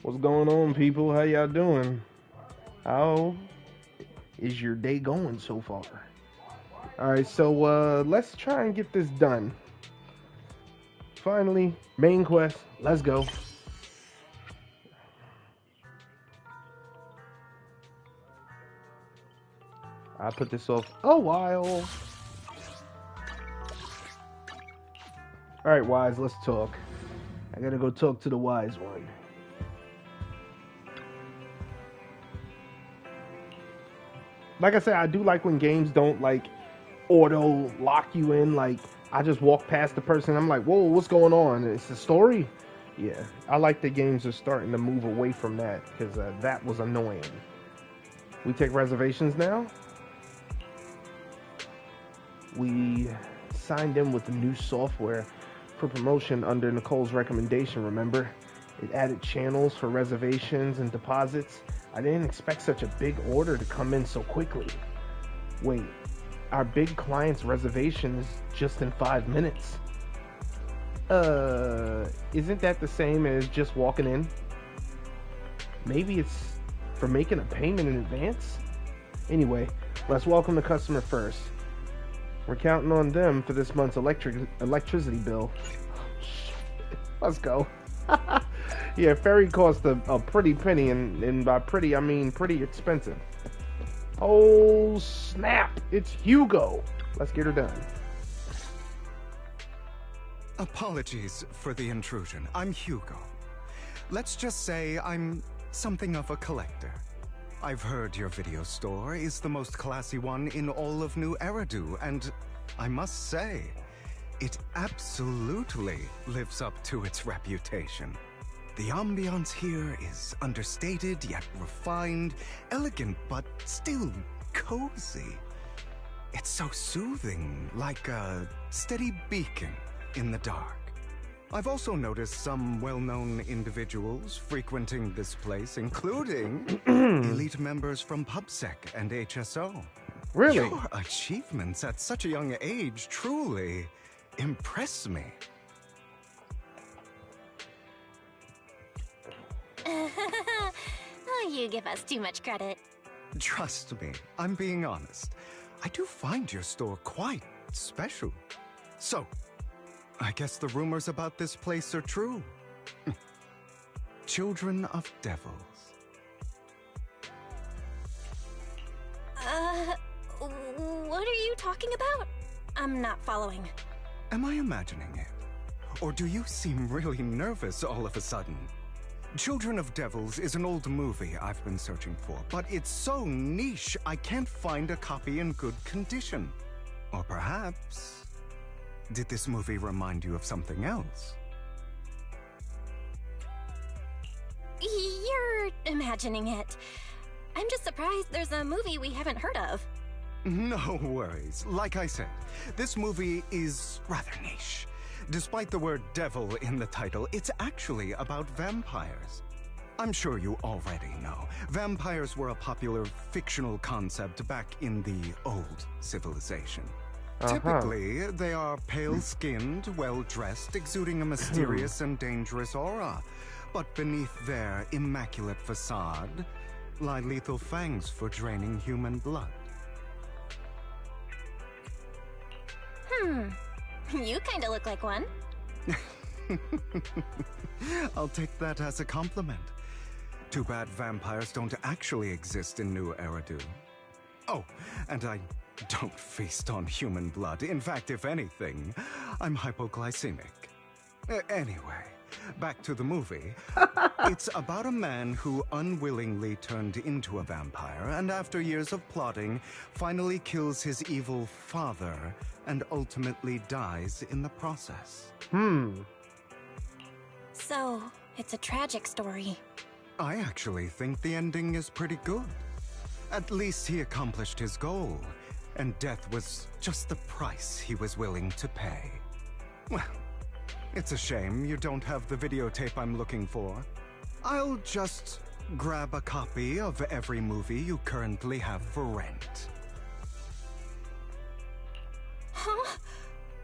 What's going on, people? How y'all doing? How is your day going so far? Alright, so let's try and get this done. Finally, main quest. Let's go. I put this off a while. Alright, Wise, let's talk. I gotta go talk to the Wise one. Like I said, I do like when games don't like auto lock you in. Like I just walk past the person, I'm like, whoa, what's going on? It's the story. Yeah, I like the games are starting to move away from that because that was annoying. We take reservations now. We signed in with the new software for promotion under Nicole's recommendation. Remember, it added channels for reservations and deposits. I didn't expect such a big order to come in so quickly. Wait, our big client's reservation is just in 5 minutes. Isn't that the same as just walking in? Maybe it's for making a payment in advance? Anyway, let's welcome the customer first. We're counting on them for this month's electricity bill. Let's go. Yeah, ferry cost a pretty penny, and by pretty, I mean pretty expensive. Oh, snap. It's Hugo. Let's get her done. Apologies for the intrusion. I'm Hugo. Let's just say I'm something of a collector. I've heard your video store is the most classy one in all of New Eridu, and I must say, it absolutely lives up to its reputation. The ambiance here is understated yet refined, elegant but still cozy. It's so soothing, like a steady beacon in the dark. I've also noticed some well-known individuals frequenting this place, including elite members from PubSec and HSO. Really? Your achievements at such a young age truly impress me. Oh, you give us too much credit. Trust me, I'm being honest. I do find your store quite special. So, I guess the rumors about this place are true. Children of devils. What are you talking about? I'm not following. Am I imagining it? Or do you seem really nervous all of a sudden? Children of Devils is an old movie I've been searching for, but it's so niche I can't find a copy in good condition. Or perhaps, did this movie remind you of something else? You're imagining it. I'm just surprised there's a movie we haven't heard of. No worries. Like I said, this movie is rather niche. Despite the word devil in the title, it's actually about vampires. I'm sure you already know. Vampires were a popular fictional concept back in the old civilization. Typically, they are pale-skinned, well-dressed, exuding a mysterious and dangerous aura. But beneath their immaculate facade lie lethal fangs for draining human blood. You kinda look like one. I'll take that as a compliment. Too bad vampires don't actually exist in New Eridu. Oh, and I don't feast on human blood. In fact, if anything, I'm hypoglycemic. Anyway, back to the movie. It's about a man who unwillingly turned into a vampire, and after years of plotting, finally kills his evil father and ultimately dies in the process. So, it's a tragic story. I actually think the ending is pretty good. At least he accomplished his goal, and death was just the price he was willing to pay. Well, it's a shame you don't have the videotape I'm looking for. I'll just grab a copy of every movie you currently have for rent. Huh?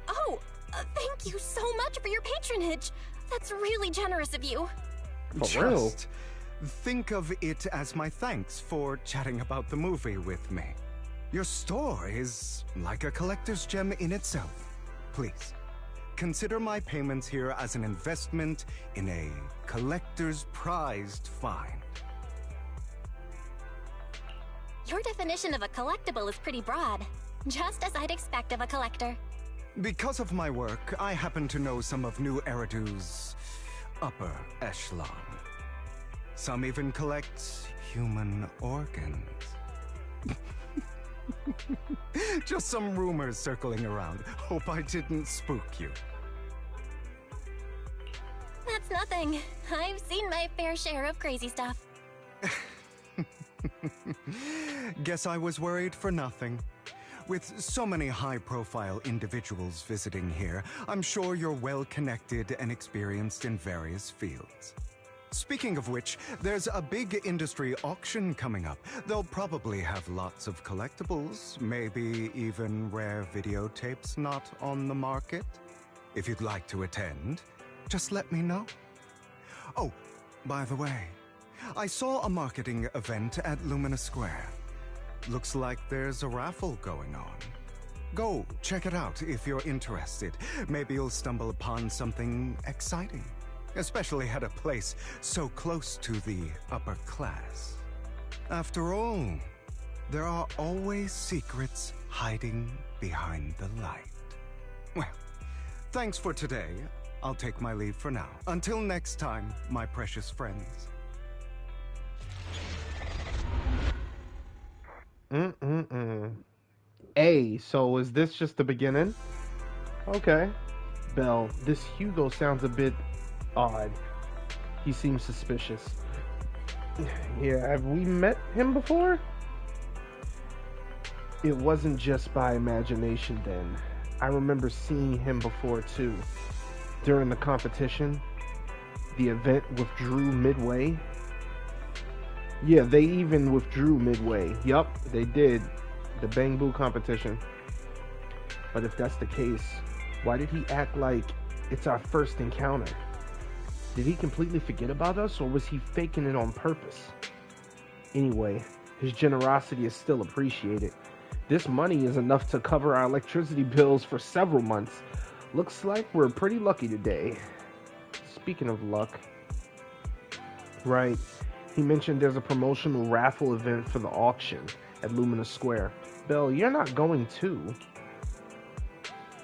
Oh, thank you so much for your patronage. That's really generous of you. For real? Just think of it as my thanks for chatting about the movie with me. Your store is like a collector's gem in itself. Please, consider my payments here as an investment in a collector's prized find. Your definition of a collectible is pretty broad, just as I'd expect of a collector. Because of my work, I happen to know some of New Eridu's upper echelon. Some even collect human organs. Just some rumors circling around. Hope I didn't spook you. That's nothing. I've seen my fair share of crazy stuff. Guess I was worried for nothing. With so many high-profile individuals visiting here, I'm sure you're well-connected and experienced in various fields. Speaking of which, there's a big industry auction coming up. They'll probably have lots of collectibles, maybe even rare videotapes not on the market. If you'd like to attend, just let me know. Oh, by the way, I saw a marketing event at Lumina Square. Looks like there's a raffle going on. Go check it out if you're interested. Maybe you'll stumble upon something exciting, especially at a place so close to the upper class. After all, there are always secrets hiding behind the light. Well, thanks for today. I'll take my leave for now. Until next time, my precious friends. Hey, so is this just the beginning? Okay. Belle, this Hugo sounds a bit odd. He seems suspicious. Yeah, have we met him before? It wasn't just by imagination then. I remember seeing him before too. During the competition, the event withdrew midway. Yeah, they even withdrew midway. Yup, they did. The Bang Boo competition. But if that's the case, why did he act like it's our first encounter? Did he completely forget about us, or was he faking it on purpose? Anyway, his generosity is still appreciated. This money is enough to cover our electricity bills for several months. Looks like we're pretty lucky today. Speaking of luck. Right. He mentioned there's a promotional raffle event for the auction at Lumina Square. Belle, you're not going too.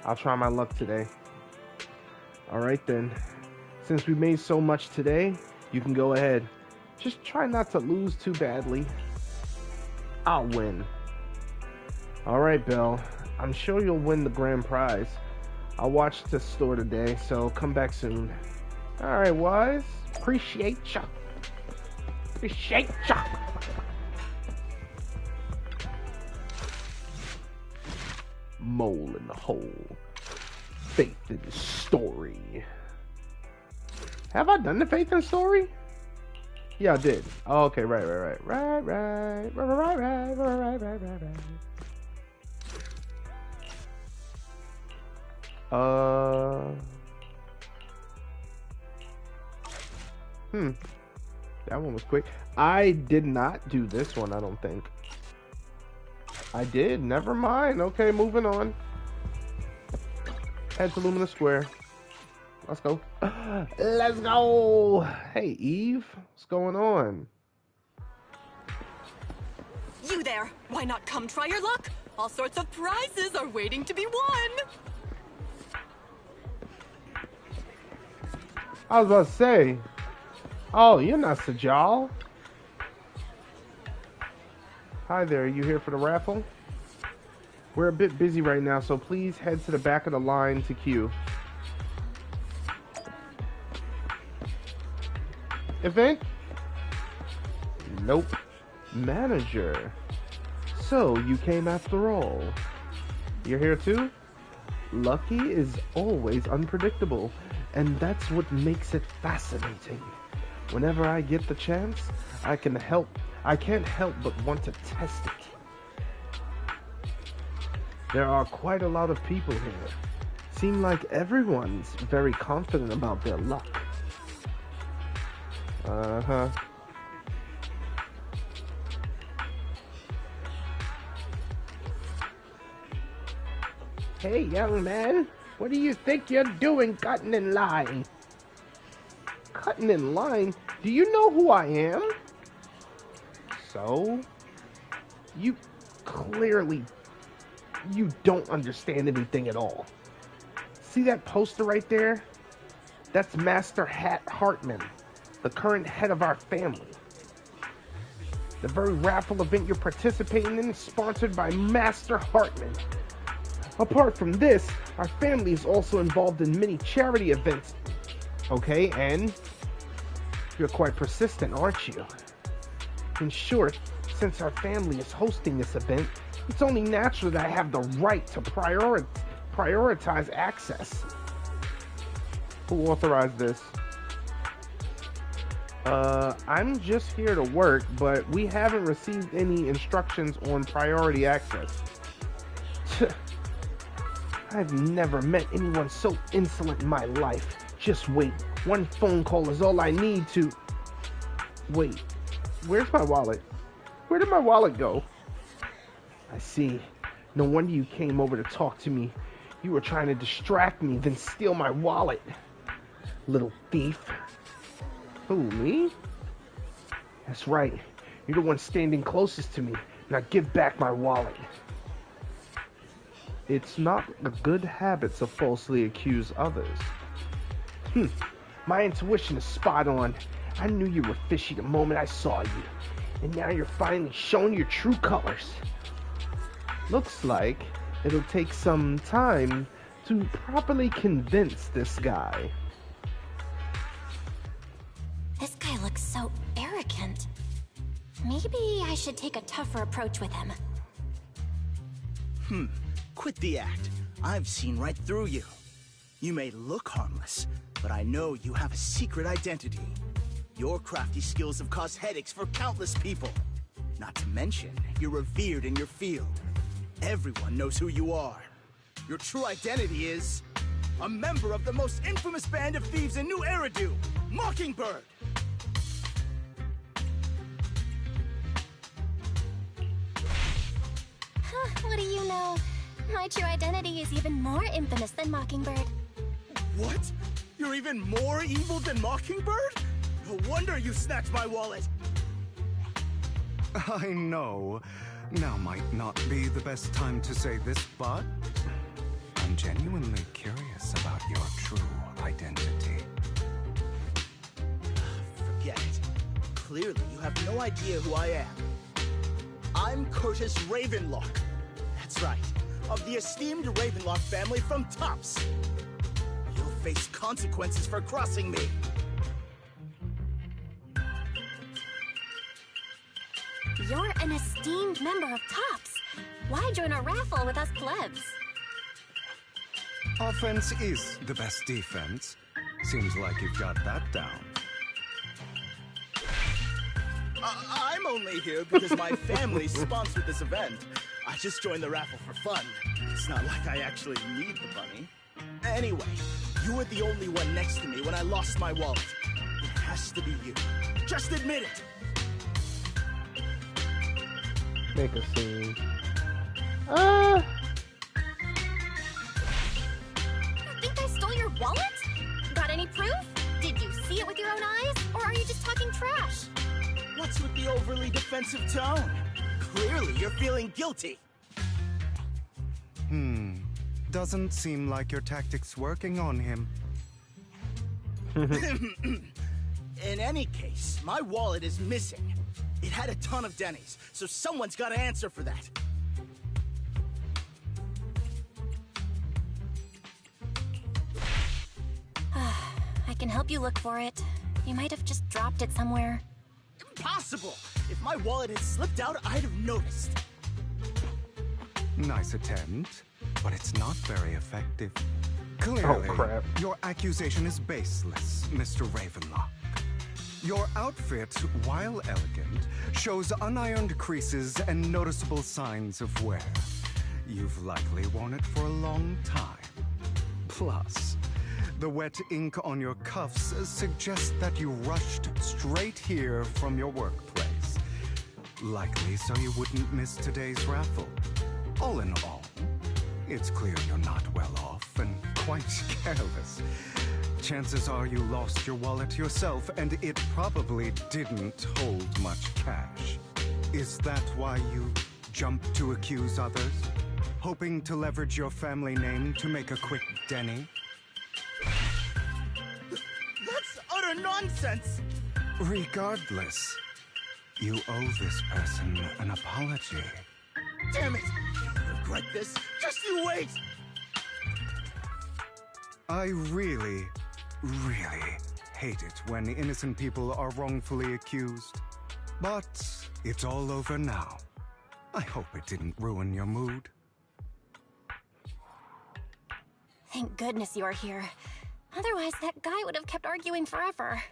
I'll try my luck today. Alright then. Since we made so much today, you can go ahead. Just try not to lose too badly. I'll win. Alright, Belle. I'm sure you'll win the grand prize. I'll watch the store today, so come back soon. Alright, Wise. Appreciate ya. Appreciate ya. Mole in the hole. Faith in the story. Have I done the faith in the story? Yeah, I did. Oh, okay, right. That one was quick. I did not do this one, I don't think. I did. Never mind. Okay, moving on. Head to Lumina Square. Let's go. Let's go. Hey, Eve. What's going on? You there. Why not come try your luck? All sorts of prizes are waiting to be won. I was about to say. Oh, you're not Sajal. Hi there. Are you here for the raffle? We're a bit busy right now, so please head to the back of the line to queue. Event? Nope. Manager. So, you came after all. You're here too? Lucky is always unpredictable, and that's what makes it fascinating. Whenever I get the chance, I can't help but want to test it. There are quite a lot of people here. Seem like everyone's very confident about their luck. Uh-huh. Hey, young man, what do you think you're doing cutting in line? Cutting in line? Do you know who I am? So? You clearly, you don't understand anything at all. See that poster right there? That's Master Hat Hartman, the current head of our family. The very raffle event you're participating in is sponsored by Master Hartman. Apart from this, our family is also involved in many charity events. Okay, and you're quite persistent, aren't you? In short, since our family is hosting this event, it's only natural that I have the right to prioritize access. Who authorized this? I'm just here to work, but we haven't received any instructions on priority access. I've never met anyone so insolent in my life. Just wait. One phone call is all I need to... Wait. Where's my wallet? Where did my wallet go? I see. No wonder you came over to talk to me. You were trying to distract me, then steal my wallet. Little thief. Who, me? That's right. You're the one standing closest to me. Now give back my wallet. It's not a good habit to falsely accuse others. My intuition is spot on. I knew you were fishy the moment I saw you. And now you're finally showing your true colors. Looks like it'll take some time to properly convince this guy. This guy looks so arrogant. Maybe I should take a tougher approach with him. Quit the act. I've seen right through you. You may look harmless, but I know you have a secret identity. Your crafty skills have caused headaches for countless people. Not to mention, you're revered in your field. Everyone knows who you are. Your true identity is... a member of the most infamous band of thieves in New Eridu, Mockingbird! What do you know? My true identity is even more infamous than Mockingbird. What? You're even more evil than Mockingbird? No wonder you snatched my wallet! I know. Now might not be the best time to say this, but I'm genuinely curious about your true identity. Forget it. Clearly, you have no idea who I am. I'm Curtis Ravenlock. That's right. Of the esteemed Ravenlock family from Tops. You'll face consequences for crossing me. You're an esteemed member of Tops. Why join a raffle with us plebs? Offense is the best defense. Seems like you've got that down. I'm only here because my family sponsored this event. I just joined the raffle for fun. It's not like I actually need the money. Anyway, you were the only one next to me when I lost my wallet. It has to be you. Just admit it! Make a scene. You think I stole your wallet? Got any proof? Did you see it with your own eyes? Or are you just talking trash? What's with the overly defensive tone? Clearly, you're feeling guilty. Doesn't seem like your tactics working on him. In any case, my wallet is missing. It had a ton of Denny's, so someone's got to answer for that. I can help you look for it. You might have just dropped it somewhere. Impossible! If my wallet had slipped out, I'd have noticed. Nice attempt, but it's not very effective. Clearly, Oh, crap. your accusation is baseless, Mr. Ravenlock. Your outfit, while elegant, shows unironed creases and noticeable signs of wear. You've likely worn it for a long time. Plus, The wet ink on your cuffs suggests that you rushed straight here from your workplace. Likely so you wouldn't miss today's raffle. All in all, it's clear you're not well off and quite careless. Chances are you lost your wallet yourself, and it probably didn't hold much cash. Is that why you jumped to accuse others? Hoping to leverage your family name to make a quick Denny? That's utter nonsense! Regardless, you owe this person an apology. Damn it! You'll regret this. Just you wait! I really hate it when innocent people are wrongfully accused. But it's all over now. I hope it didn't ruin your mood. Thank goodness you're here. Otherwise, that guy would have kept arguing forever.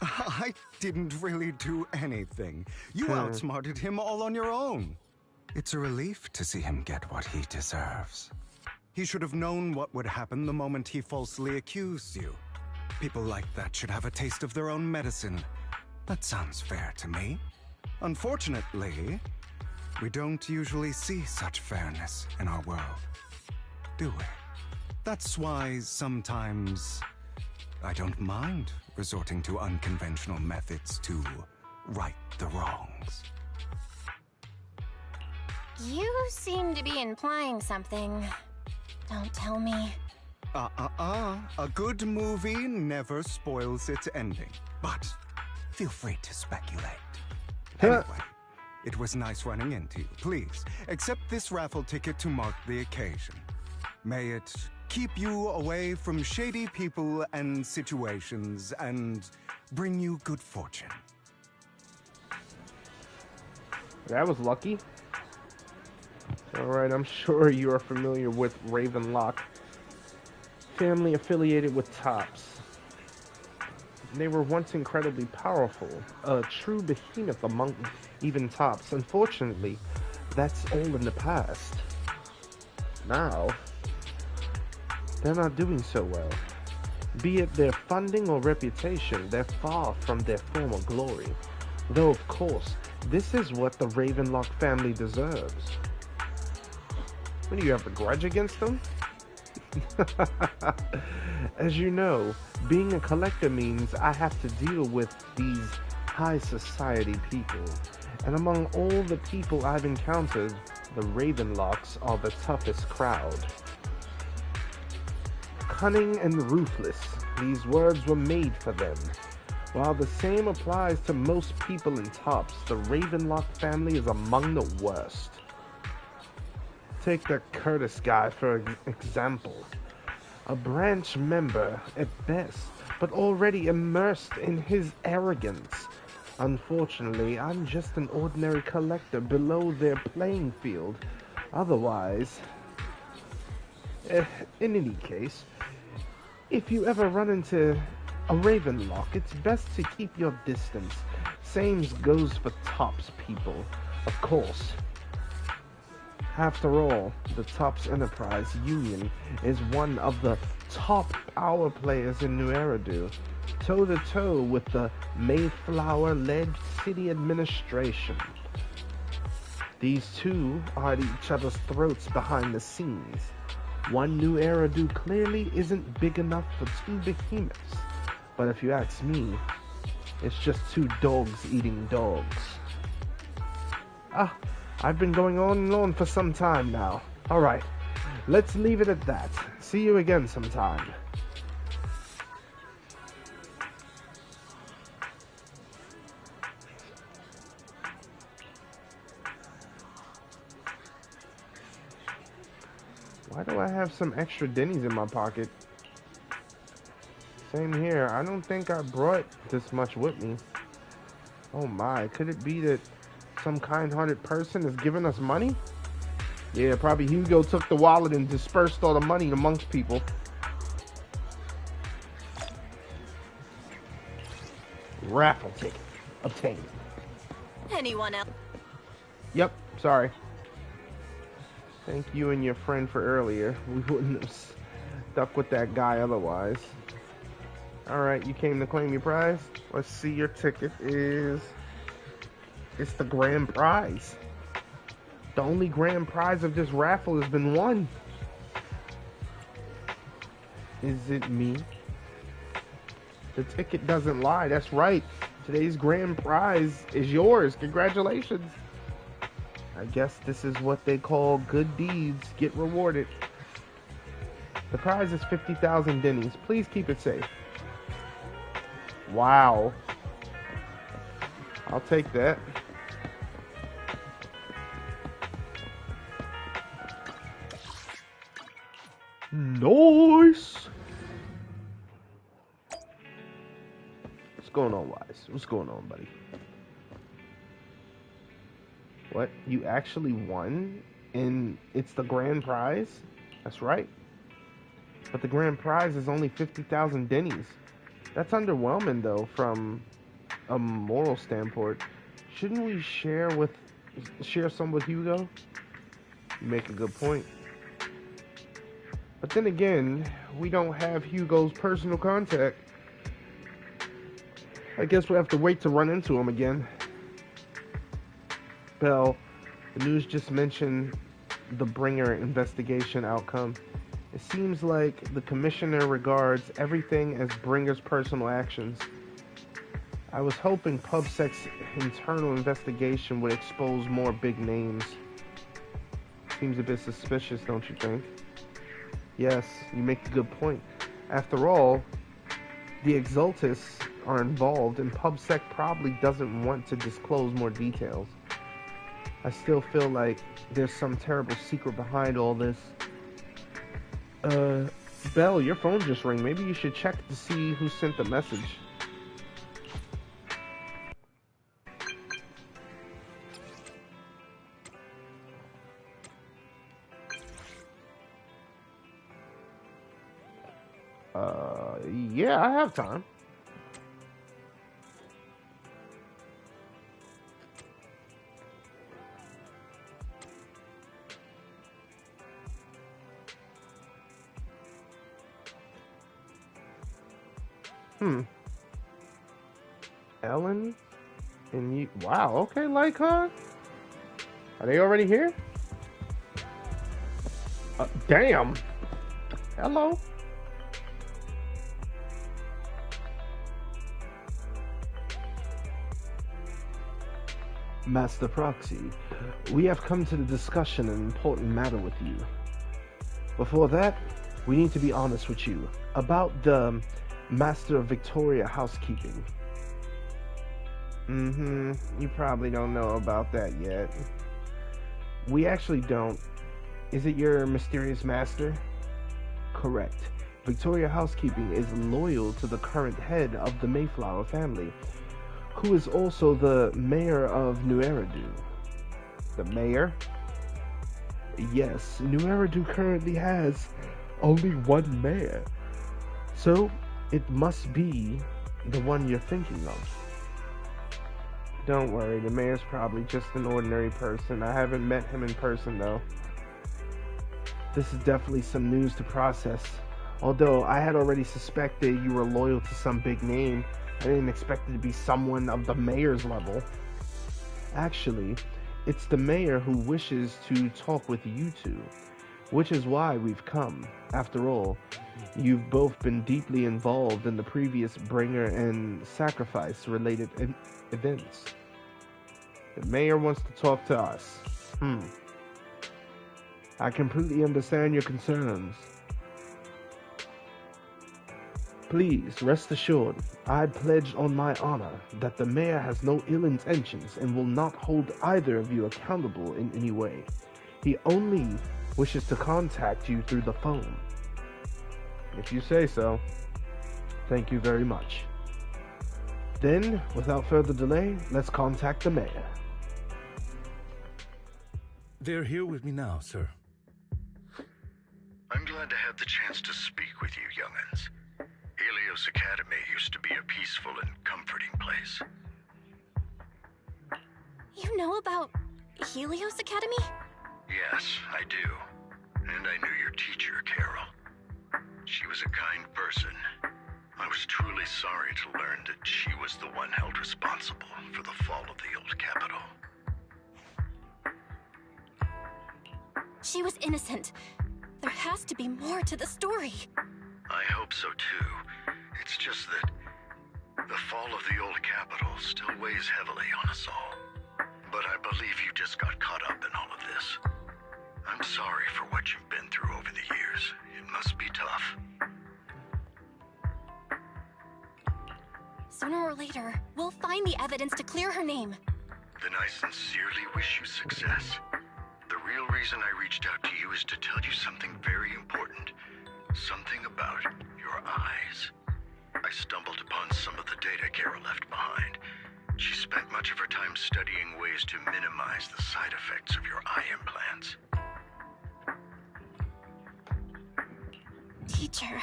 I didn't really do anything. You outsmarted him all on your own. It's a relief to see him get what he deserves. He should have known what would happen the moment he falsely accused you. People like that should have a taste of their own medicine. That sounds fair to me. Unfortunately, we don't usually see such fairness in our world, do we? That's why sometimes I don't mind resorting to unconventional methods to right the wrongs. You seem to be implying something. Don't tell me. A good movie never spoils its ending. But feel free to speculate. Anyway, it was nice running into you. Please, accept this raffle ticket to mark the occasion. May it keep you away from shady people and situations and bring you good fortune. That was lucky. Alright, I'm sure you are familiar with Ravenlock. Family affiliated with Tops. They were once incredibly powerful, a true behemoth among even Tops. Unfortunately, that's all in the past. Now, they're not doing so well. Be it their funding or reputation, they're far from their former glory. Though, of course, this is what the Ravenlock family deserves. What do you have a grudge against them? As you know, being a collector means I have to deal with these high society people. And among all the people I've encountered, the Ravenlocks are the toughest crowd. Cunning and ruthless, these words were made for them. While the same applies to most people in Tops, the Ravenlock family is among the worst. Take the Curtis guy for example. A branch member at best, but already immersed in his arrogance. Unfortunately, I'm just an ordinary collector below their playing field. Otherwise, in any case, if you ever run into a Ravenlock, it's best to keep your distance. Same goes for Tops people, of course. After all, the Tops Enterprise Union is one of the top power players in New Eridu, toe-to-toe with the Mayflower-led city administration. These two are at each other's throats behind the scenes. One New Eridu clearly isn't big enough for two behemoths, but if you ask me, it's just two dogs eating dogs. I've been going on and on for some time now. Alright, let's leave it at that. See you again sometime. Why do I have some extra Denny's in my pocket? Same here. I don't think I brought this much with me. Oh my, could it be that some kind-hearted person is giving us money? Yeah, probably Hugo took the wallet and dispersed all the money amongst people. Raffle ticket obtained. Anyone else? Yep, sorry. Thank you and your friend for earlier. We wouldn't have stuck with that guy otherwise. Alright, you came to claim your prize? Let's see, your ticket is... It's the grand prize. The only grand prize of this raffle has been won. Is it me? The ticket doesn't lie, that's right. Today's grand prize is yours. Congratulations. I guess this is what they call good deeds get rewarded. The prize is 50,000 dennies. Please keep it safe. Wow. I'll take that. Nice. What's going on, Wise? What's going on, buddy? What? You actually won? And it's the grand prize? That's right. But the grand prize is only 50,000 dennies. That's underwhelming, though, from a moral standpoint. Shouldn't we share some with Hugo? You make a good point. But then again, we don't have Hugo's personal contact. I guess we'll have to wait to run into him again. Bell, the news just mentioned the Bringer investigation outcome. It seems like the commissioner regards everything as Bringer's personal actions. I was hoping PubSec's internal investigation would expose more big names. Seems a bit suspicious, don't you think? Yes, you make a good point. After all, the Exultus are involved, and PubSec probably doesn't want to disclose more details. I still feel like there's some terrible secret behind all this. Belle, your phone just rang. Maybe you should check to see who sent the message. Yeah, I have time. Ellen and you. Wow, okay, Lycaon. Are they already here? Damn. Hello. Master Proxy, we have come to the discussion an important matter with you. Before that, we need to be honest with you about the Master of Victoria housekeeping. You probably don't know about that yet. We actually don't. Is it your mysterious master? Correct. Victoria Housekeeping is loyal to the current head of the Mayflower family, who is also the mayor of New Eridu. The mayor? Yes, New Eridu currently has only one mayor. So, it must be the one you're thinking of. Don't worry, the mayor's probably just an ordinary person. I haven't met him in person, though. This is definitely some news to process. Although I had already suspected you were loyal to some big name, I didn't expect it to be someone of the mayor's level. Actually, it's the mayor who wishes to talk with you two, which is why we've come. After all, you've both been deeply involved in the previous bringer and sacrifice related events. The mayor wants to talk to us. I completely understand your concerns. Please, rest assured, I pledge on my honor that the mayor has no ill intentions and will not hold either of you accountable in any way. He only wishes to contact you through the phone. If you say so. Thank you very much. Then, without further delay, let's contact the mayor. They're here with me now, sir. I'm glad to have the chance to speak with you, young'uns. Helios Academy used to be a peaceful and comforting place. You know about Helios Academy? Yes, I do. And I knew your teacher, Carol. was a kind person. I was truly sorry to learn that she was the one held responsible for the fall of the old capital. She was innocent. There has to be more to the story. I hope so too. It's just that the fall of the old capital still weighs heavily on us all. But I believe you just got caught up in all of this. I'm sorry for what you've been through over the years. It must be tough. Sooner or later, we'll find the evidence to clear her name. Then I sincerely wish you success. The real reason I reached out to you is to tell you something very important. Something about your eyes. I stumbled upon some of the data Carol left behind. She spent much of her time studying ways to minimize the side effects of your eye implants. Teacher,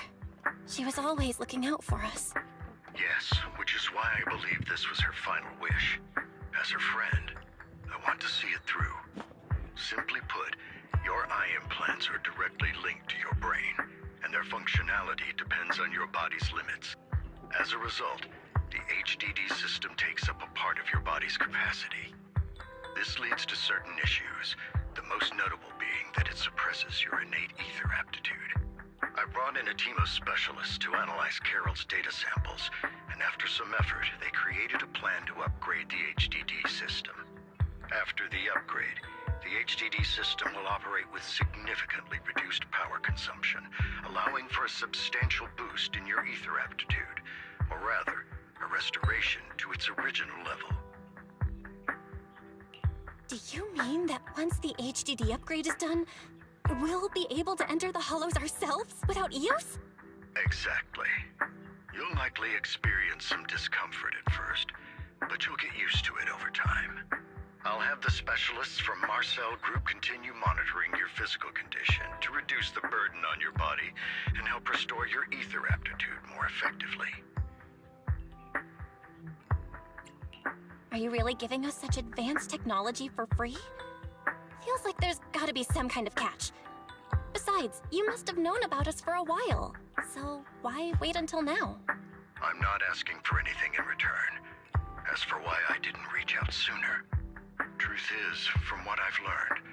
she was always looking out for us. Yes, which is why I believe this was her final wish. As her friend, I want to see it through. Simply put, your eye implants are directly linked to your brain, and their functionality depends on your body's limits. As a result, the HDD system takes up a part of your body's capacity. This leads to certain issues, the most notable being that it suppresses your innate ether aptitude. I brought in a team of specialists to analyze Carol's data samples, and after some effort, they created a plan to upgrade the HDD system. After the upgrade, the HDD system will operate with significantly reduced power consumption, allowing for a substantial boost in your ether aptitude, or rather, a restoration to its original level. Do you mean that once the HDD upgrade is done, we'll be able to enter the hollows ourselves without use? Exactly. You'll likely experience some discomfort at first, but you'll get used to it over time. I'll have the specialists from Marcel Group continue monitoring your physical condition to reduce the burden on your body and help restore your ether aptitude more effectively. Are you really giving us such advanced technology for free? Feels like there's gotta be some kind of catch. Besides, you must have known about us for a while, so why wait until now? I'm not asking for anything in return. As for why I didn't reach out sooner, truth is, from what I've learned,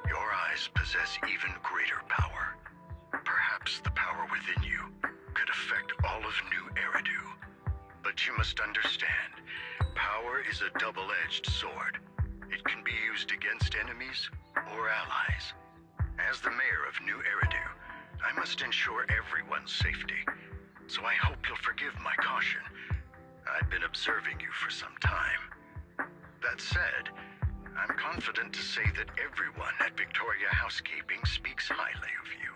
your eyes possess even greater power. Perhaps the power within you could affect all of New Eridu. But you must understand, power is a double-edged sword. It can be used against enemies or allies. As the mayor of New Eridu, I must ensure everyone's safety. So I hope you'll forgive my caution. I've been observing you for some time. That said, I'm confident to say that everyone at Victoria Housekeeping speaks highly of you.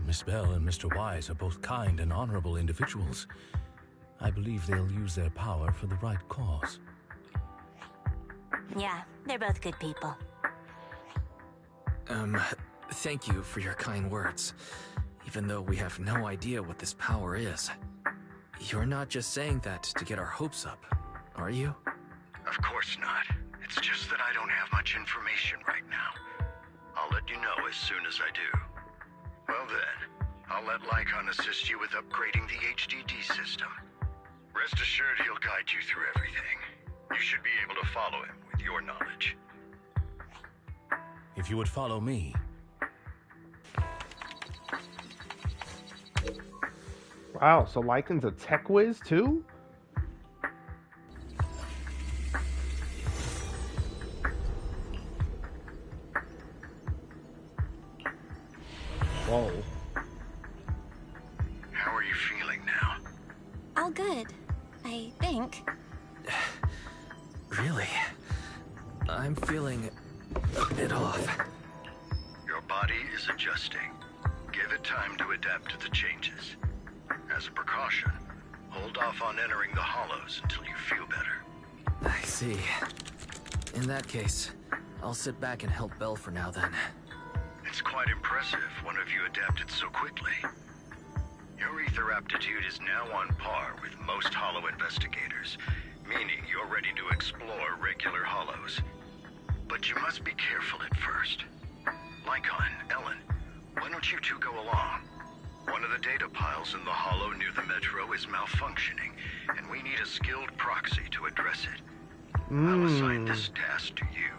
Miss Bell and Mr. Wise are both kind and honorable individuals. I believe they'll use their power for the right cause. Yeah, they're both good people. Thank you for your kind words. Even though we have no idea what this power is. You're not just saying that to get our hopes up, are you? Of course not. It's just that I don't have much information right now. I'll let you know as soon as I do. Well then, I'll let Lycaon assist you with upgrading the HDD system. Rest assured he'll guide you through everything. You should be able to follow him with your knowledge. If you would follow me. Wow, so Lycan's a tech whiz too? Whoa. How are you feeling now? All good, I think. Really? I'm feeling a bit off. Your body is adjusting. Give it time to adapt to the changes. As a precaution, hold off on entering the hollows until you feel better. I see. In that case, I'll sit back and help Belle for now then. It's quite impressive one of you adapted so quickly. Your ether aptitude is now on par with most hollow investigators, meaning you're ready to explore regular hollows. But you must be careful at first. Lycaon, Ellen, why don't you two go along? One of the data piles in the hollow near the metro is malfunctioning, and we need a skilled proxy to address it. I'll assign this task to you.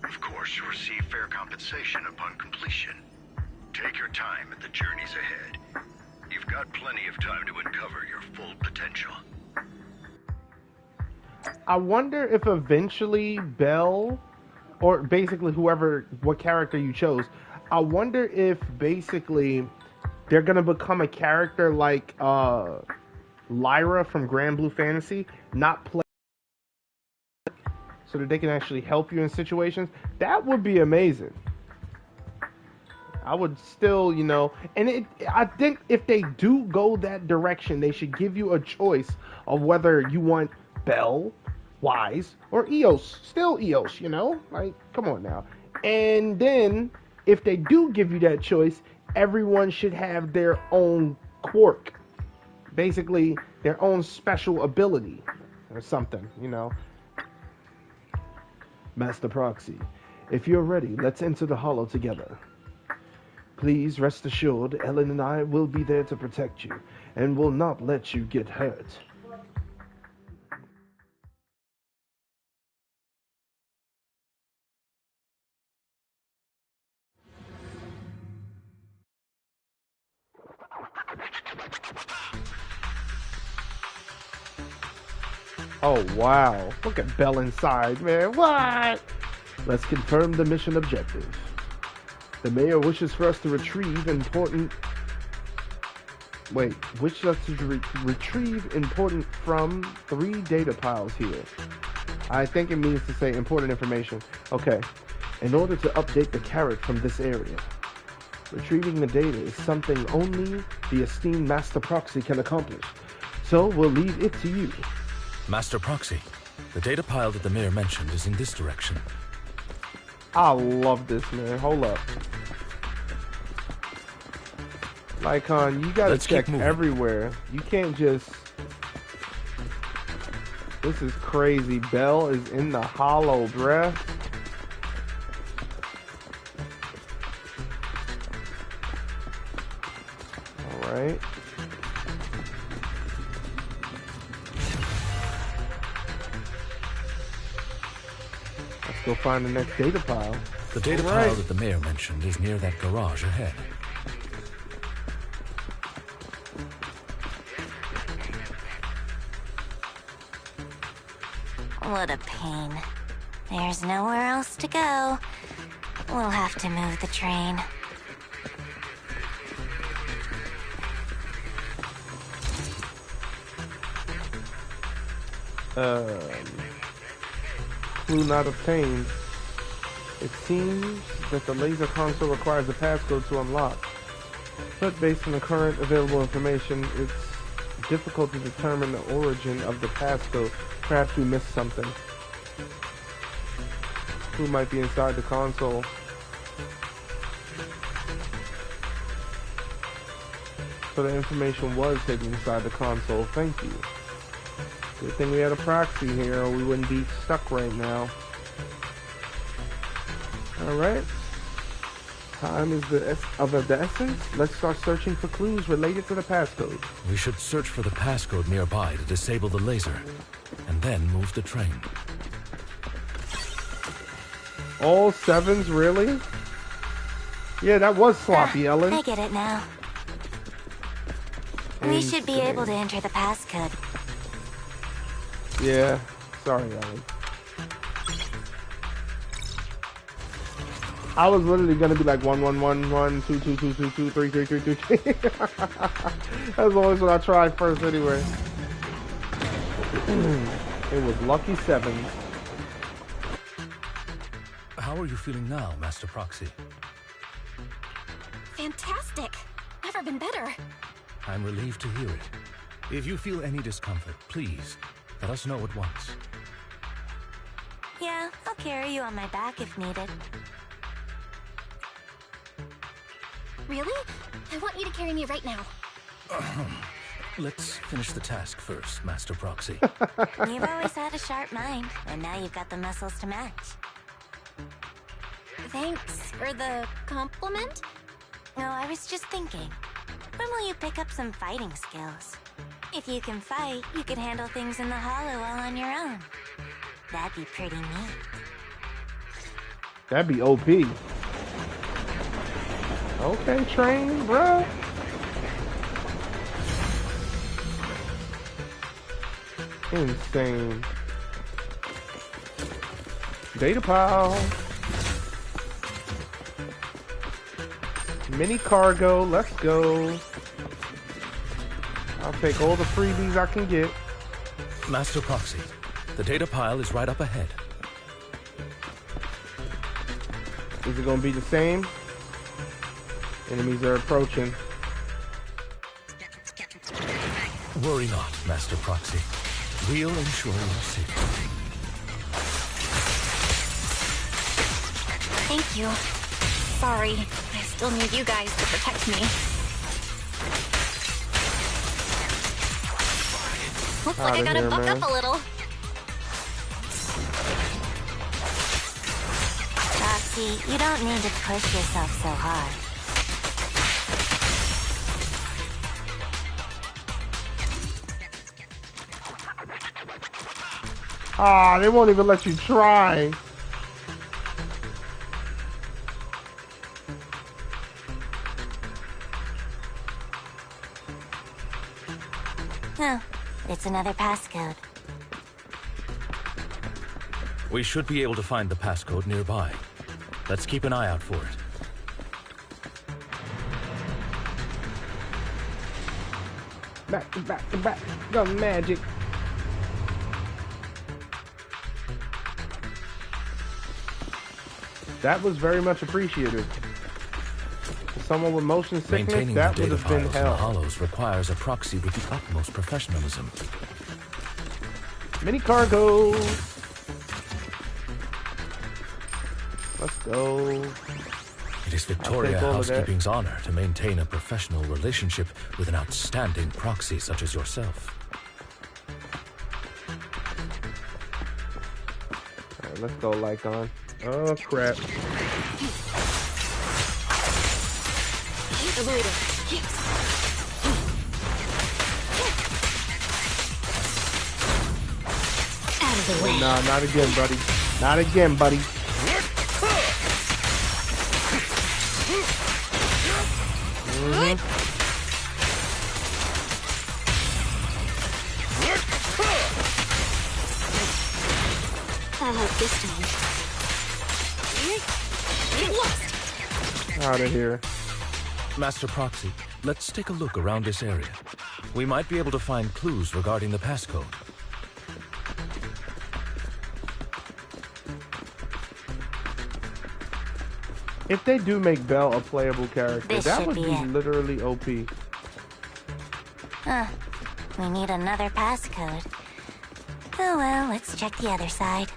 Of course, you'll receive fair compensation upon completion. Take your time at the journeys ahead. You've got plenty of time to uncover your full potential. I wonder if eventually Belle, or basically what character you chose, I wonder if basically they're gonna become a character like Lyra from Grand Blue Fantasy, not play, so that they can actually help you in situations. That would be amazing. I would still, and I think if they do go that direction, they should give you a choice of whether you want Belle, Wise, or Eos. Still Eos, like, come on now. And then if they do give you that choice, everyone should have their own quirk, basically their own special ability or something, Master Proxy, if you're ready, let's enter the hollow together. Please rest assured, Ellen and I will be there to protect you, and will not let you get hurt. Oh, wow. Look at Belle inside, man. What? Let's confirm the mission objective. The mayor wishes for us to retrieve important... wishes us to retrieve important from 3 data piles here. I think it means to say important information. Okay. In order to update the carrot from this area. Retrieving the data is something only the esteemed Master Proxy can accomplish. So we'll leave it to you. Master Proxy, the data pile that the mayor mentioned is in this direction. I love this, man. Hold up. Lycaon, you gotta check everywhere. You can't just... This is crazy. Belle is in the hollow, bruh. Alright. Let's go find the next data pile. The data pile that the mayor mentioned is near that garage ahead. What a pain. There's nowhere else to go. We'll have to move the train. Clue not obtained. It seems that the laser console requires a passcode to unlock. But based on the current available information, it's difficult to determine the origin of the passcode. Perhaps we missed something. Who might be inside the console? So the information was hidden inside the console. Thank you. Good thing we had a proxy here, or we wouldn't be stuck right now. Alright. Time is of the essence. Let's start searching for clues related to the passcode. We should search for the passcode nearby to disable the laser, and then move the train. All 7s, really? Yeah, that was sloppy, Ellen. I get it now. We should be able to enter the passcode. Yeah, sorry, Ellen. I was literally gonna be like 1 1 1 1 2 2 2 2 2 3 3 3 3 3. That's always what I tried first, anyway. It was lucky 7. How are you feeling now, Master Proxy? Fantastic! Never been better. I'm relieved to hear it. If you feel any discomfort, please let us know at once. Yeah, I'll carry you on my back if needed. Really? I want you to carry me right now. Let's finish the task first, Master Proxy. You've always had a sharp mind, and now you've got the muscles to match. Thanks for the compliment. No, I was just thinking. When will you pick up some fighting skills? If you can fight, you can handle things in the hollow all on your own. That'd be pretty neat. That'd be OP. Okay, train, bro. Insane. Data pile. Mini cargo, let's go. I'll take all the freebies I can get. Master Proxy, the data pile is right up ahead. Is it gonna be the same? Enemies are approaching. Worry not, Master Proxy. We'll ensure your safety. Thank you. Sorry, I still need you guys to protect me. Looks like I gotta buck up a little. Roxy, you don't need to push yourself so hard. Ah, they won't even let you try. Oh, it's another passcode. We should be able to find the passcode nearby. Let's keep an eye out for it. Back to back to back. The magic. That was very much appreciated. For someone with motion sickness, Maintaining that the would data have been files in the hell. hollows requires a proxy with the utmost professionalism. Mini cargo. Let's go. It is Victoria I'll take all of that. Housekeeping's honor to maintain a professional relationship with an outstanding proxy such as yourself. Alright, let's go, Lycaon. Oh, crap. Out of the way. Nah, not again, buddy. Not again, buddy. I'll help this time. Out of here. Master Proxy, let's take a look around this area. We might be able to find clues regarding the passcode. If they do make Belle a playable character, This that should would be be it. literally OP. We need another passcode. Oh well, let's check the other side.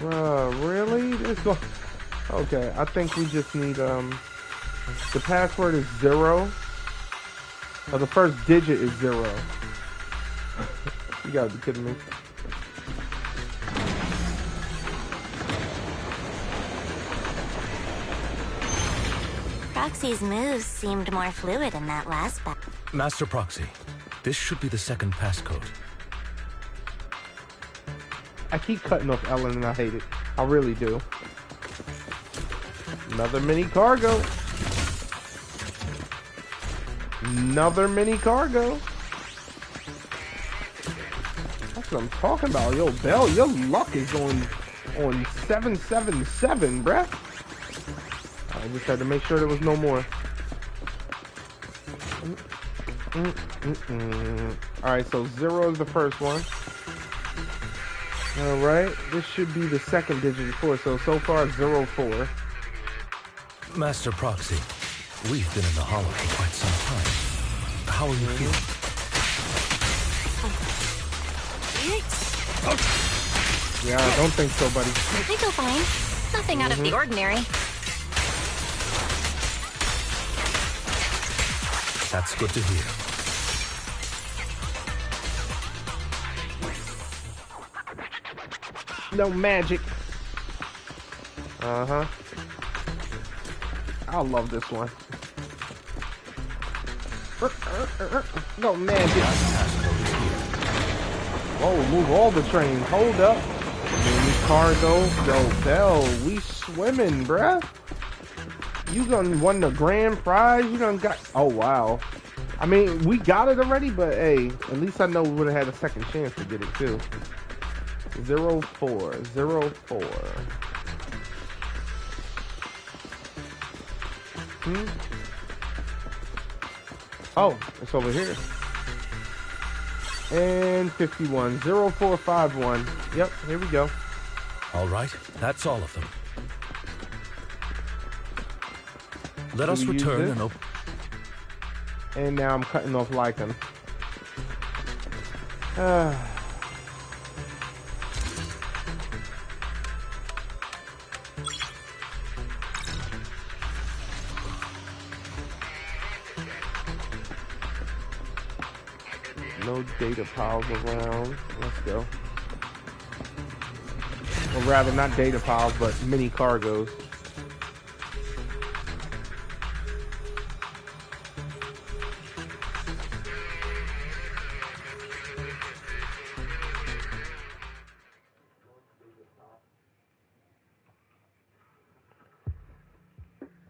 Really? Okay, I think we just need, the password is 0. Or the first digit is 0. You gotta be kidding me. Proxy's moves seemed more fluid in that last battle. Master Proxy, this should be the second passcode. I keep cutting off Ellen and I hate it. I really do. Another mini cargo. Another mini cargo. That's what I'm talking about. Yo, Belle, your luck is on 777, bruh. I just had to make sure there was no more. Alright, so 0 is the first one. Alright, this should be the second digit before, so far 04. Master Proxy, we've been in the hollow for quite some time. How are you feeling? Yeah, I don't think so, buddy. I feel fine. Nothing out of the ordinary. That's good to hear. No magic. Uh-huh. I love this one. No, man. Whoa, move all the trains. Hold up. Mini cargo. Yo, Bell, we swimming, bruh. You done won the grand prize. You done got... Oh, wow. I mean, we got it already, but hey, at least I know we would have had a second chance to get it, too. 04. Oh, it's over here. And 51. 0451. Yep, here we go. All right, that's all of them. Let us return and open. And now I'm cutting off Lycaon. No data piles around. Let's go. Or rather, not data piles, but mini cargos.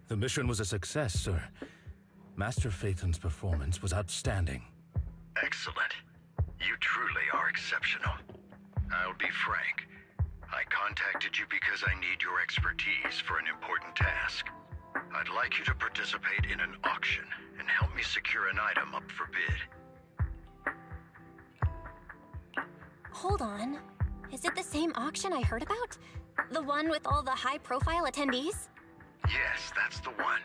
The mission was a success, sir. Master Phaeton's performance was outstanding. Excellent. You truly are exceptional. I'll be frank. I contacted you because I need your expertise for an important task. I'd like you to participate in an auction and help me secure an item up for bid. Hold on. Is it the same auction I heard about? The one with all the high-profile attendees? Yes, that's the one.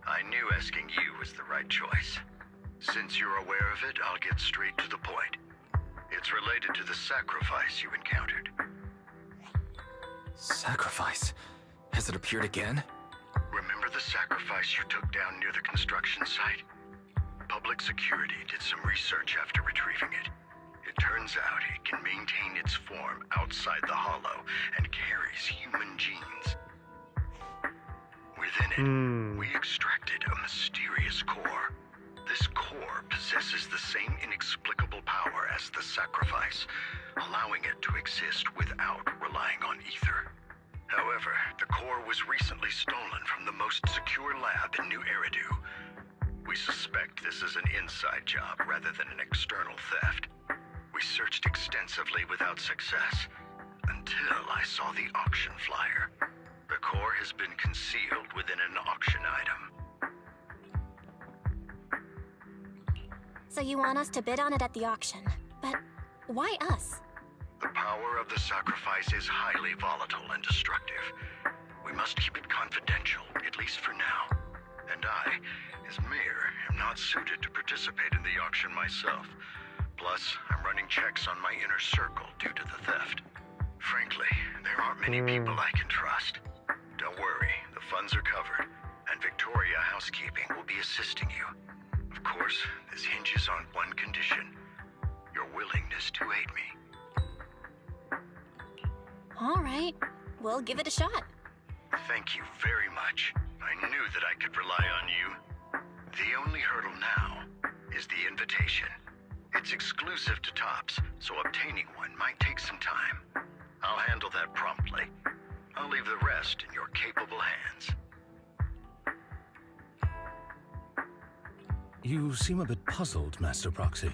I knew asking you was the right choice. Since you're aware of it, I'll get straight to the point. It's related to the sacrifice you encountered. Sacrifice? Has it appeared again? Remember the sacrifice you took down near the construction site? Public security did some research after retrieving it. It turns out it can maintain its form outside the hollow and carries human genes. Within it, we extracted a mysterious core. This core possesses the same inexplicable power as the sacrifice, allowing it to exist without relying on ether. However, the core was recently stolen from the most secure lab in New Eridu. We suspect this is an inside job rather than an external theft. We searched extensively without success, until I saw the auction flyer. The core has been concealed within an auction item. So you want us to bid on it at the auction. But why us? The power of the sacrifice is highly volatile and destructive. We must keep it confidential, at least for now. And I, as mayor, am not suited to participate in the auction myself. Plus, I'm running checks on my inner circle due to the theft. Frankly, there aren't many people I can trust. Don't worry, the funds are covered, and Victoria Housekeeping will be assisting you. Of course, this hinges on one condition: your willingness to aid me. All right, we'll give it a shot. Thank you very much. I knew that I could rely on you. The only hurdle now is the invitation. It's exclusive to Tops, so obtaining one might take some time. I'll handle that promptly. I'll leave the rest in your capable hands. You seem a bit puzzled, Master Proxy.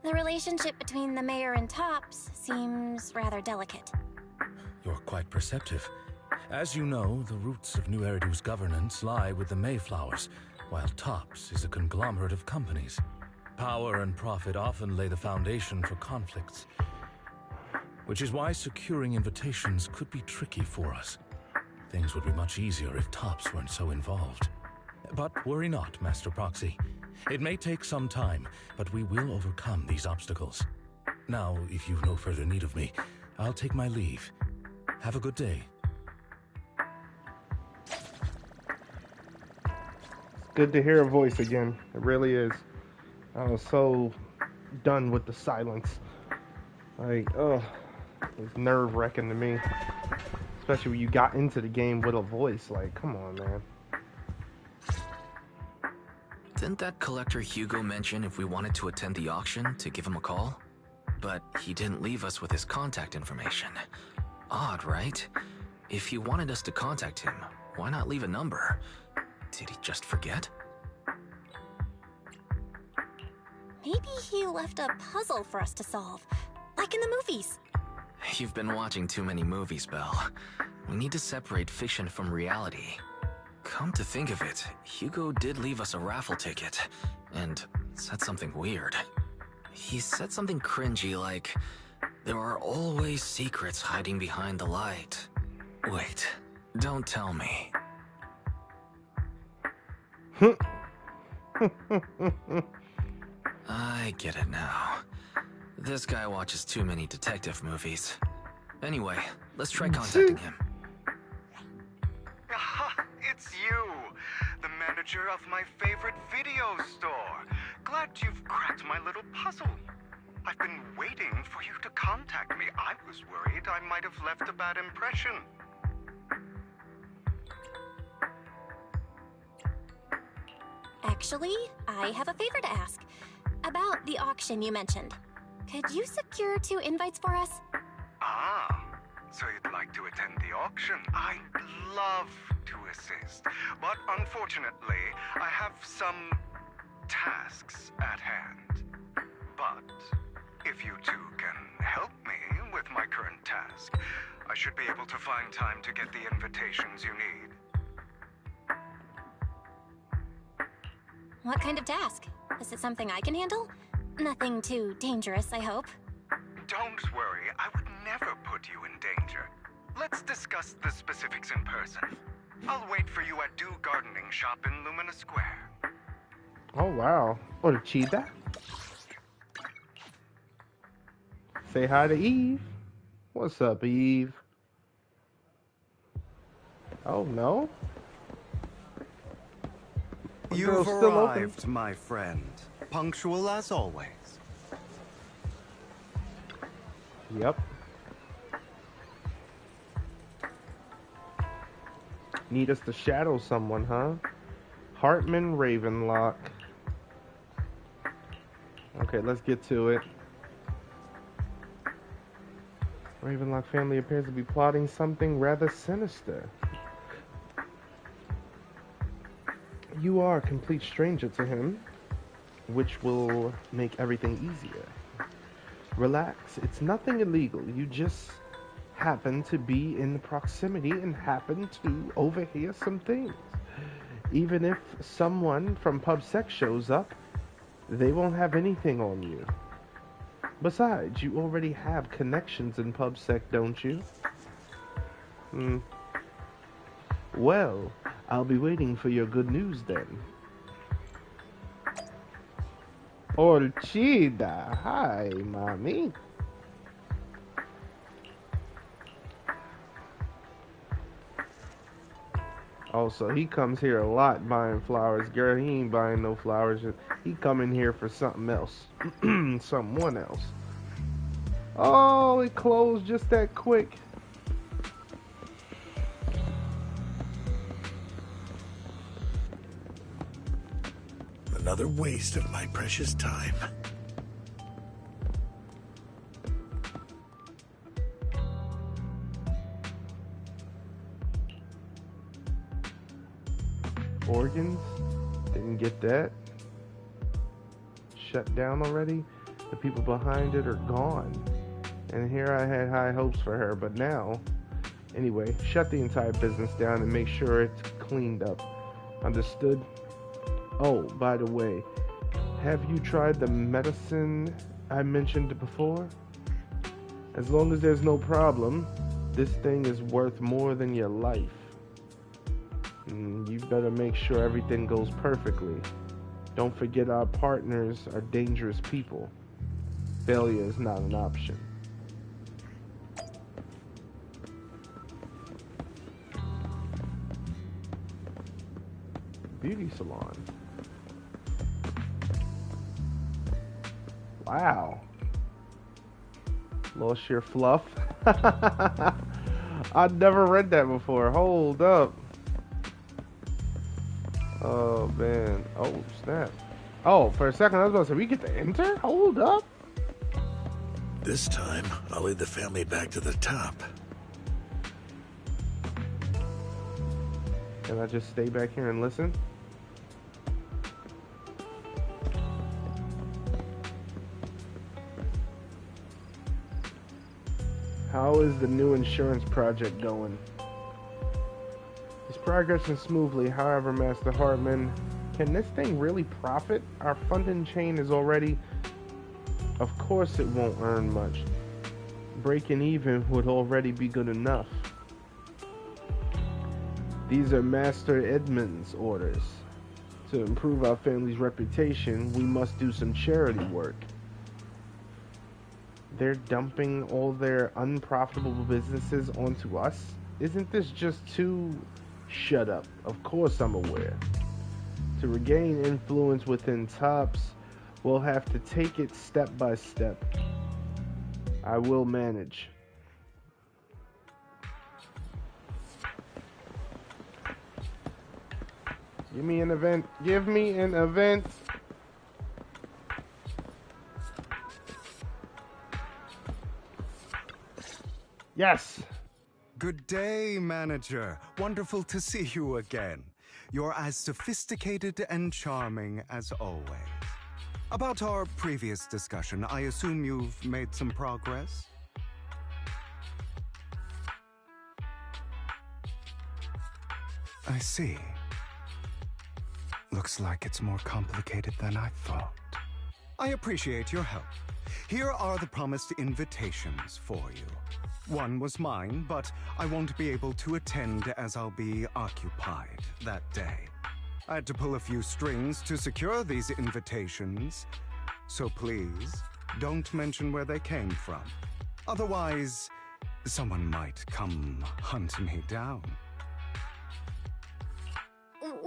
The relationship between the mayor and Tops seems rather delicate. You're quite perceptive. As you know, the roots of New Eridu's governance lie with the Mayflowers, while Tops is a conglomerate of companies. Power and profit often lay the foundation for conflicts, which is why securing invitations could be tricky for us. Things would be much easier if Tops weren't so involved. But worry not, Master Proxy. It may take some time, but we will overcome these obstacles. Now, if you've no further need of me, I'll take my leave. Have a good day. It's good to hear a voice again. It really is. I was so done with the silence. Like, oh, it's nerve-wracking to me. Especially when you got into the game with a voice. Like, come on, man. Didn't that collector Hugo mention if we wanted to attend the auction to give him a call? But he didn't leave us with his contact information. Odd, right? If he wanted us to contact him, why not leave a number? Did he just forget? Maybe he left a puzzle for us to solve, like in the movies. You've been watching too many movies, Belle. We need to separate fiction from reality. Come to think of it, Hugo did leave us a raffle ticket, and said something weird. He said something cringy like, "There are always secrets hiding behind the light." Wait, don't tell me. I get it now. This guy watches too many detective movies. Anyway, let's try contacting him. Aha, it's you, the manager of my favorite video store. Glad you've cracked my little puzzle. I've been waiting for you to contact me. I was worried I might have left a bad impression. Actually, I have a favor to ask. About the auction you mentioned. Could you secure 2 invites for us? Ah, so you'd like to attend the auction? I'd love to assist, but unfortunately, I have some tasks at hand. But if you two can help me with my current task, I should be able to find time to get the invitations you need. What kind of task? Is it something I can handle? Nothing too dangerous, I hope. Don't worry, I would never put you in danger. Let's discuss the specifics in person. I'll wait for you at Do Gardening Shop in Lumina Square. Oh, wow. Oh, the cheetah? Say hi to Eve. What's up, Eve? Oh, no? The You've girl's still arrived, open. my friend. Punctual as always. Yep. Need us to shadow someone, huh? Hartman Ravenlock. Okay, let's get to it. Ravenlock family appears to be plotting something rather sinister. You are a complete stranger to him, which will make everything easier. Relax, it's nothing illegal. You just happen to be in proximity and happen to overhear some things. Even if someone from PubSec shows up, they won't have anything on you. Besides, you already have connections in PubSec, don't you? Well, I'll be waiting for your good news then. Orchida, hi, mommy. Also, he comes here a lot buying flowers. Girl, he ain't buying no flowers. He come in here for something else. Someone else. Oh, it closed just that quick. Another waste of my precious time. Organs? Didn't get that. Shut down already? The people behind it are gone. And here I had high hopes for her, but now... Anyway, shut the entire business down and make sure it's cleaned up. Understood? Oh, by the way, have you tried the medicine I mentioned before? As long as there's no problem, this thing is worth more than your life. You better make sure everything goes perfectly. Don't forget our partners are dangerous people. Failure is not an option. Beauty salon. Wow. Lost your fluff. I'd never read that before. Hold up. Oh, man. Oh, snap. Oh, for a second, I was about to say, we get to enter? Hold up. This time, I'll lead the family back to the top. Can I just stay back here and listen? How is the new insurance project going? It's progressing smoothly, however, Master Hartman. Can this thing really profit? Our funding chain is already... Of course it won't earn much. Breaking even would already be good enough. These are Master Edmund's orders. To improve our family's reputation, we must do some charity work. They're dumping all their unprofitable businesses onto us? Isn't this just too... Shut up. Of course I'm aware. To regain influence within Tops, we'll have to take it step by step. I will manage. Give me an event. Give me an event. Yes. Good day, manager. Wonderful to see you again. You're as sophisticated and charming as always. About our previous discussion, I assume you've made some progress? I see. Looks like it's more complicated than I thought. I appreciate your help. Here are the promised invitations for you. One was mine, but I won't be able to attend as I'll be occupied that day. I had to pull a few strings to secure these invitations, so please don't mention where they came from. Otherwise, someone might come hunt me down.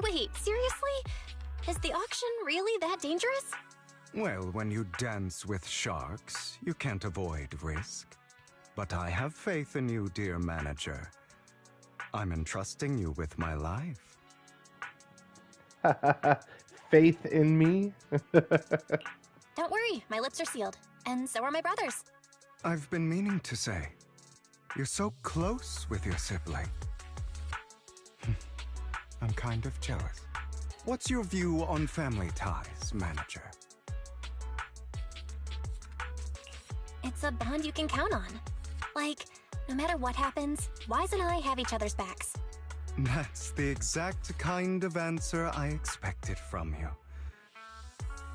Wait, seriously? Is the auction really that dangerous? Well, when you dance with sharks, you can't avoid risk. But I have faith in you, dear manager. I'm entrusting you with my life. Faith in me? Don't worry, my lips are sealed. And so are my brothers. I've been meaning to say, you're so close with your sibling. I'm kind of jealous. What's your view on family ties, manager? It's a bond you can count on. Like, no matter what happens, Wise and I have each other's backs. That's the exact kind of answer I expected from you.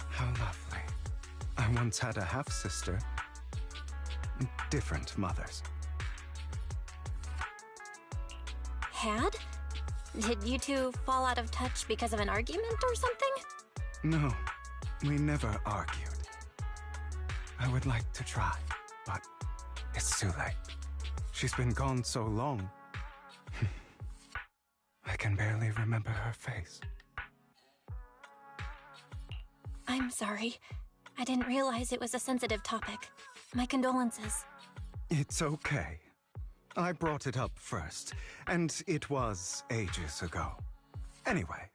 How lovely. I once had a half-sister. Different mothers. Had? Did you two fall out of touch because of an argument or something? No, we never argued. I would like to try, but it's too late. She's been gone so long. I can barely remember her face. I'm sorry. I didn't realize it was a sensitive topic. My condolences. It's okay. I brought it up first, and it was ages ago. Anyway,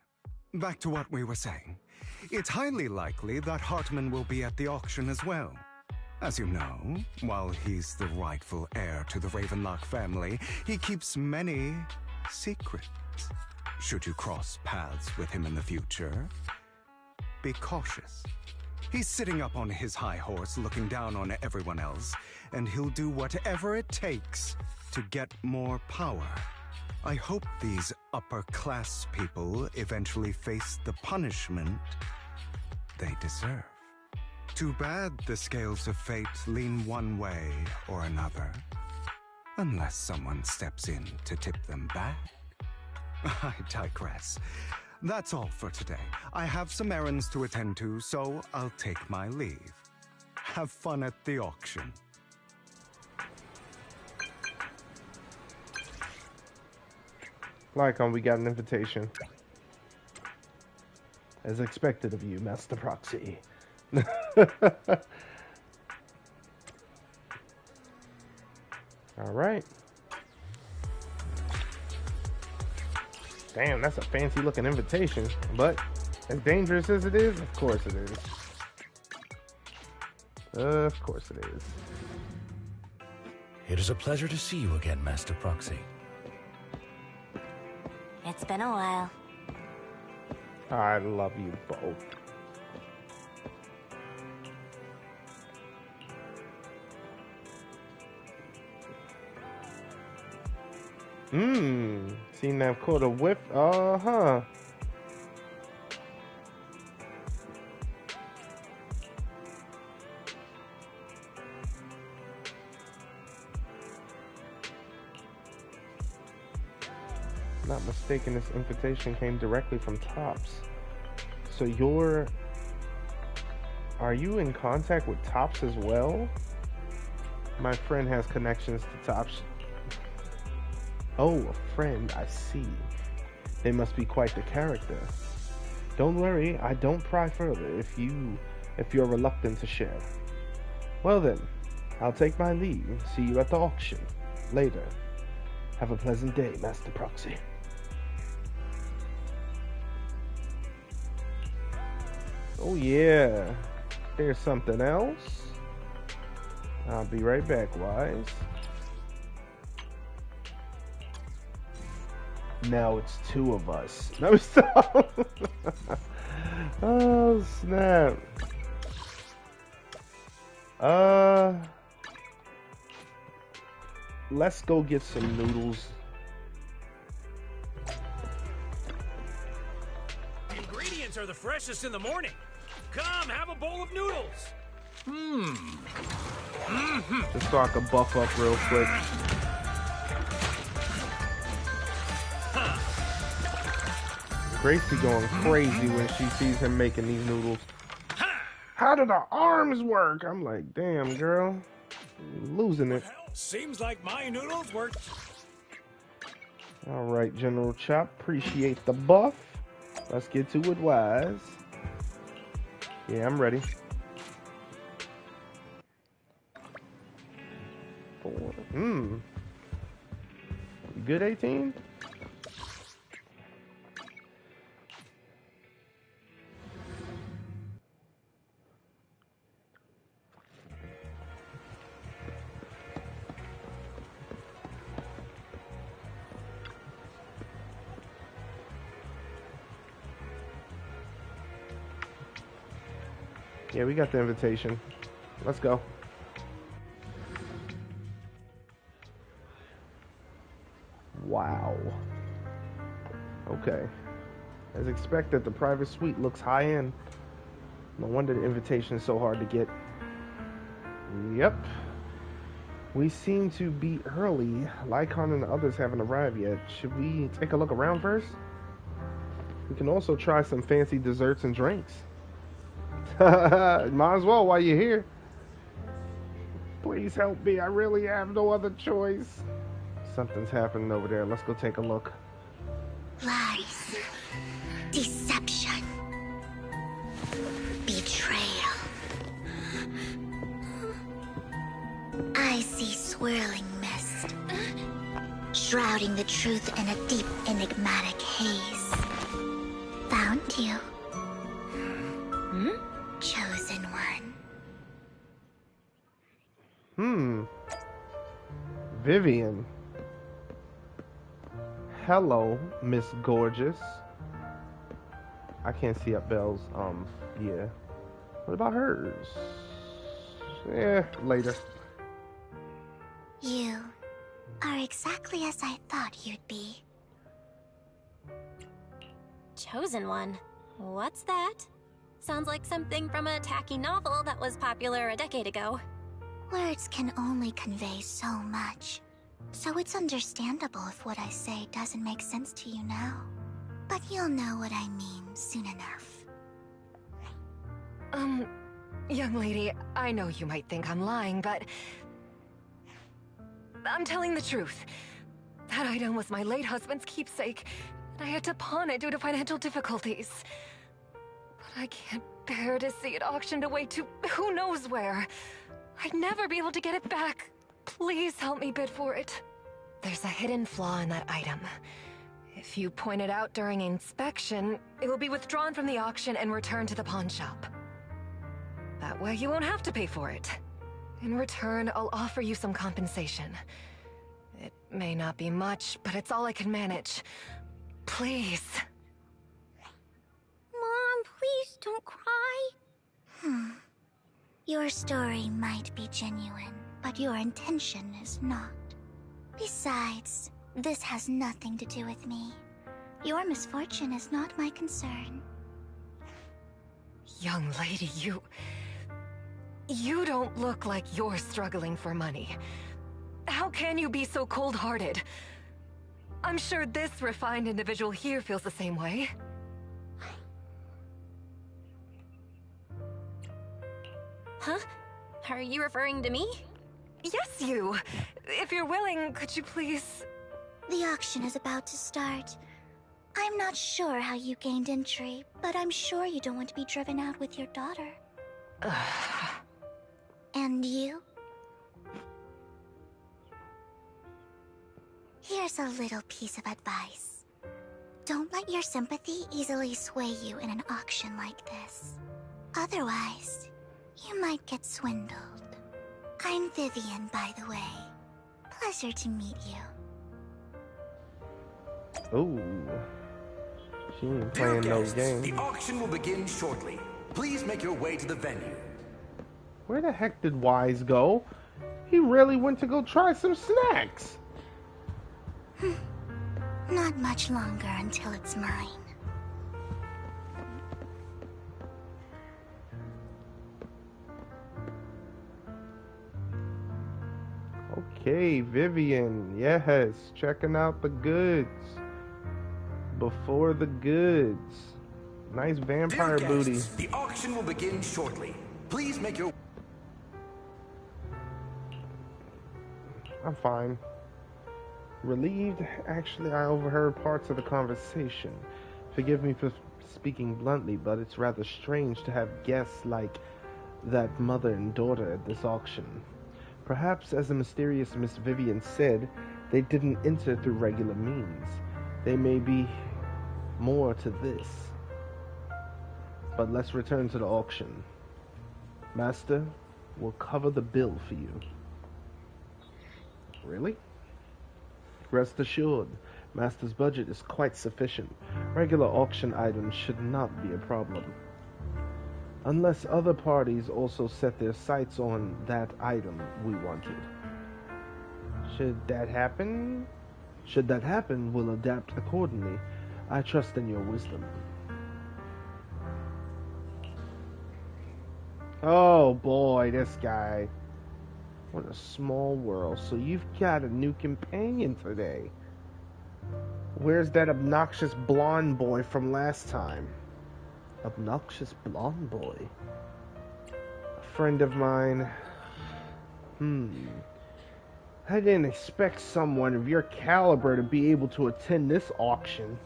back to what we were saying. It's highly likely that Hartman will be at the auction as well. As you know, while he's the rightful heir to the Ravenlock family, he keeps many secrets. Should you cross paths with him in the future, be cautious. He's sitting up on his high horse looking down on everyone else, and he'll do whatever it takes to get more power. I hope these upper-class people eventually face the punishment they deserve. Too bad the scales of fate lean one way or another, unless someone steps in to tip them back. I digress. That's all for today. I have some errands to attend to, so I'll take my leave. Have fun at the auction. Lycaon, we got an invitation. As expected of you, Master Proxy. Alright. Damn, that's a fancy looking invitation. But as dangerous as it is, of course it is. Of course it is. It is a pleasure to see you again, Master Proxy. It's been a while. I love you both. Seen that caught a whiff. Uh-huh. Not mistaken, this invitation came directly from Tops. So are you in contact with Tops as well? My friend has connections to Tops. Oh, a friend, I see. They must be quite the character. Don't worry, I don't pry further if you're reluctant to share. Well then, I'll take my leave. See you at the auction later. Have a pleasant day, Master Proxy. Oh yeah, there's something else. I'll be right back, Wise. Now it's two of us. No, stop. Oh, snap. Let's go get some noodles. Ingredients are the freshest in the morning. Come, have a bowl of noodles. Just so I can buff up real quick. Gracie going crazy when she sees him making these noodles. How do the arms work? I'm like, damn, girl. Losing it. Well, seems like my noodles worked. All right, General Chop. Appreciate the buff. Let's get to it, Wise. Yeah, I'm ready. 4. You good, 18? Yeah, we got the invitation. Let's go. Wow. Okay. As expected, the private suite looks high-end. No wonder the invitation is so hard to get. Yep. We seem to be early. Lycaon and the others haven't arrived yet. Should we take a look around first? We can also try some fancy desserts and drinks. Might as well while you're here. Please help me. I really have no other choice. Something's happening over there. Let's go take a look. Lies. Deception. Betrayal. I see swirling mist, shrouding the truth in a deep, enigmatic haze. Found you. Chosen one. Vivian. Hello, Miss Gorgeous. I can't see up Belle's, yeah. What about hers? Yeah, later. You are exactly as I thought you'd be. Chosen one? What's that? Sounds like something from a tacky novel that was popular a decade ago. Words can only convey so much, so it's understandable if what I say doesn't make sense to you now. But you'll know what I mean soon enough. Young lady, I know you might think I'm lying, but I'm telling the truth. That item was my late husband's keepsake, and I had to pawn it due to financial difficulties. But I can't bear to see it auctioned away to who knows where. I'd never be able to get it back. Please help me bid for it. There's a hidden flaw in that item. If you point it out during inspection, it will be withdrawn from the auction and returned to the pawn shop. That way you won't have to pay for it. In return, I'll offer you some compensation. It may not be much, but it's all I can manage. Please. Mom, please don't cry. Your story might be genuine, but your intention is not. Besides, this has nothing to do with me. Your misfortune is not my concern. Young lady, you don't look like you're struggling for money. How can you be so cold-hearted? I'm sure this refined individual here feels the same way. Huh? Are you referring to me? Yes, you! If you're willing, could you please... The auction is about to start. I'm not sure how you gained entry, but I'm sure you don't want to be driven out with your daughter. And you? Here's a little piece of advice. Don't let your sympathy easily sway you in an auction like this. Otherwise, you might get swindled. I'm Vivian, by the way. Pleasure to meet you. Oh. She ain't playing no games. The auction will begin shortly. Please make your way to the venue. Where the heck did Wise go? He really went to go try some snacks. Not much longer until it's mine. Okay, Vivian. Yes, checking out the goods. Before the goods. Nice vampire Dear booty. guests, the auction will begin shortly. Please make your... I'm fine. Relieved? Actually, I overheard parts of the conversation. Forgive me for speaking bluntly, but it's rather strange to have guests like that mother and daughter at this auction. Perhaps, as the mysterious Miss Vivian said, they didn't enter through regular means. There may be more to this. But let's return to the auction. Master will cover the bill for you. Really? Rest assured, Master's budget is quite sufficient. Regular auction items should not be a problem. Unless other parties also set their sights on that item we wanted. Should that happen, we'll adapt accordingly. I trust in your wisdom. Oh boy, this guy. What a small world. So you've got a new companion today. Where's that obnoxious blonde boy from last time? Obnoxious blonde boy? A friend of mine. I didn't expect someone of your caliber to be able to attend this auction.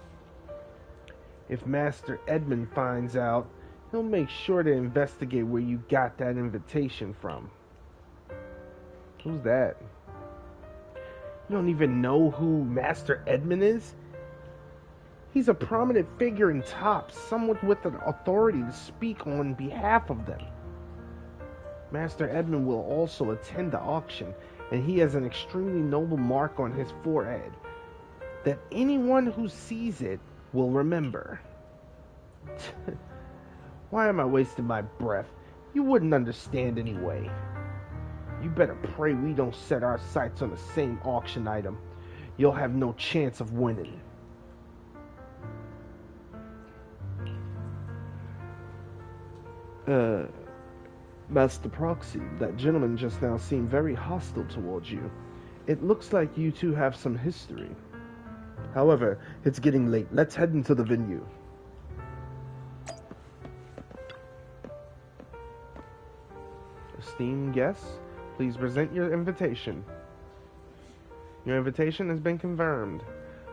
If Master Edmund finds out, he'll make sure to investigate where you got that invitation from. Who's that? You don't even know who Master Edmund is? He's a prominent figure in Tops, someone with an authority to speak on behalf of them. Master Edmund will also attend the auction, and he has an extremely noble mark on his forehead that anyone who sees it will remember. Why am I wasting my breath? You wouldn't understand anyway. You better pray we don't set our sights on the same auction item. You'll have no chance of winning. Master Proxy, that gentleman just now seemed very hostile towards you. It looks like you two have some history. However, it's getting late. Let's head into the venue. Esteemed guests, please present your invitation. Your invitation has been confirmed.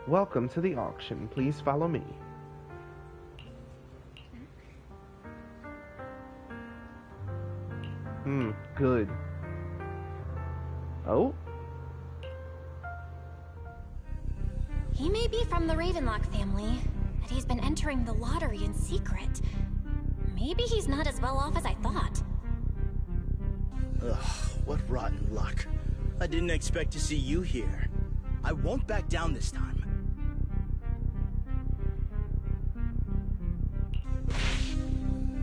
Welcome to the auction. Please follow me. Good. Oh? He may be from the Ravenlock family, but he's been entering the lottery in secret. Maybe he's not as well off as I thought. Ugh, what rotten luck. I didn't expect to see you here. I won't back down this time.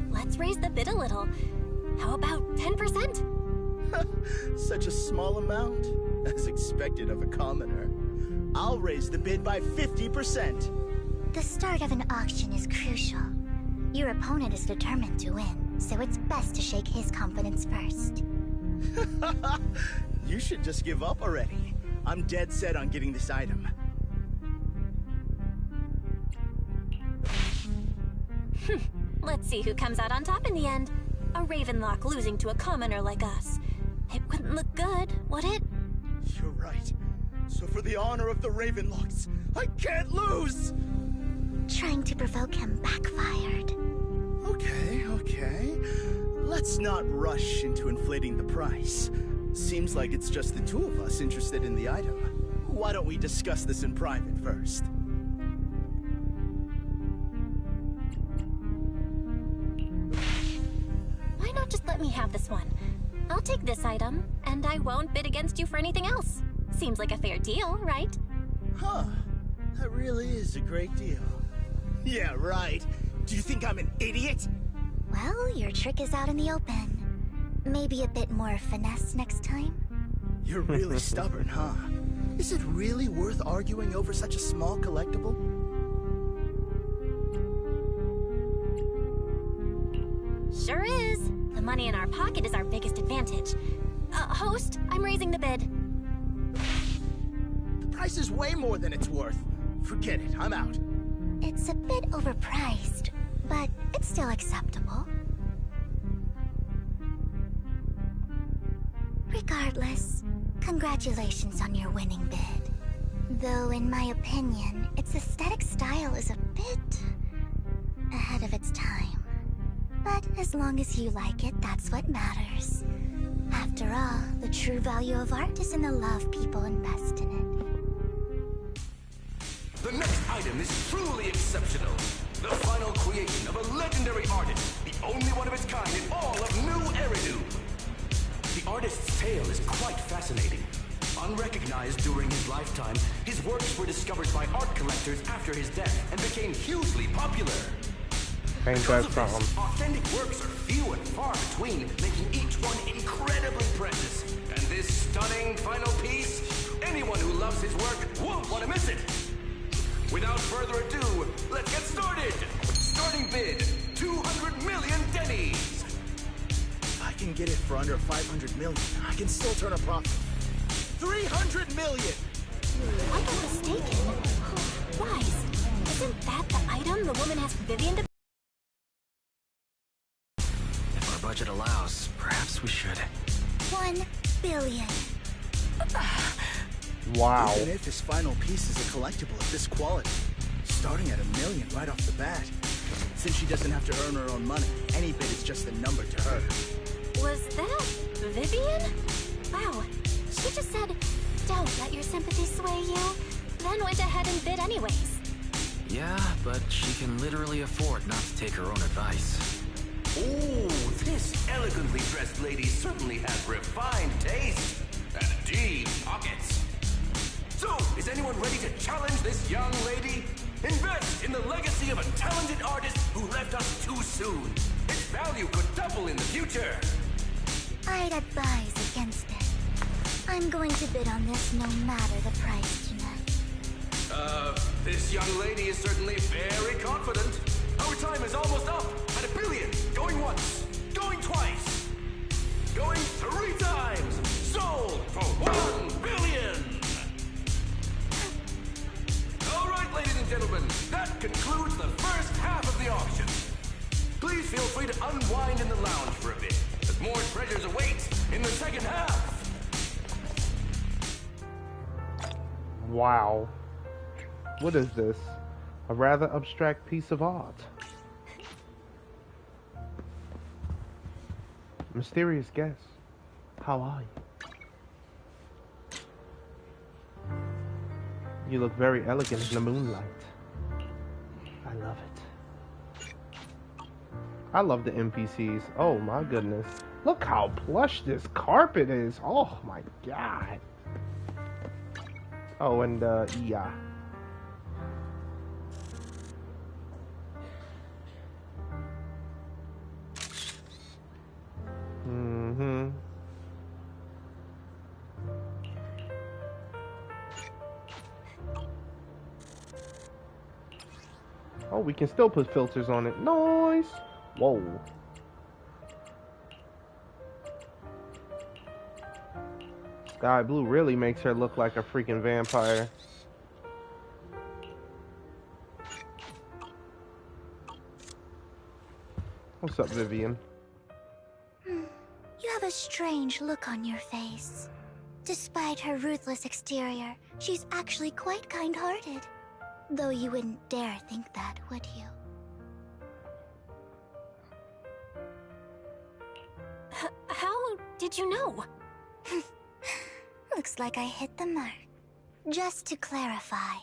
Let's raise the bid a little. How about 10%? Such a small amount, as expected of a commoner. I'll raise the bid by 50%. The start of an auction is crucial. Your opponent is determined to win, so it's best to shake his confidence first. You should just give up already. I'm dead set on getting this item. Let's see who comes out on top in the end. A Ravenlock losing to a commoner like us. It wouldn't look good, would it? You're right. So for the honor of the Ravenlocks, I can't lose! Trying to provoke him backfired. Okay. Let's not rush into inflating the price. Seems like it's just the two of us interested in the item. Why don't we discuss this in private first? Why not just let me have this one? I'll take this item, and I won't bid against you for anything else. Seems like a fair deal, right? Huh. That really is a great deal. Yeah, right. Do you think I'm an idiot? Well, your trick is out in the open. Maybe a bit more finesse next time? You're really stubborn, huh? Is it really worth arguing over such a small collectible? Sure is. The money in our pocket is our biggest advantage. Host, I'm raising the bid. The price is way more than it's worth. Forget it, I'm out. It's a bit overpriced, but it's still acceptable. Regardless, congratulations on your winning bid. Though, in my opinion, its aesthetic style is a bit ahead of its time. But as long as you like it, that's what matters. After all, the true value of art is in the love people invest in it. The next item is truly exceptional. The final creation of a legendary artist, the only one of its kind in all of New Eridu. The artist's tale is quite fascinating. Unrecognized during his lifetime, his works were discovered by art collectors after his death and became hugely popular. Because of this, authentic works are few and far between, making each one incredibly precious. And this stunning final piece, anyone who loves his work won't want to miss it. Without further ado, let's get started! Starting bid, 200 million dennies! If I can get it for under 500 million, I can still turn a profit. 300 million! I got mistaken. Wise, isn't that the item the woman asked Vivian to... If our budget allows, perhaps we should. 1 billion. Wow. Even if his final piece is a collectible of this quality, starting at $1 million right off the bat. Since she doesn't have to earn her own money, any bid is just a number to her. Was that Vivian? Wow, she just said, don't let your sympathy sway you, then went ahead and bid anyways. Yeah, but she can literally afford not to take her own advice. Oh, this elegantly dressed lady certainly has refined taste and deep pockets. So, is anyone ready to challenge this young lady? Invest in the legacy of a talented artist who left us too soon. Its value could double in the future. I'd advise against it. I'm going to bid on this no matter the price tonight. This young lady is certainly very confident. Our time is almost up at $1 billion. Going once, going twice, going 3 times. Sold for $1 billion. All right, ladies and gentlemen, that concludes the first half of the auction. Please feel free to unwind in the lounge for a bit, as more treasures await in the second half. Wow. What is this? A rather abstract piece of art. Mysterious guest. How are you? You look very elegant in the moonlight. I love it. I love the NPCs. Oh my goodness. Look how plush this carpet is. Oh my god. Oh, and yeah. Mm-hmm. Oh, we can still put filters on it. Nice. Whoa. Sky blue really makes her look like a freaking vampire. What's up, Vivian? You have a strange look on your face. Despite her ruthless exterior, she's actually quite kind-hearted. Though you wouldn't dare think that, would you? How did you know? Looks like I hit the mark. Just to clarify,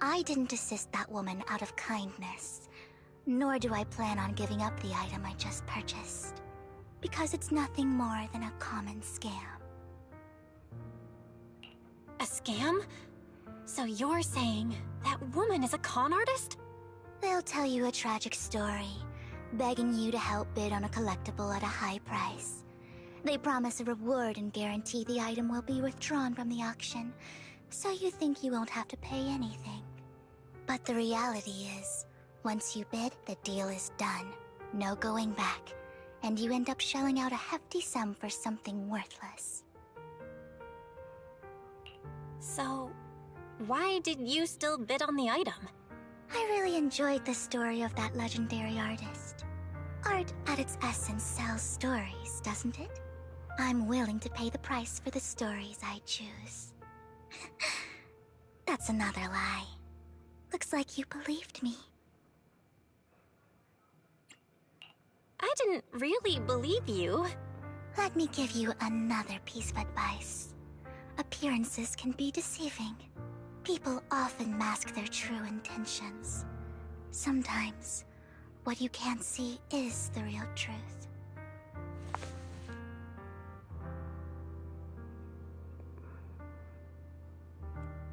I didn't assist that woman out of kindness. Nor do I plan on giving up the item I just purchased. Because it's nothing more than a common scam. A scam? So you're saying that woman is a con artist? They'll tell you a tragic story, begging you to help bid on a collectible at a high price. They promise a reward and guarantee the item will be withdrawn from the auction, so you think you won't have to pay anything. But the reality is, once you bid, the deal is done. No going back, and you end up shelling out a hefty sum for something worthless. So, why did you still bid on the item? I really enjoyed the story of that legendary artist. Art at its essence sells stories, doesn't it? I'm willing to pay the price for the stories I choose. That's another lie. Looks like you believed me. I didn't really believe you. Let me give you another piece of advice. Appearances can be deceiving. People often mask their true intentions. Sometimes, what you can't see is the real truth.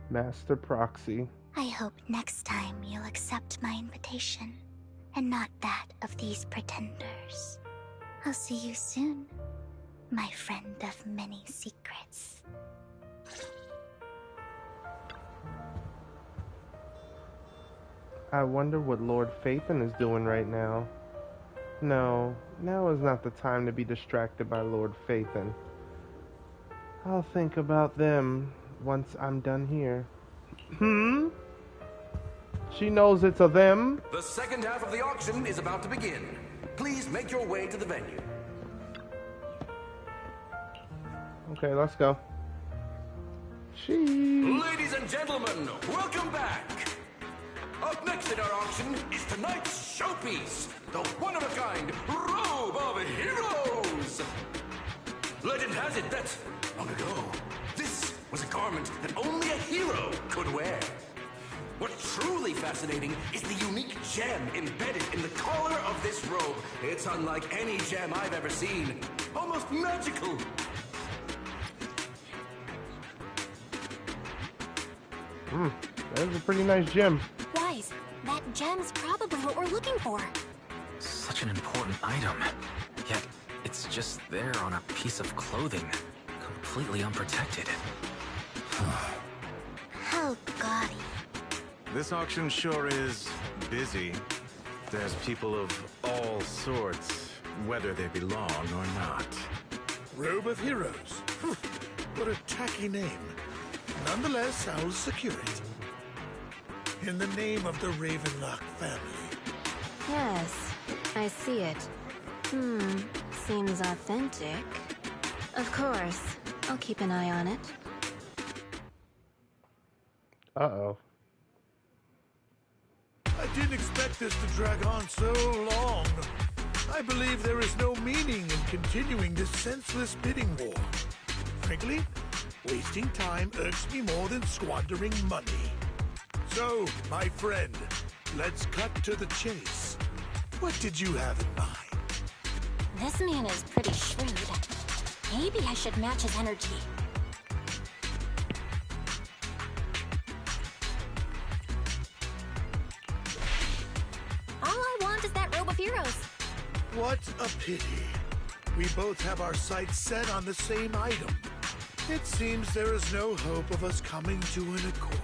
Master Proxy. I hope next time you'll accept my invitation, and not that of these pretenders. I'll see you soon, my friend of many secrets. I wonder what Lord Phaethon is doing right now. No, now is not the time to be distracted by Lord Phaethon. I'll think about them once I'm done here. She knows it's a them. The second half of the auction is about to begin. Please make your way to the venue. Okay, let's go. She. Ladies and gentlemen, welcome back. Up next in our auction is tonight's showpiece, the one-of-a-kind Robe of Heroes. Legend has it that, long ago, this was a garment that only a hero could wear. What's truly fascinating is the unique gem embedded in the collar of this robe. It's unlike any gem I've ever seen. Almost magical. That is a pretty nice gem. Wise, that gem's probably what we're looking for. Such an important item. Yet, it's just there on a piece of clothing, completely unprotected. How gaudy. This auction sure is busy. There's people of all sorts, whether they belong or not. Robe of Heroes. What a tacky name. Nonetheless, I'll secure it. In the name of the Ravenlock family. Yes, I see it. Seems authentic. Of course, I'll keep an eye on it. Uh-oh. I didn't expect this to drag on so long. I believe there is no meaning in continuing this senseless bidding war. Frankly, wasting time irks me more than squandering money. So, my friend, let's cut to the chase. What did you have in mind? This man is pretty shrewd. Maybe I should match his energy. All I want is that robe of heroes. What a pity. We both have our sights set on the same item. It seems there is no hope of us coming to an accord.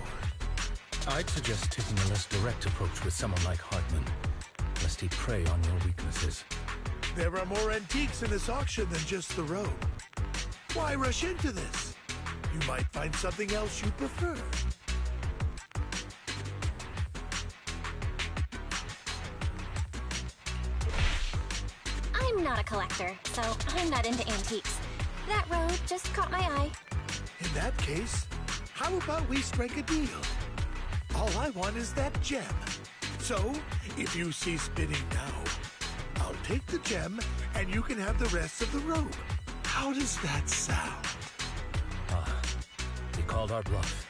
I'd suggest taking a less direct approach with someone like Hartman, lest he prey on your weaknesses. There are more antiques in this auction than just the robe. Why rush into this? You might find something else you prefer. I'm not a collector, so I'm not into antiques. That robe just caught my eye. In that case, how about we strike a deal? All I want is that gem. So, if you cease bidding now, I'll take the gem and you can have the rest of the robe. How does that sound? He called our bluff.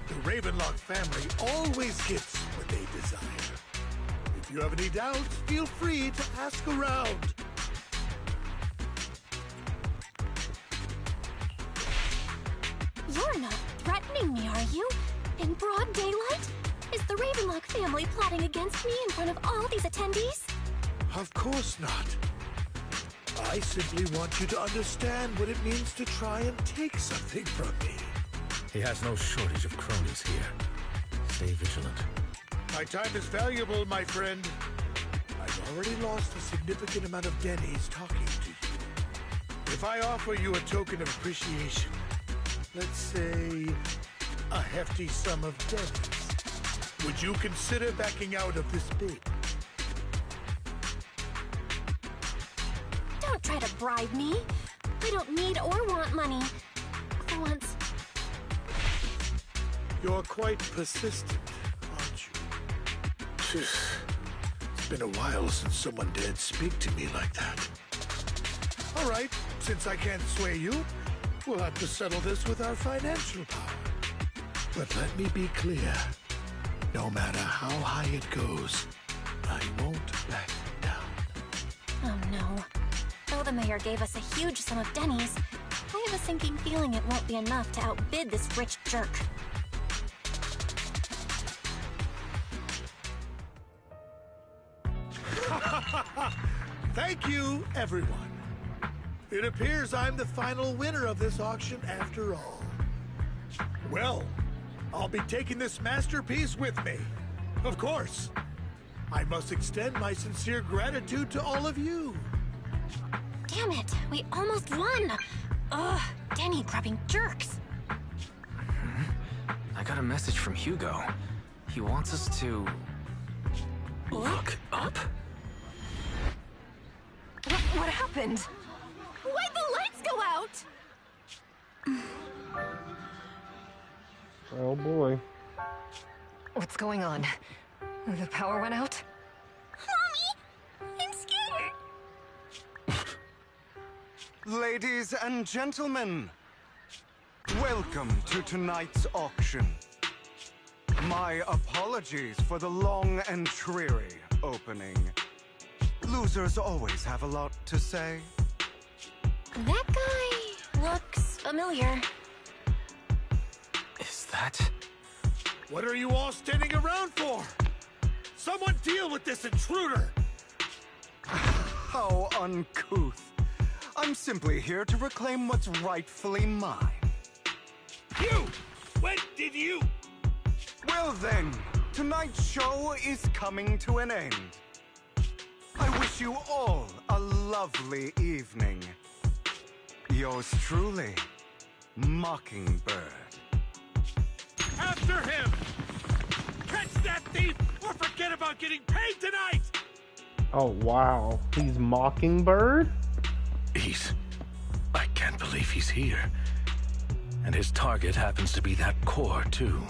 The Ravenlock family always gets what they desire. If you have any doubts, feel free to ask around. You're not threatening me, are you? In broad daylight? Is the Ravenlock family plotting against me in front of all these attendees? Of course not. I simply want you to understand what it means to try and take something from me. He has no shortage of cronies here. Stay vigilant. My time is valuable, my friend. I've already lost a significant amount of dennies talking to you. If I offer you a token of appreciation, let's say a hefty sum of dennies, would you consider backing out of this bid? Don't try to bribe me. I don't need or want money. For once. You're quite persistent, aren't you? It's been a while since someone dared speak to me like that. All right, since I can't sway you, we'll have to settle this with our financial power. But let me be clear. No matter how high it goes, I won't back down. Oh no. Though the mayor gave us a huge sum of dennies, I have a sinking feeling it won't be enough to outbid this rich jerk. Thank you, everyone. It appears I'm the final winner of this auction after all. Well, I'll be taking this masterpiece with me. Of course. I must extend my sincere gratitude to all of you. Damn it, we almost won! Ugh, denny-grubbing jerks. I got a message from Hugo. He wants us to... look up? What happened? Why'd the lights go out? Oh boy. What's going on? The power went out? Mommy! I'm scared! Ladies and gentlemen, welcome to tonight's auction. My apologies for the long and dreary opening. Losers always have a lot to say. That guy looks familiar. Is that... What are you all standing around for? Someone deal with this intruder! How uncouth. I'm simply here to reclaim what's rightfully mine. You! When did you... Well then, tonight's show is coming to an end. I wish you all a lovely evening. Yours truly, Mockingbird. After him! Catch that thief or forget about getting paid tonight! Oh wow, he's Mockingbird? I can't believe he's here. And his target happens to be that core, too.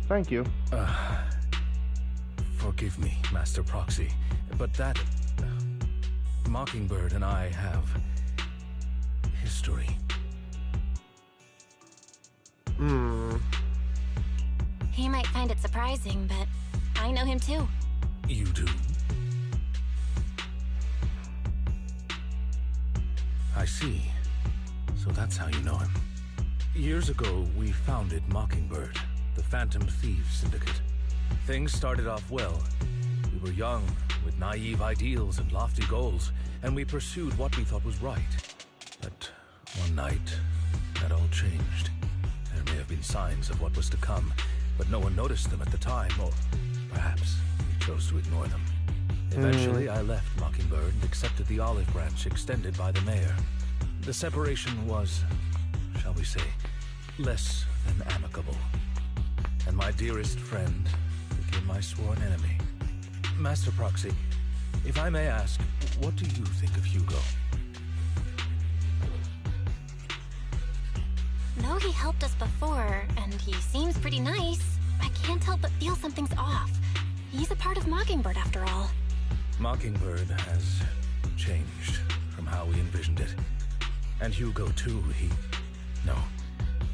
Thank you. Forgive me, Master Proxy, but that... Mockingbird and I have... history. He might find it surprising, but I know him too. You do? I see. So that's how you know him. Years ago, we founded Mockingbird, the Phantom Thieves Syndicate. Things started off well. We were young, with naive ideals and lofty goals, and we pursued what we thought was right. But one night, that all changed. There may have been signs of what was to come, but no one noticed them at the time, or perhaps we chose to ignore them. Eventually, I left Mockingbird and accepted the olive branch extended by the mayor. The separation was, shall we say, less than amicable. And my dearest friend became my sworn enemy. Master Proxy, if I may ask, what do you think of Hugo? Though he helped us before, and he seems pretty nice, I can't help but feel something's off. He's a part of Mockingbird after all. Mockingbird has changed from how we envisioned it. And Hugo too, No,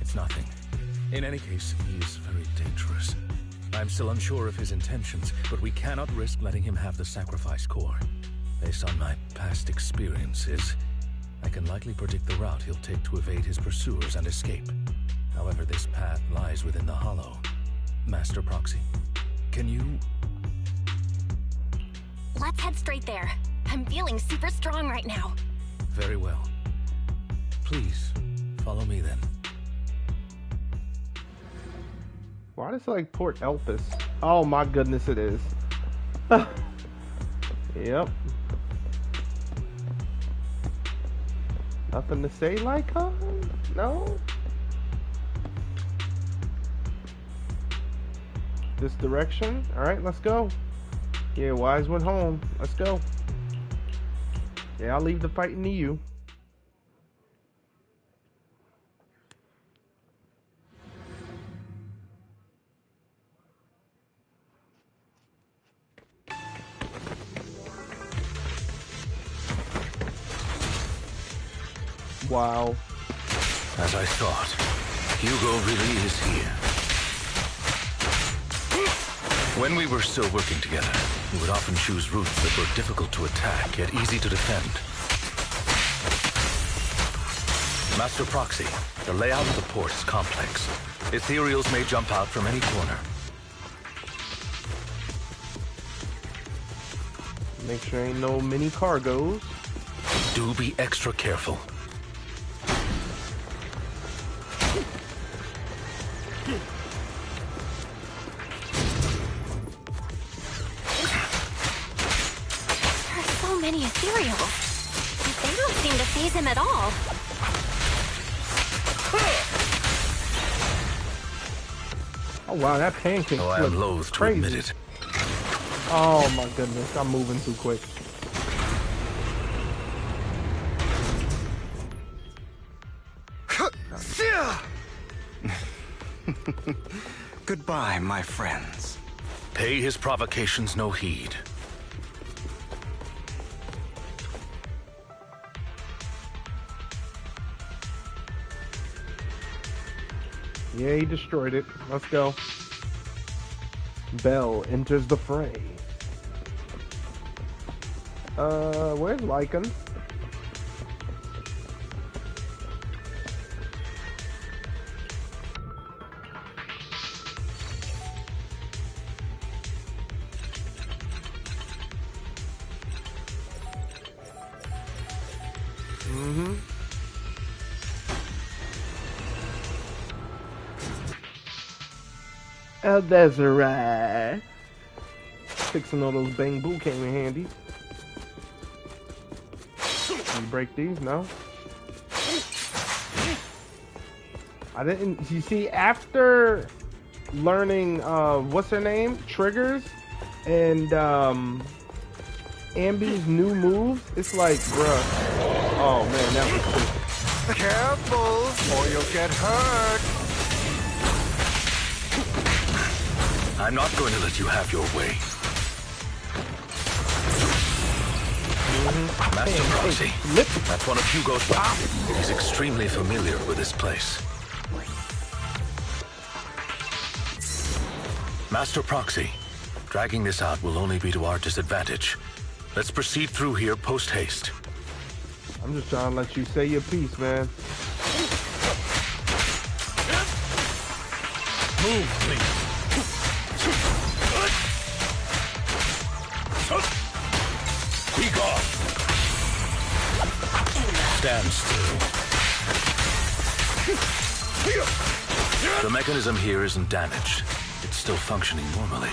it's nothing. In any case, he is very dangerous. I'm still unsure of his intentions, but we cannot risk letting him have the sacrifice core. Based on my past experiences, I can likely predict the route he'll take to evade his pursuers and escape. However, this path lies within the Hollow. Master Proxy, can you... Let's head straight there. I'm feeling super strong right now. Very well. Please, follow me then. Why does it like Port Elpis? Oh my goodness, it is. Yep. Nothing to say, Lycaon? No? This direction? Alright, let's go. Yeah, Wise went home. Let's go. Yeah, I'll leave the fighting to you. Wow. As I thought, Hugo really is here. When we were still working together, we would often choose routes that were difficult to attack, yet easy to defend. Master Proxy, the layout of the port is complex. Ethereals may jump out from any corner. Make sure ain't no mini cargoes. Do be extra careful. Many ethereals. They don't seem to faze him at all. Oh wow, that pancake. Oh, I am loath to admit it. Oh my goodness, I'm moving too quick. Goodbye, my friends. Pay his provocations no heed. Yeah, he destroyed it. Let's go. Bell enters the fray. Where's Lycaon? Oh, that's right. Fixing all those bamboo came in handy. Can you break these? No? I didn't. You see, after learning, what's her name? Triggers and, Ambi's new moves, it's like, bruh. Oh man, that was cool. Careful, or you'll get hurt. I'm not going to let you have your way. Master Proxy, that's one of Hugo's weapons. He's extremely familiar with this place. Master Proxy, dragging this out will only be to our disadvantage. Let's proceed through here post-haste. I'm just trying to let you say your piece, man. Move, please. Be gone. Stand still. The mechanism here isn't damaged. It's still functioning normally.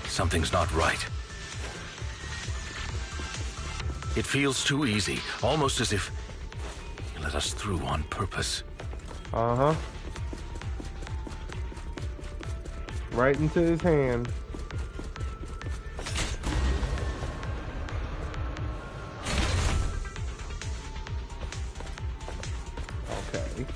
Something's not right. It feels too easy, almost as if you let us through on purpose. Uh-huh. Right into his hand. Okay.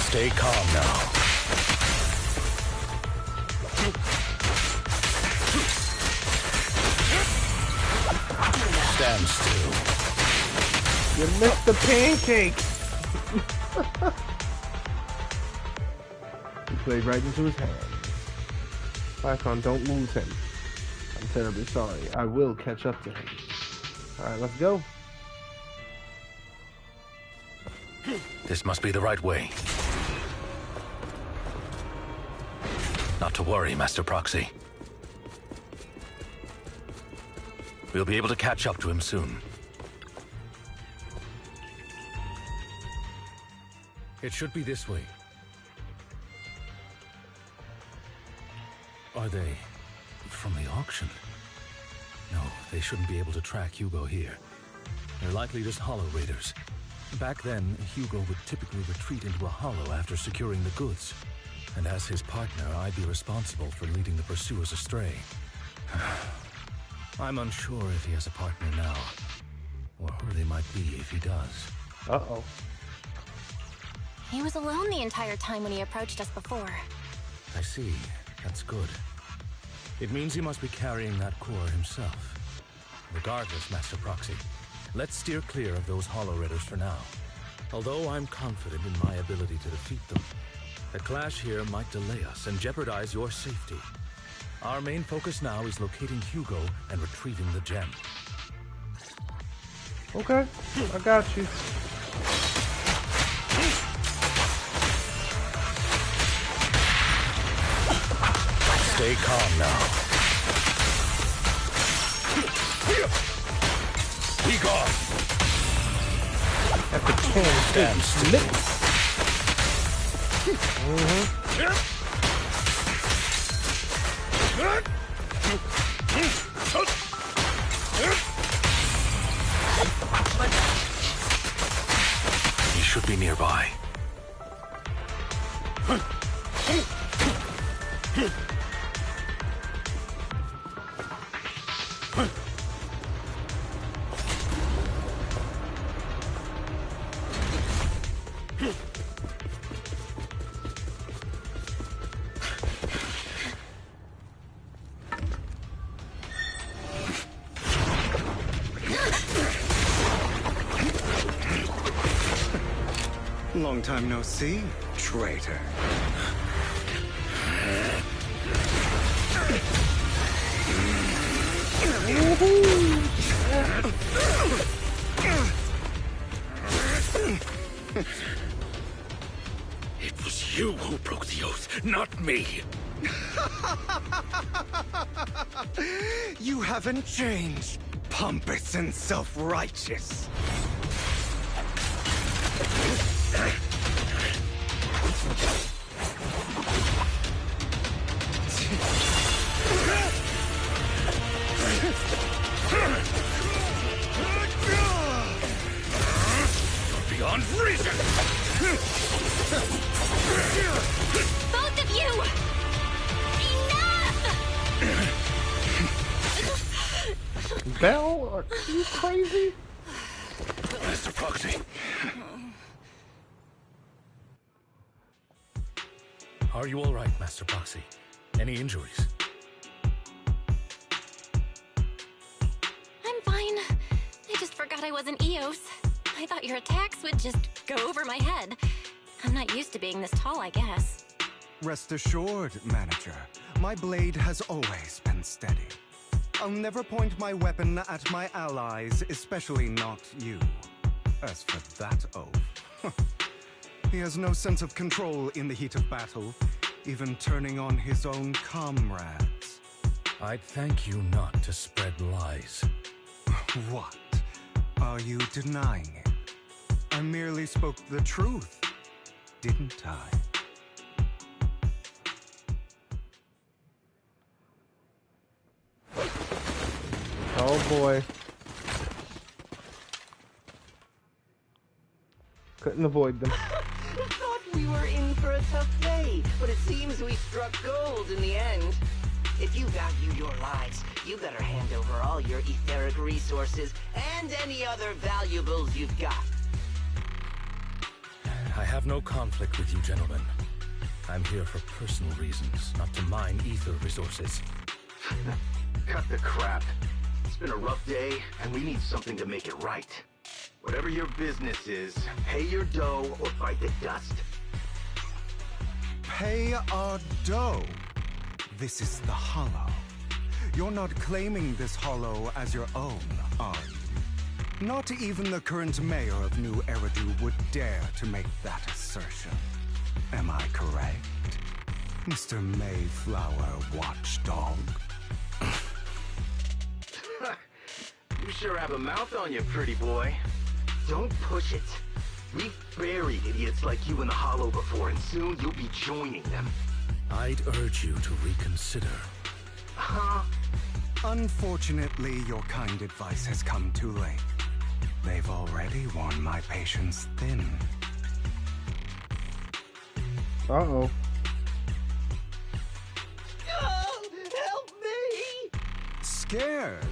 Stay calm now. Stand still. You missed the pancakes. He played right into his hand. Lycaon, don't lose him. I'm terribly sorry. I will catch up to him. Alright, let's go. This must be the right way. Not to worry, Master Proxy. We'll be able to catch up to him soon. It should be this way. Are they from the auction? No, they shouldn't be able to track Hugo here. They're likely just hollow raiders. Back then, Hugo would typically retreat into a hollow after securing the goods. And as his partner, I'd be responsible for leading the pursuers astray. I'm unsure if he has a partner now, or who they might be if he does. Uh-oh. He was alone the entire time when he approached us before. I see. That's good. It means he must be carrying that core himself. Regardless, Master Proxy, let's steer clear of those hollow raiders for now. Although I'm confident in my ability to defeat them, a clash here might delay us and jeopardize your safety. Our main focus now is locating Hugo and retrieving the gem. Okay, I got you. Stay calm now. Be gone. At the can, stand still. He should be nearby. Long time no see, traitor. It was you who broke the oath, not me. You haven't changed, pompous and self-righteous. Beyond reason! Both of you! Enough! Belle, are you crazy? Master Proxy, Are you all right, Master Proxy? Any injuries? I'm fine. I just forgot I wasn't Eos. I thought your attacks would just go over my head. I'm not used to being this tall, I guess. Rest assured, Manager, my blade has always been steady. I'll never point my weapon at my allies, especially not you. As for that oaf, he has no sense of control in the heat of battle, even turning on his own comrades. I'd thank you not to spread lies. What? Are you denying it? I merely spoke the truth, didn't I? Oh boy. Couldn't avoid them. Thought we were in for a tough day, but it seems we struck gold in the end. If you value your lives, you better hand over all your etheric resources and any other valuables you've got. I have no conflict with you, gentlemen. I'm here for personal reasons, not to mine ether resources. Cut the crap. It's been a rough day, and we need something to make it right. Whatever your business is, pay your dough or bite the dust. Pay our dough. This is the Hollow. You're not claiming this Hollow as your own, are you? Not even the current mayor of New Eridu would dare to make that assertion. Am I correct, Mr. Mayflower Watchdog? You sure have a mouth on you, pretty boy. Don't push it. We've buried idiots like you in the Hollow before, and soon you'll be joining them. I'd urge you to reconsider. Huh? Unfortunately, your kind advice has come too late. They've already worn my patience thin. Uh-oh. Oh, help me! Scared?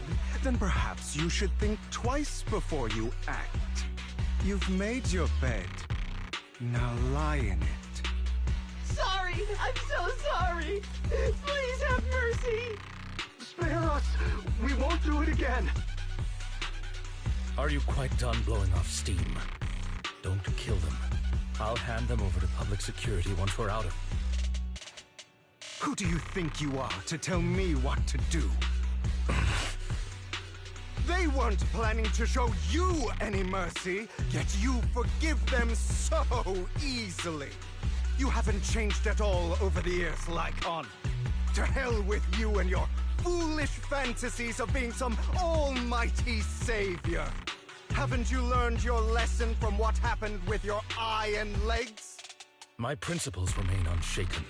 Then perhaps you should think twice before you act. You've made your bed. Now lie in it. Sorry! I'm so sorry! Please have mercy! Spare us! We won't do it again! Are you quite done blowing off steam? Don't kill them. I'll hand them over to public security once we're out of... Who do you think you are to tell me what to do? They weren't planning to show you any mercy, yet you forgive them so easily. You haven't changed at all over the years, Lycaon. To hell with you and your foolish fantasies of being some almighty savior. Haven't you learned your lesson from what happened with your eye and legs? My principles remain unshaken.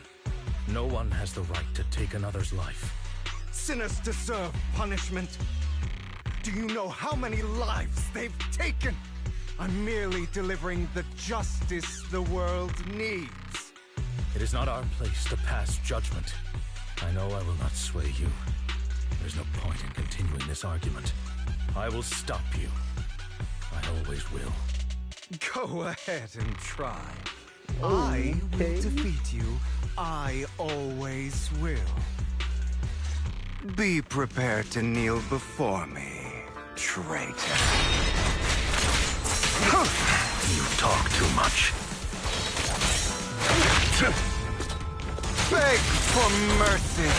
No one has the right to take another's life. Sinners deserve punishment. Do you know how many lives they've taken? I'm merely delivering the justice the world needs. It is not our place to pass judgment. I know I will not sway you. There's no point in continuing this argument. I will stop you. I always will. Go ahead and try. I will defeat you. I always will. Be prepared to kneel before me, traitor. You talk too much. Beg for mercy.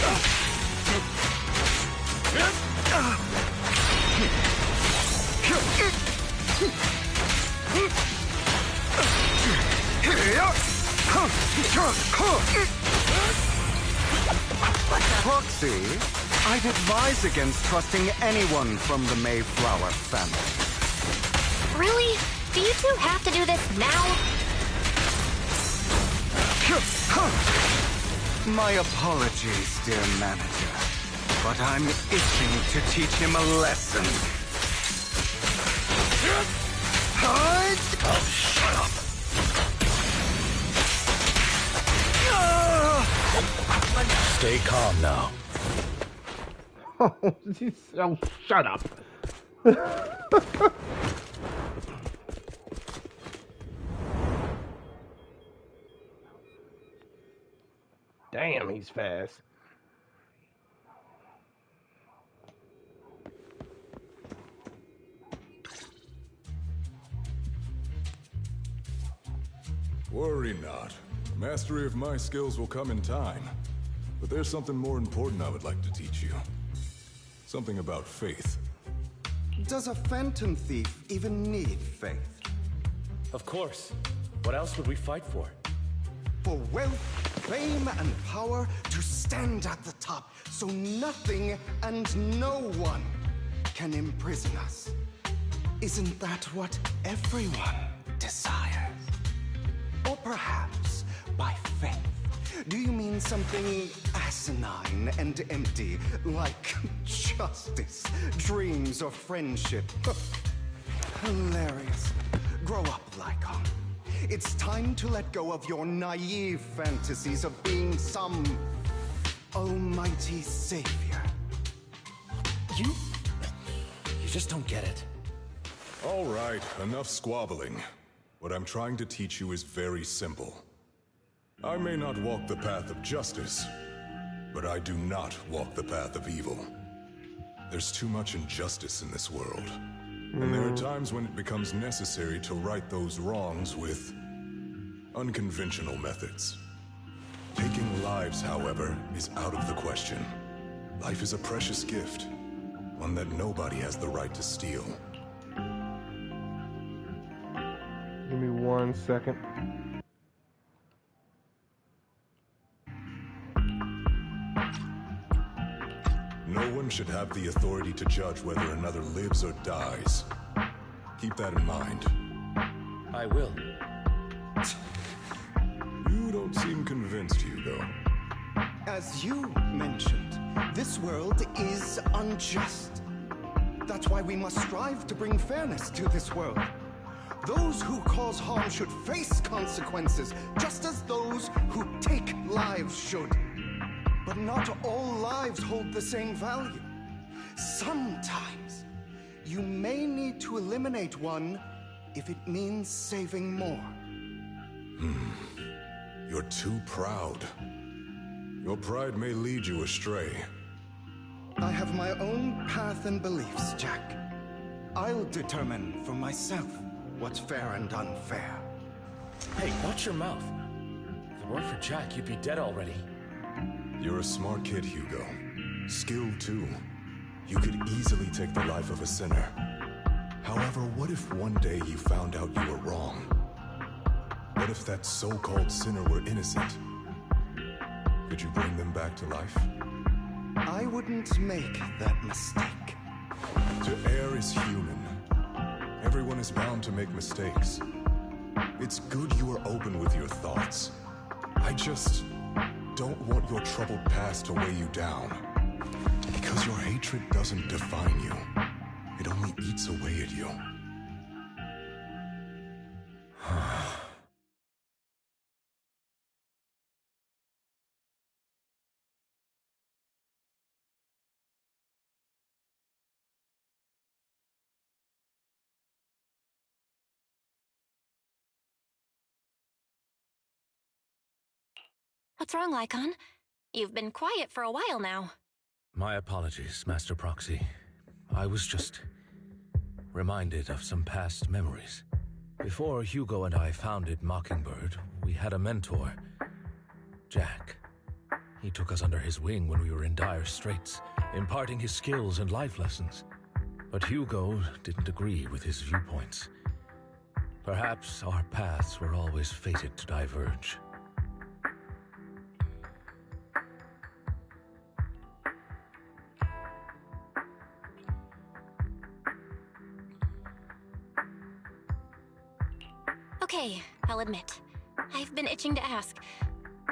Proxy, I'd advise against trusting anyone from the Mayflower family. Really? Do you two have to do this now? My apologies, dear manager, but I'm itching to teach him a lesson. Oh, shut up. Stay calm now. Oh, shut up. Damn, he's fast. Worry not. Mastery of my skills will come in time. But there's something more important I would like to teach you. Something about faith. Does a phantom thief even need faith? Of course. What else would we fight for? For wealth, fame, and power to stand at the top, so nothing and no one can imprison us. Isn't that what everyone desires? Or perhaps, by faith, do you mean something asinine and empty, like justice, dreams, or friendship? Hilarious. Grow up, Lycaon. It's time to let go of your naive fantasies of being some almighty savior. You just don't get it. All right, enough squabbling. What I'm trying to teach you is very simple. I may not walk the path of justice, but I do not walk the path of evil. There's too much injustice in this world. And there are times when it becomes necessary to right those wrongs with unconventional methods. Taking lives, however, is out of the question. Life is a precious gift, one that nobody has the right to steal. Give me 1 second. No one should have the authority to judge whether another lives or dies. Keep that in mind. I will. You don't seem convinced, Hugo. As you mentioned, this world is unjust. That's why we must strive to bring fairness to this world. Those who cause harm should face consequences, just as those who take lives should. But not all lives hold the same value. Sometimes, you may need to eliminate one if it means saving more. You're too proud. Your pride may lead you astray. I have my own path and beliefs, Jack. I'll determine for myself what's fair and unfair. Hey, watch your mouth. If it weren't for Jack, you'd be dead already. You're a smart kid, Hugo. Skilled, too. You could easily take the life of a sinner. However, what if one day you found out you were wrong? What if that so-called sinner were innocent? Could you bring them back to life? I wouldn't make that mistake. To err is human. Everyone is bound to make mistakes. It's good you are open with your thoughts. I just don't want your troubled past to weigh you down. Because your hatred doesn't define you. It only eats away at you. What's wrong, Lycaon? You've been quiet for a while now. My apologies, Master Proxy. I was just reminded of some past memories. Before Hugo and I founded Mockingbird, we had a mentor, Jack. He took us under his wing when we were in dire straits, imparting his skills and life lessons. But Hugo didn't agree with his viewpoints. Perhaps our paths were always fated to diverge. Okay, I'll admit. I've been itching to ask.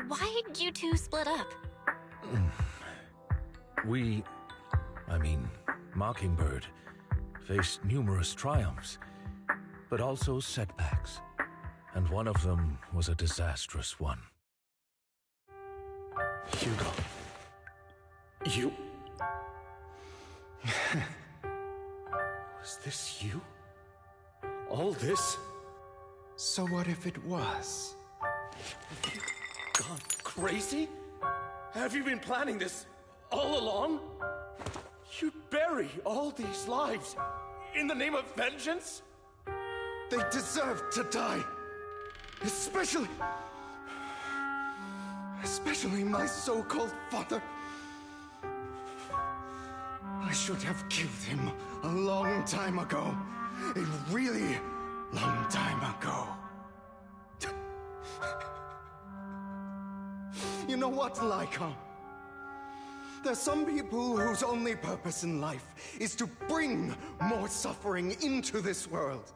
Why'd you two split up? Mockingbird, faced numerous triumphs, but also setbacks. And one of them was a disastrous one. Hugo. You... Was this you? All this? So what if it was? Have you gone crazy? Have you been planning this all along? You'd bury all these lives in the name of vengeance? They deserve to die. Especially my so-called father. I should have killed him a long time ago. A really long time ago. You know what, Lycaon? There's some people whose only purpose in life is to bring more suffering into this world.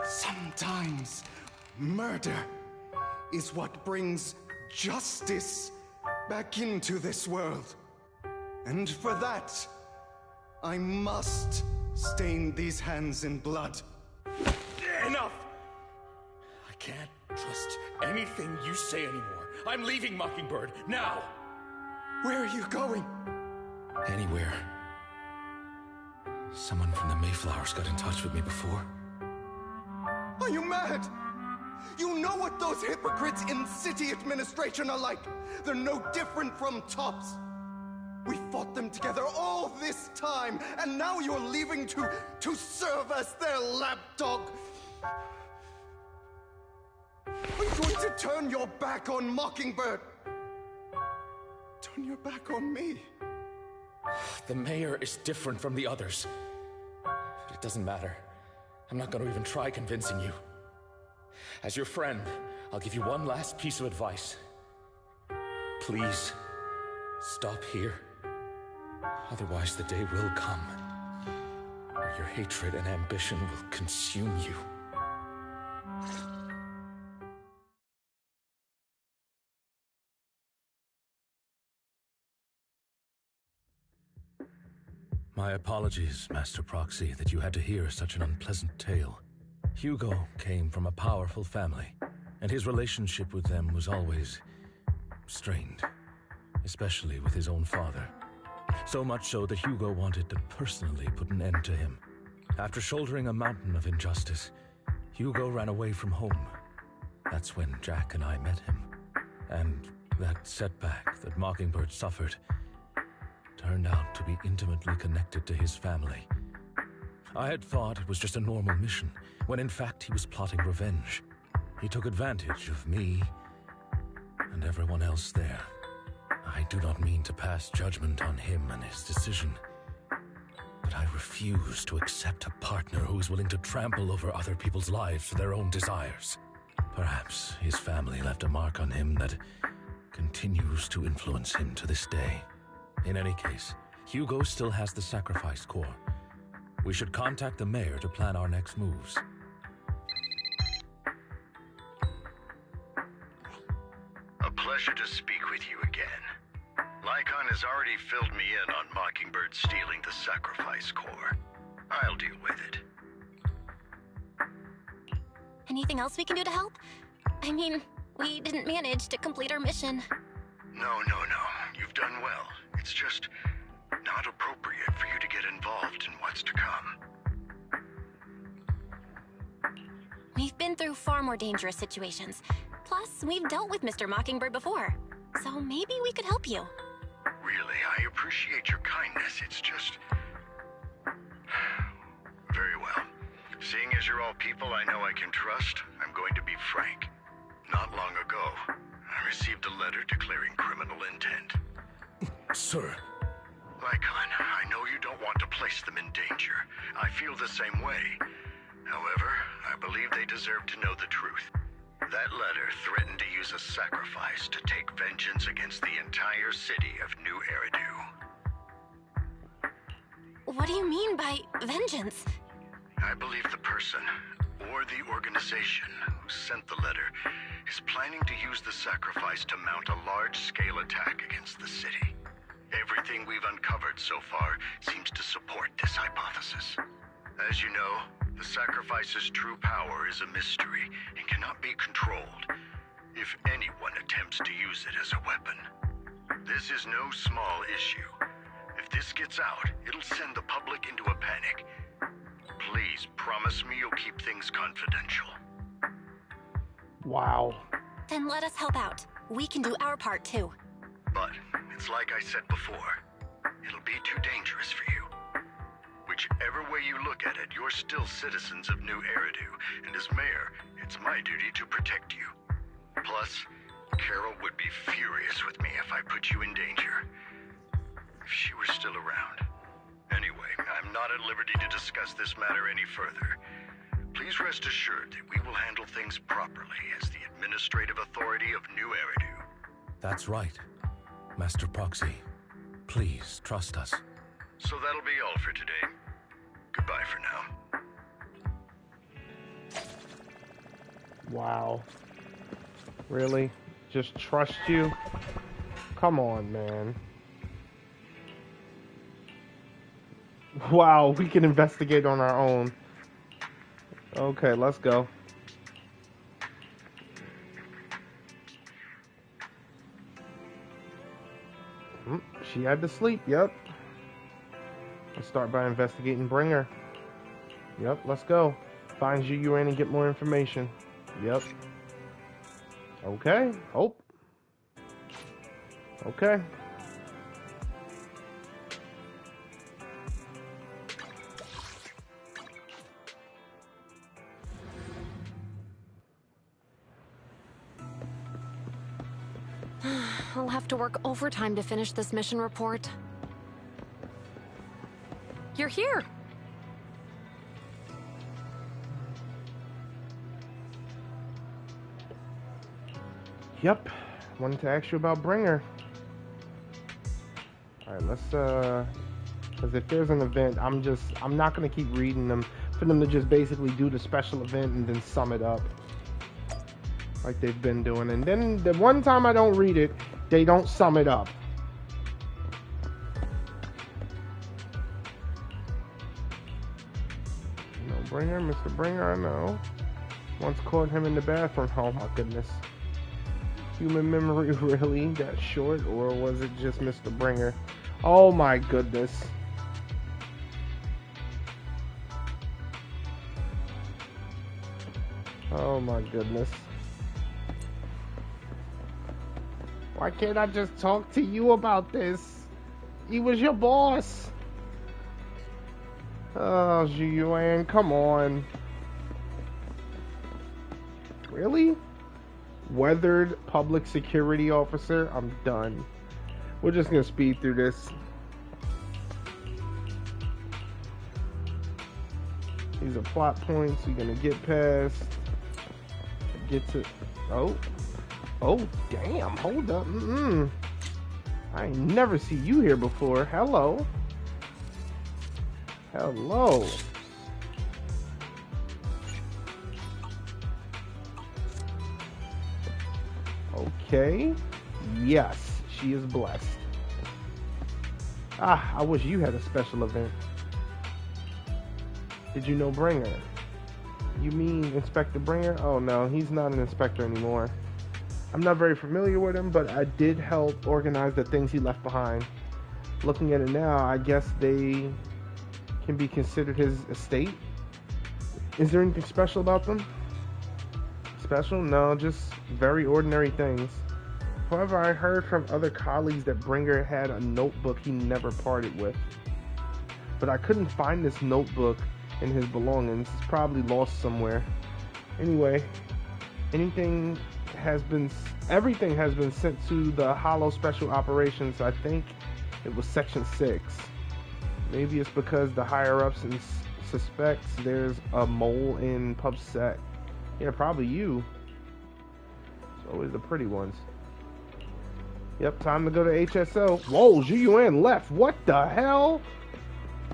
Sometimes murder is what brings justice back into this world. And for that, I must stain these hands in blood. Enough! I can't trust anything you say anymore. I'm leaving Mockingbird, now! Where are you going? Anywhere. Someone from the Mayflowers got in touch with me before. Are you mad? You know what those hypocrites in city administration are like. They're no different from tops. We fought them together all this time, and now you're leaving to serve as their lapdog. Are you going to turn your back on Mockingbird? Turn your back on me? The mayor is different from the others. But it doesn't matter. I'm not going to even try convincing you. As your friend, I'll give you one last piece of advice. Please, stop here. Otherwise, the day will come where your hatred and ambition will consume you. My apologies, Master Proxy, that you had to hear such an unpleasant tale. Hugo came from a powerful family, and his relationship with them was always strained, especially with his own father. So much so that Hugo wanted to personally put an end to him. After shouldering a mountain of injustice, Hugo ran away from home. That's when Jack and I met him. And that setback that Mockingbird suffered turned out to be intimately connected to his family. I had thought it was just a normal mission, when in fact he was plotting revenge. He took advantage of me and everyone else there. I do not mean to pass judgment on him and his decision, but I refuse to accept a partner who is willing to trample over other people's lives for their own desires. Perhaps his family left a mark on him that continues to influence him to this day. In any case, Hugo still has the sacrifice core. We should contact the mayor to plan our next moves. A pleasure to speak with you again. Lycaon has already filled me in on Mockingbird stealing the sacrifice core. I'll deal with it. Anything else we can do to help? I mean, we didn't manage to complete our mission. No. You've done well. It's just not appropriate for you to get involved in what's to come. We've been through far more dangerous situations. Plus, we've dealt with Mr. Mockingbird before. So maybe we could help you. Really, I appreciate your kindness. It's just... Very well. Seeing as you're all people I know I can trust, I'm going to be frank. Not long ago, I received a letter declaring criminal intent. Sir. Lycaon, I know you don't want to place them in danger. I feel the same way. However, I believe they deserve to know the truth. That letter threatened to use a sacrifice to take vengeance against the entire city of New Eridu. What do you mean by vengeance? I believe the person, or the organization, who sent the letter is planning to use the sacrifice to mount a large-scale attack against the city. Everything we've uncovered so far seems to support this hypothesis. As you know, the sacrifice's true power is a mystery and cannot be controlled if anyone attempts to use it as a weapon. This is no small issue. If this gets out, it'll send the public into a panic. Please promise me you'll keep things confidential. Wow. Then let us help out. We can do our part too. But It's like I said before. It'll be too dangerous for you. Whichever way you look at it, you're still citizens of New Eridu, and as mayor, it's my duty to protect you. Plus, Carol would be furious with me if I put you in danger. If she were still around. Anyway, I'm not at liberty to discuss this matter any further. Please rest assured that we will handle things properly as the administrative authority of New Eridu. That's right. Master Proxy, please trust us. So that'll be all for today. Goodbye for now. Wow. Really? Just trust you? Come on, man. Wow, we can investigate on our own. Okay, let's go. She had to sleep, yep. Let's start by investigating Bringer. Yep, let's go. Find yuan and get more information. Yep. Okay, hope. Okay. I'll have to work overtime to finish this mission report. You're here! Yep. Wanted to ask you about Bringer. Alright, let's because if there's an event, I'm not gonna keep reading them for them to just basically do the special event and then sum it up. Like they've been doing. And then the one time I don't read it, they don't sum it up. No Bringer, Mr. Bringer, I know. Once caught him in the bathroom. Oh my goodness. Human memory really that short, or was it just Mr. Bringer? Oh my goodness. Oh my goodness. Why can't I just talk to you about this? He was your boss. Oh, Yuan, come on. Really? Weathered public security officer? I'm done. We're just gonna speed through this. These are plot points you're gonna get past. Get to... Oh, damn, hold up. I ain't never see you here before. Hello. Hello. Okay. Yes, she is blessed. Ah, I wish you had a special event. Did you know Bringer? You mean Inspector Bringer? Oh no, he's not an inspector anymore. I'm not very familiar with him, but I did help organize the things he left behind. Looking at it now, I guess they can be considered his estate. Is there anything special about them? Special? No, just very ordinary things. However, I heard from other colleagues that Bringer had a notebook he never parted with. But I couldn't find this notebook in his belongings. It's probably lost somewhere. Anyway, everything has been sent to the Hollow Special Operations. I think it was Section 6. Maybe it's because the higher-ups suspects there's a mole in PubSec. Yeah, probably you. It's always the pretty ones. Yep, time to go to HSO. Whoa, Yuan left. What the hell?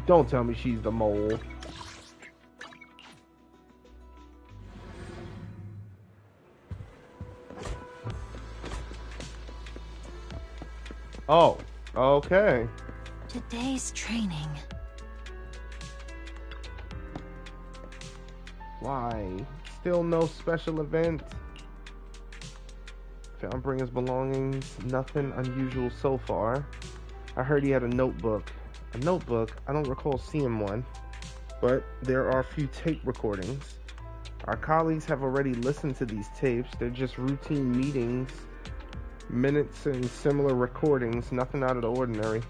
Don't tell me she's the mole. Oh, okay. Today's training. Why? Still no special event? Found Bringer's belongings. Nothing unusual so far. I heard he had a notebook. A notebook? I don't recall seeing one. But there are a few tape recordings. Our colleagues have already listened to these tapes. They're just routine meetings Minutes and similar recordings, nothing out of the ordinary.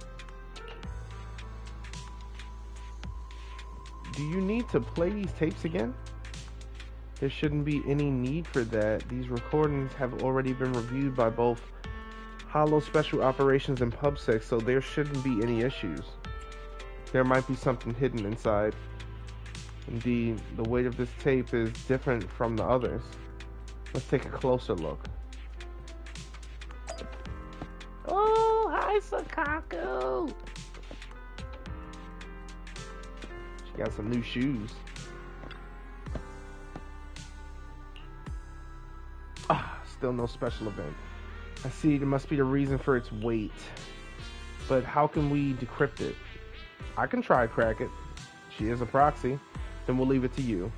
Do you need to play these tapes again? There shouldn't be any need for that. These recordings have already been reviewed by both Hollow Special Operations and PubSec, so there shouldn't be any issues. There might be something hidden inside. Indeed, the weight of this tape is different from the others. Let's take a closer look. Oh, hi, Sakaku! She got some new shoes. Ah, still no special event. I see, there must be the reason for its weight. But how can we decrypt it? I can try crack it. She is a proxy. Then we'll leave it to you.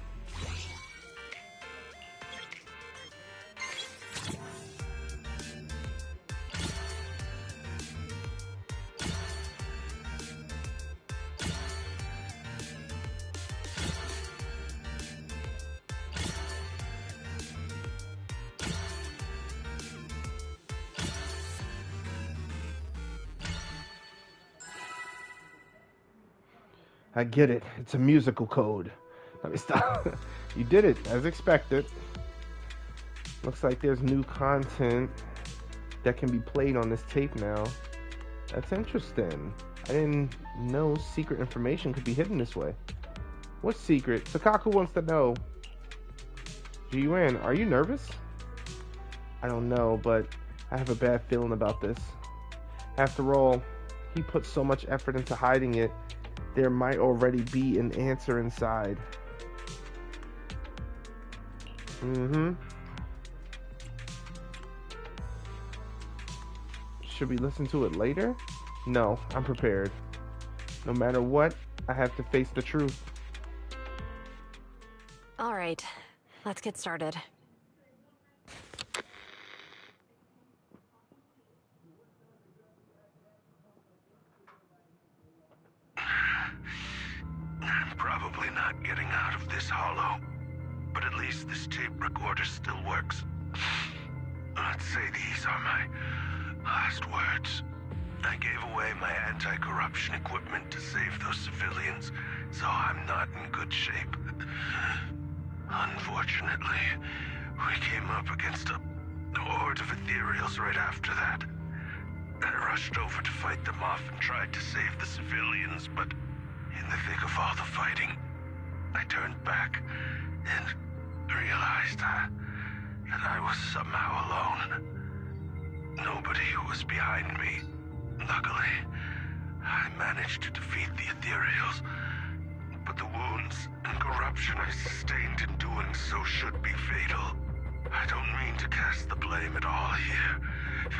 I get it. It's a musical code. Let me stop. You did it, as expected. Looks like there's new content that can be played on this tape now. That's interesting. I didn't know secret information could be hidden this way. What secret? Sakaku wants to know. Yuan, are you nervous? I don't know, but I have a bad feeling about this. After all, he put so much effort into hiding it. There might already be an answer inside. Should we listen to it later? No, I'm prepared. No matter what, I have to face the truth. All right, let's get started. I'm probably not getting out of this hollow, but at least this tape recorder still works. Let's say these are my last words. I gave away my anti-corruption equipment to save those civilians, so I'm not in good shape. Unfortunately, we came up against a horde of ethereals right after that. I rushed over to fight them off and tried to save the civilians, but in the thick of all the fighting, I turned back and realized that I was somehow alone. Nobody was behind me. Luckily, I managed to defeat the ethereals, but the wounds and corruption I sustained in doing so should be fatal. I don't mean to cast the blame at all here,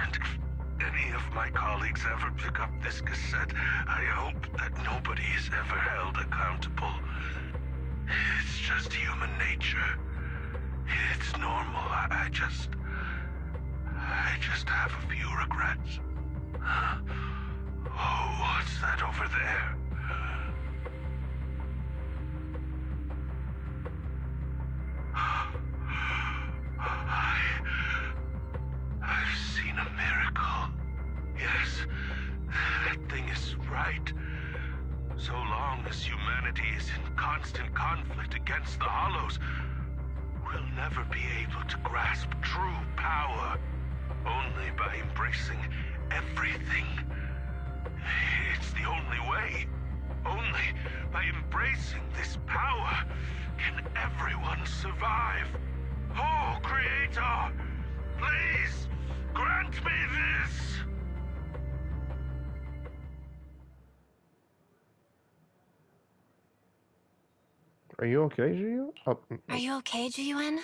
and if any of my colleagues ever pick up this cassette, I hope that nobody is ever held accountable. It's just human nature. It's normal. I just have a few regrets. Oh, what's that over there? I've seen a miracle. Yes, that thing is right. So long as humanity is in constant conflict against the Hollows, we'll never be able to grasp true power. Only by embracing everything. It's the only way. Only by embracing this power can everyone survive. Oh, Creator, please grant me this. Are you okay, Jiyu? Oh. Are you okay, Yuan?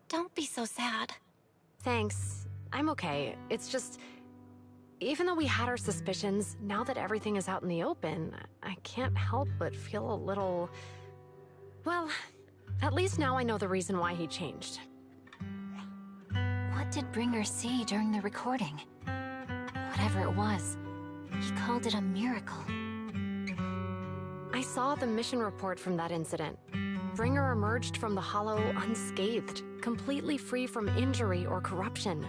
Don't be so sad. Thanks. I'm okay. It's just... Even though we had our suspicions, now that everything is out in the open, I can't help but feel a little... Well, at least now I know the reason why he changed. What did Bringer see during the recording? Whatever it was, he called it a miracle. I saw the mission report from that incident. Bringer emerged from the Hollow unscathed, completely free from injury or corruption.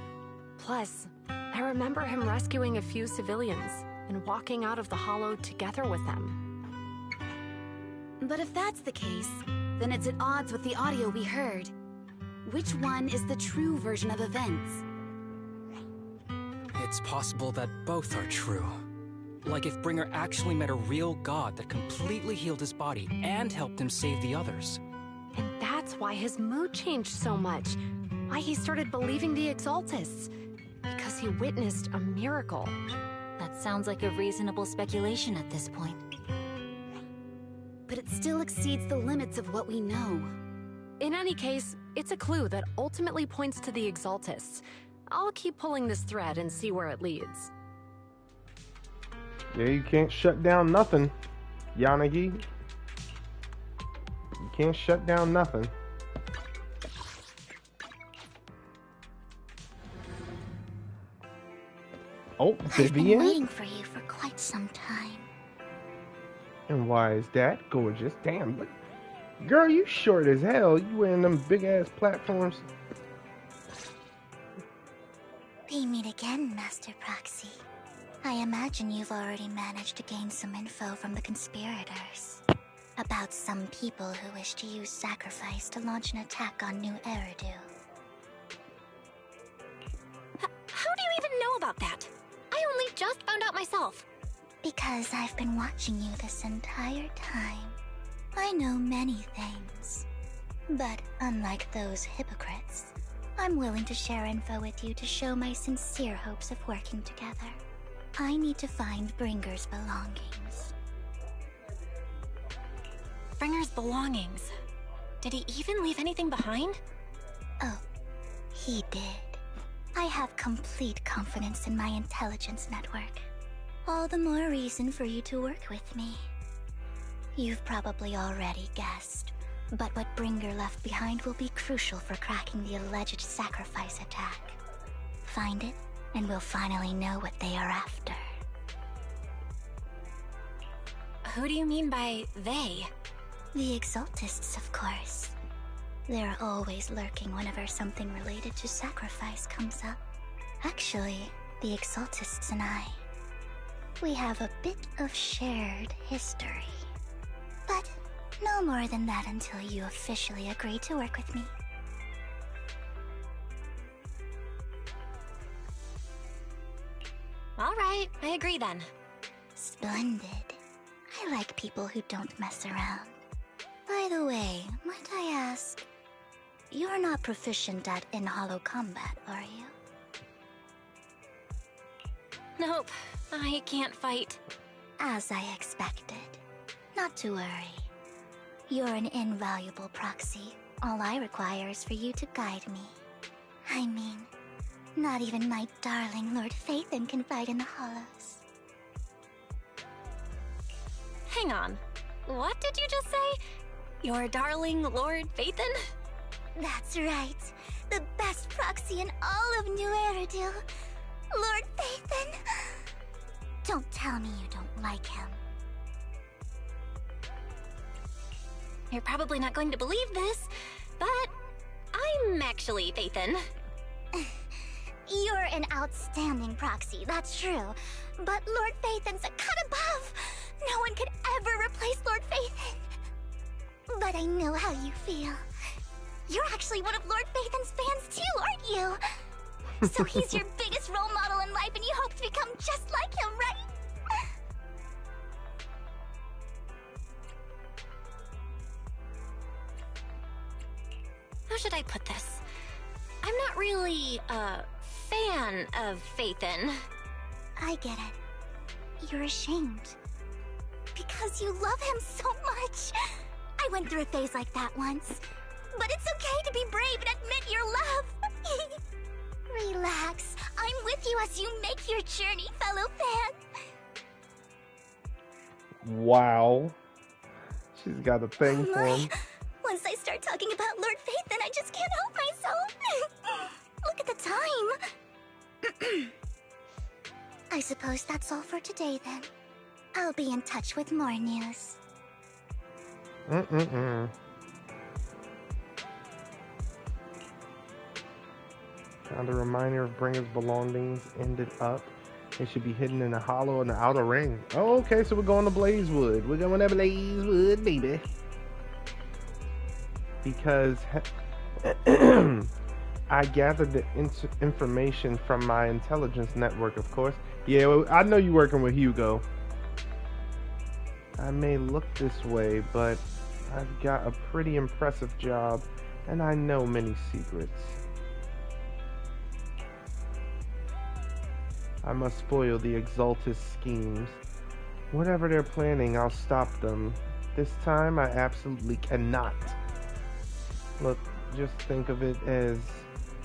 Plus, I remember him rescuing a few civilians and walking out of the hollow together with them. But if that's the case, then it's at odds with the audio we heard. Which one is the true version of events? It's possible that both are true. Like if Bringer actually met a real god that completely healed his body and helped him save the others. And that's why his mood changed so much. Why he started believing the Exaltists. Because he witnessed a miracle. That sounds like a reasonable speculation at this point. But it still exceeds the limits of what we know. In any case, it's a clue that ultimately points to the Exaltists. I'll keep pulling this thread and see where it leads. Yeah, you can't shut down nothing, Yanagi. You can't shut down nothing. Oh, I've been Vivian? waiting for you for quite some time. And why is that? Gorgeous. Damn, look. Girl, you short as hell. You wearing them big-ass platforms. We meet again, Master Proxy. I imagine you've already managed to gain some info from the conspirators. About some people who wish to use sacrifice to launch an attack on New Eridu. How do you even know about that? I only just found out myself. Because I've been watching you this entire time. I know many things. But unlike those hypocrites, I'm willing to share info with you to show my sincere hopes of working together. I need to find Bringer's belongings. Bringer's belongings? Did he even leave anything behind? Oh, he did. I have complete confidence in my intelligence network. All the more reason for you to work with me. You've probably already guessed, but what Bringer left behind will be crucial for cracking the alleged sacrifice attack. Find it, and we'll finally know what they are after. Who do you mean by they? The Exaltists, of course. They're always lurking whenever something related to sacrifice comes up. Actually, the Exaltists and I, we have a bit of shared history. But no more than that until you officially agree to work with me. All right, I agree then. Splendid. I like people who don't mess around. By the way, might I ask, you're not proficient at in-hollow combat, are you? Nope, I can't fight. As I expected. Not to worry. You're an invaluable proxy. All I require is for you to guide me. I mean, not even my darling Lord Phaethon can fight in the hollows. Hang on. What did you just say? Your darling Lord Phaethon? That's right. The best proxy in all of New Eridu. Lord Phaethon. Don't tell me you don't like him. You're probably not going to believe this, but I'm actually Phaethon. You're an outstanding proxy, that's true. But Lord Phaethon's a cut above. No one could ever replace Lord Phaethon. But I know how you feel. You're actually one of Lord Phaethon's fans too, aren't you? So he's your biggest role model in life and you hope to become just like him, right? How should I put this? I'm not really a fan of Phaethon. I get it. You're ashamed. Because you love him so much. I went through a phase like that once. But it's okay to be brave and admit your love. Relax. I'm with you as you make your journey, fellow fan. Wow. She's got a thing for him. Once I start talking about Lord Phaethon, I just can't help myself. Look at the time. I suppose that's all for today then. I'll be in touch with more news. Found a reminder of Bringer's belongings ended up. They should be hidden in a hollow in the outer ring. Oh, okay, so we're going to Blazewood. We're going to Blazewood, baby. Because I gathered the information from my intelligence network, of course. Yeah, well, I know you're working with Hugo. I may look this way, but I've got a pretty impressive job, and I know many secrets. I must spoil the Exaltus schemes. Whatever they're planning, I'll stop them. This time, I absolutely cannot. Look, just think of it as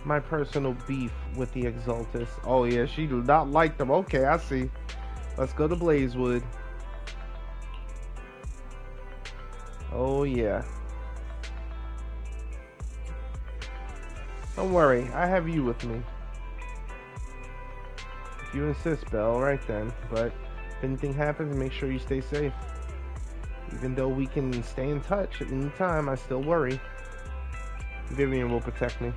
my personal beef with the Exaltus. Oh yeah, she do not like them. Okay, I see. Let's go to Blazewood. Oh yeah. Don't worry, I have you with me. If you insist, Belle, right then. But if anything happens, make sure you stay safe. Even though we can stay in touch at any time, I still worry. Vivian will protect me.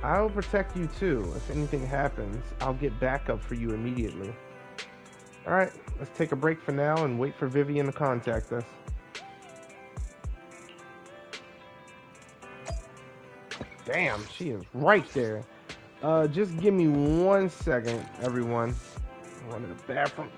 I'll protect you too. If anything happens, I'll get backup for you immediately. Alright, let's take a break for now and wait for Vivian to contact us. Damn, she is right there. Just give me 1 second, everyone. I went to the bathroom.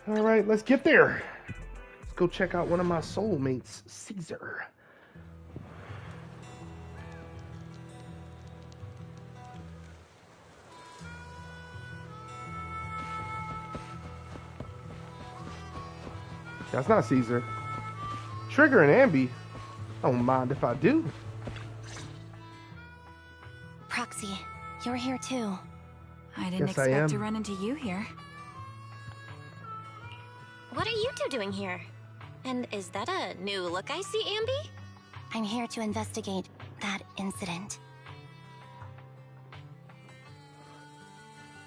Alright, let's get there. Let's go check out one of my soulmates, Caesar. That's not Caesar. Trigger and Ambi. Don't mind if I do. Proxy, you're here too. I didn't Yes, I expect am. to run into you here. What are you two doing here? And is that a new look I see, Ambi? I'm here to investigate that incident.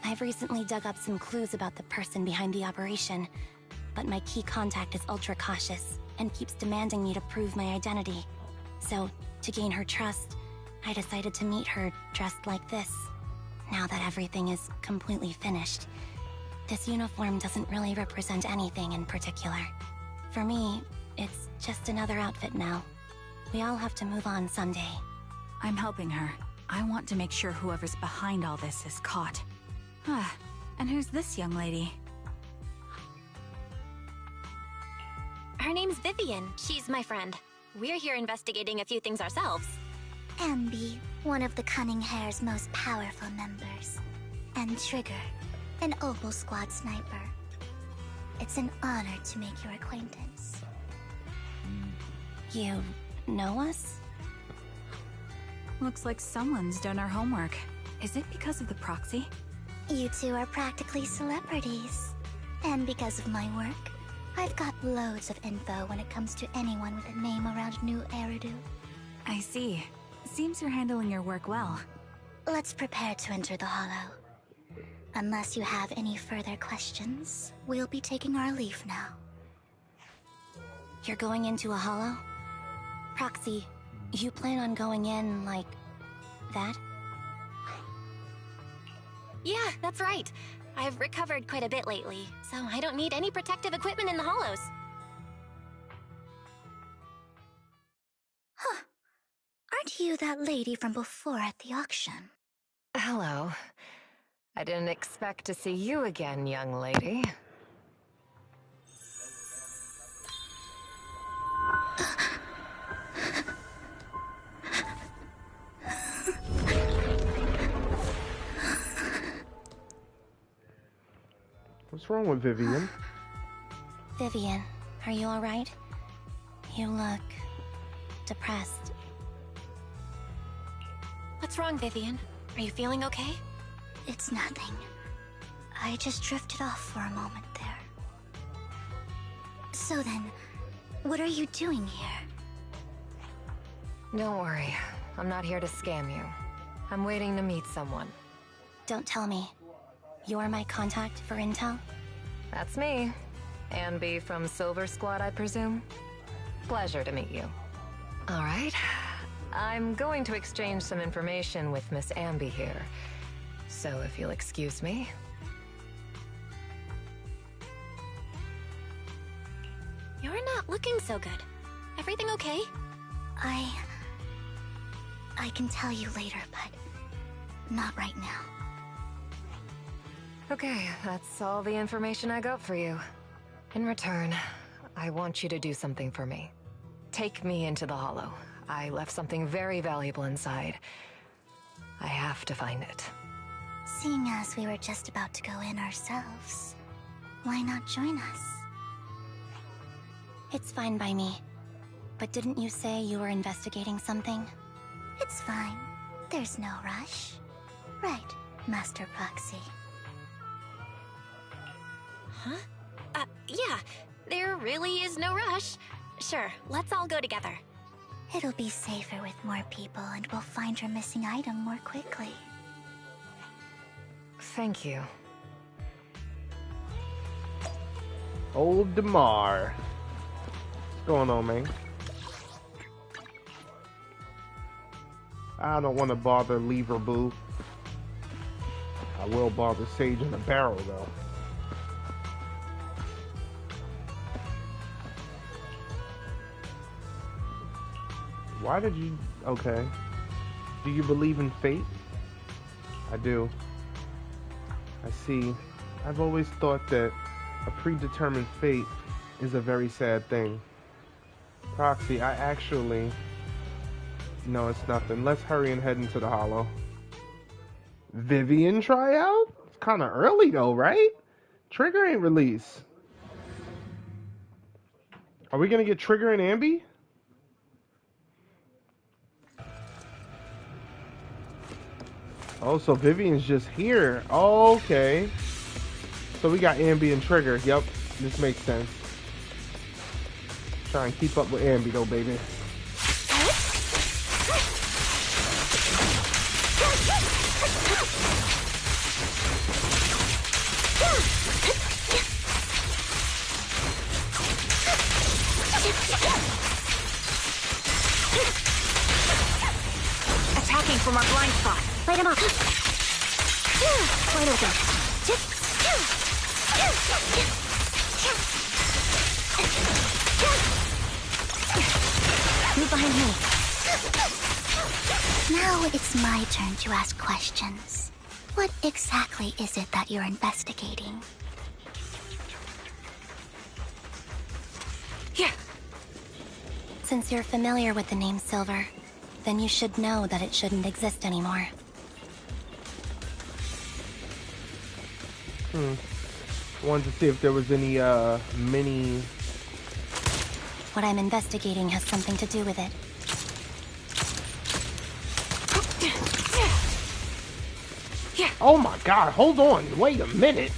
I've recently dug up some clues about the person behind the operation, but my key contact is ultra cautious and keeps demanding me to prove my identity. So, to gain her trust, I decided to meet her dressed like this. Now that everything is completely finished, this uniform doesn't really represent anything in particular. For me, it's just another outfit now. We all have to move on someday. I'm helping her. I want to make sure whoever's behind all this is caught. And who's this young lady? Her name's Vivian. She's my friend. We're here investigating a few things ourselves. Ambi, one of the Cunning Hair's most powerful members. And Trigger, an Opal Squad sniper. It's an honor to make your acquaintance. You know us? Looks like someone's done our homework. Is it because of the proxy? You two are practically celebrities. And because of my work, I've got loads of info when it comes to anyone with a name around New Eridu. I see. Seems you're handling your work well. Let's prepare to enter the Hollow. Unless you have any further questions, we'll be taking our leave now. You're going into a hollow? Proxy, You plan on going in like that? Yeah, that's right. I've recovered quite a bit lately, so I don't need any protective equipment in the hollows. Huh. Aren't you that lady from before at the auction? Hello. I didn't expect to see you again, young lady. What's wrong with Vivian? Vivian, are you alright? You look depressed. What's wrong, Vivian? Are you feeling okay? It's nothing. I just drifted off for a moment there. So then, what are you doing here? Don't worry. I'm not here to scam you. I'm waiting to meet someone. Don't tell me. You're my contact for intel? That's me. Ambi from Silver Squad, I presume? Pleasure to meet you. All right. I'm going to exchange some information with Miss Ambi here. So if you'll excuse me. You're not looking so good. Everything okay? I can tell you later, but not right now. Okay, that's all the information I got for you. In return, I want you to do something for me. Take me into the Hollow. I left something very valuable inside. I have to find it. Seeing as we were just about to go in ourselves, why not join us? It's fine by me. But didn't you say you were investigating something? It's fine. There's no rush. Right, Master Proxy. Huh? Yeah. There really is no rush. Sure, let's all go together. It'll be safer with more people, and we'll find your missing item more quickly. Thank you. Old Damar. What's going on, man? I don't want to bother Lever Boo. I will bother Sage in the barrel, though. Why did you... Okay. Do you believe in fate? I do. I see. I've always thought that a predetermined fate is a very sad thing. Proxy, I actually... No, it's nothing. Let's hurry and head into the Hollow. Vivian tryout? It's kind of early though, right? Trigger ain't released. Are we gonna get Trigger and Ambi? Oh, so Vivian's just here. Oh, okay. So we got Ambi and Trigger. Yep, this makes sense. Try and keep up with Ambi though, baby. Attacking from our blind spot. Light him up. Wide open. Move behind me. Now it's my turn to ask questions. What exactly is it that you're investigating? Yeah. Since you're familiar with the name Silver, then you should know that it shouldn't exist anymore. Wanted to see if there was any mini... What I'm investigating has something to do with it. Oh my god, hold on, wait a minute.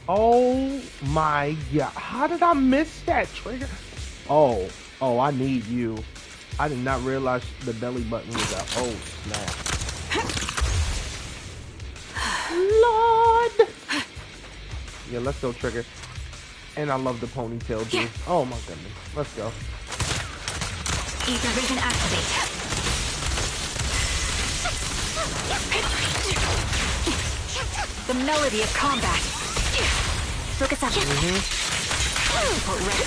Oh my god, how did I miss that, Trigger? Oh, I need you. I did not realize the belly button was out. Oh snap. Lord! You let's go, Trigger. And I love the ponytail, dude. Oh my goodness. Let's go. Ether vision activate. The melody of combat. Focus up. Support ready.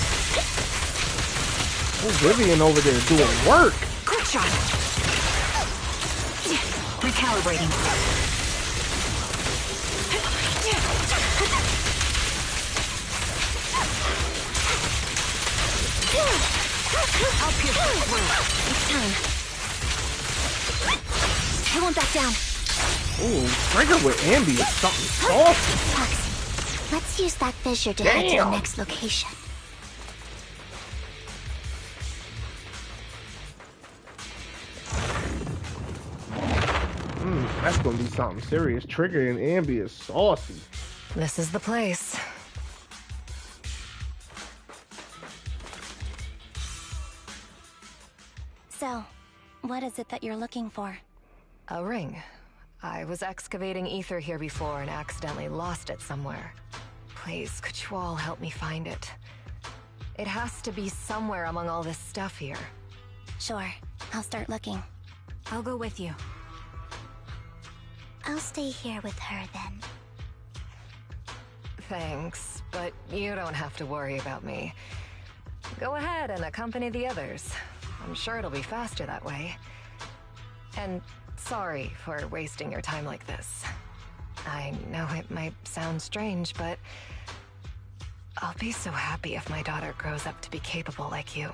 Oh, Vivian over there doing work. Quick shot. Recalibrating. I'll pierce through. It's time. I won't back down. Ooh, Trigger with Ambi is something saucy. Fox, let's use that fissure to head to the next location. That's gonna be something serious. Trigger and Ambi is saucy. This is the place. So, what is it that you're looking for? A ring. I was excavating ether here before and accidentally lost it somewhere. Please, could you all help me find it? It has to be somewhere among all this stuff here. Sure, I'll start looking. I'll go with you. I'll stay here with her then. Thanks, but you don't have to worry about me. Go ahead and accompany the others. I'm sure it'll be faster that way. And sorry for wasting your time like this. I know it might sound strange, but I'll be so happy if my daughter grows up to be capable like you.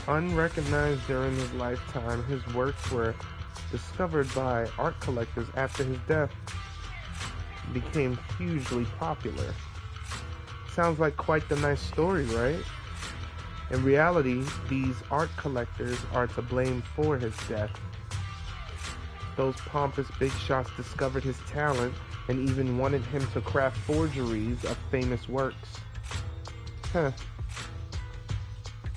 Unrecognized during his lifetime, his works were discovered by art collectors after his death. Became hugely popular. Sounds like quite the nice story, right? In reality, these art collectors are to blame for his death. Those pompous big shots discovered his talent and even wanted him to craft forgeries of famous works. Huh.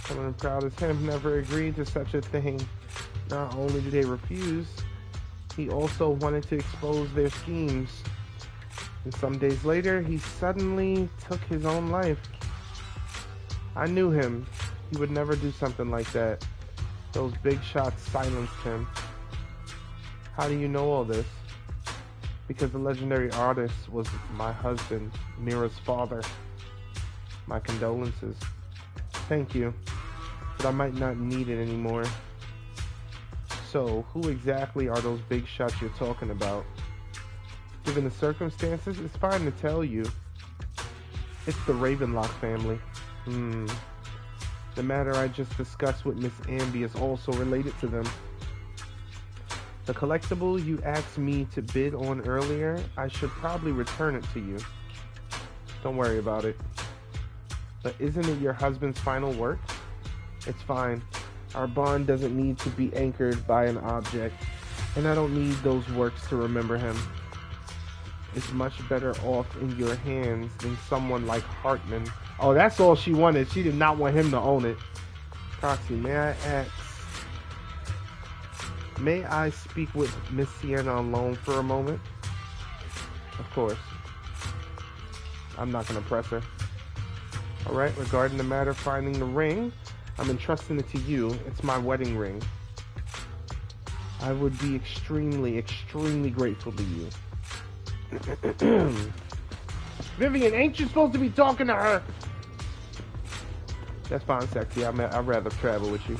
Someone as proud as him never agreed to such a thing. Not only did they refuse, he also wanted to expose their schemes. And some days later, he suddenly took his own life. I knew him. He would never do something like that. Those big shots silenced him. How do you know all this? Because the legendary artist was my husband, Mira's father. My condolences. Thank you, but I might not need it anymore. So, who exactly are those big shots you're talking about? Given the circumstances, it's fine to tell you. It's the Ravenlock family. The matter I just discussed with Miss Ambi is also related to them. The collectible you asked me to bid on earlier, I should probably return it to you. Don't worry about it. But isn't it your husband's final work? It's fine. Our bond doesn't need to be anchored by an object, and I don't need those works to remember him. It's much better off in your hands than someone like Hartman. Oh, that's all she wanted. She did not want him to own it. Proxy, may I ask? May I speak with Miss Sienna alone for a moment? Of course. I'm not going to press her. Alright, regarding the matter of finding the ring, I'm entrusting it to you. It's my wedding ring. I would be extremely, extremely grateful to you. Vivian, ain't you supposed to be talking to her? That's fine, sexy. I'd rather travel with you.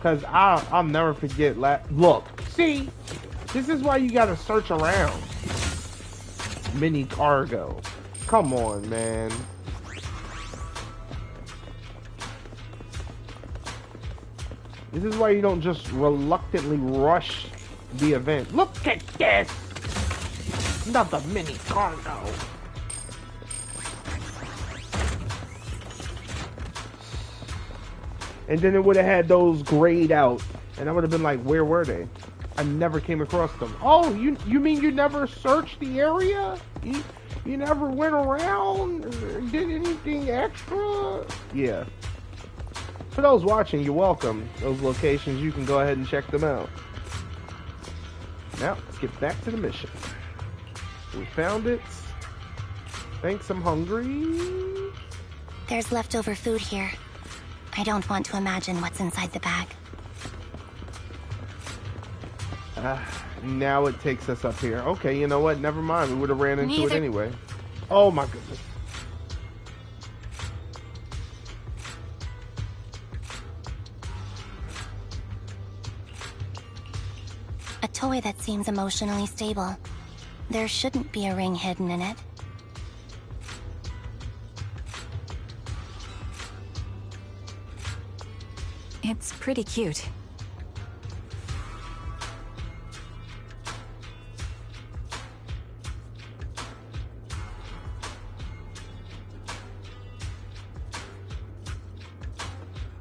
Cause I'll never forget. Look, see, this is why you gotta search around. Mini cargo. Come on, man. This is why you don't just reluctantly rush the event. Look at this! Another mini cargo. And then it would have had those grayed out. And I would have been like, where were they? I never came across them. Oh, you mean you never searched the area? You never went around or did anything extra? Yeah. For those watching, you're welcome. Those locations, you can go ahead and check them out. Now, let's get back to the mission. We found it. Thanks, I'm hungry. There's leftover food here. I don't want to imagine what's inside the bag. Now it takes us up here. Okay, you know what? Never mind. We would have ran into it Neither- anyway. Oh my goodness. A toy that seems emotionally stable. There shouldn't be a ring hidden in it. It's pretty cute.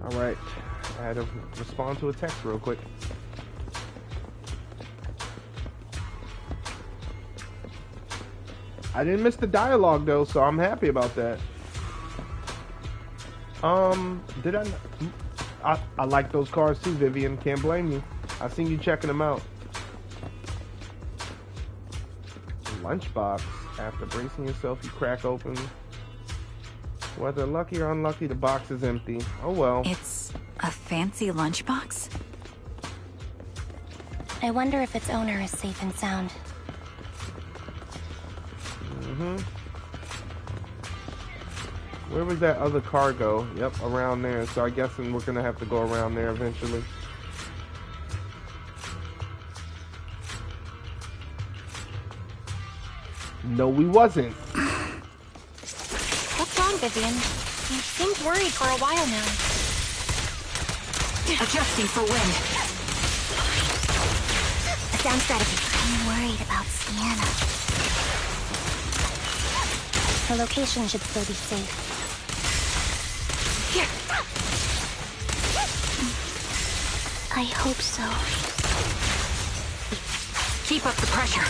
Alright. I had to respond to a text real quick. I didn't miss the dialogue though, so I'm happy about that. Did I like those cars too, Vivian. Can't blame you. I seen you checking them out. Lunchbox. After bracing yourself, you crack open. Whether lucky or unlucky, the box is empty. Oh well. It's a fancy lunchbox? I wonder if its owner is safe and sound. Where was that other cargo? Yep, around there. So I guess we're gonna have to go around there eventually. No, we wasn't. What's wrong, Vivian? You seemed worried for a while now. Adjusting for wind. A sound strategy. I'm worried about Sienna. Her location should still be safe. I hope so. Keep up the pressure.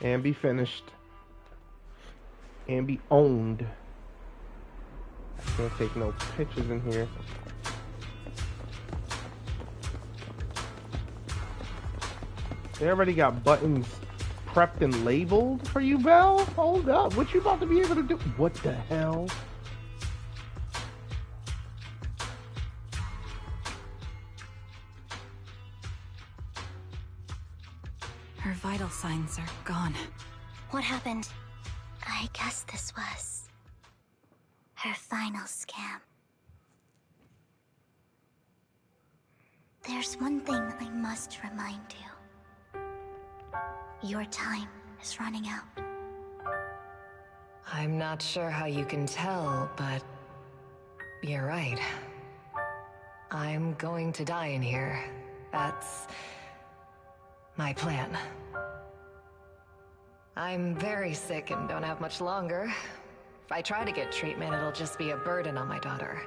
And be finished. And be owned. I can't take no pictures in here. They already got buttons prepped and labeled for you, Belle? Hold up. What you about to be able to do? What the hell? Her vital signs are gone. What happened? I guess this was her final scam. There's one thing I must remind you. Your time is running out. I'm not sure how you can tell, but you're right. I'm going to die in here. That's my plan. I'm very sick and don't have much longer. If I try to get treatment, it'll just be a burden on my daughter.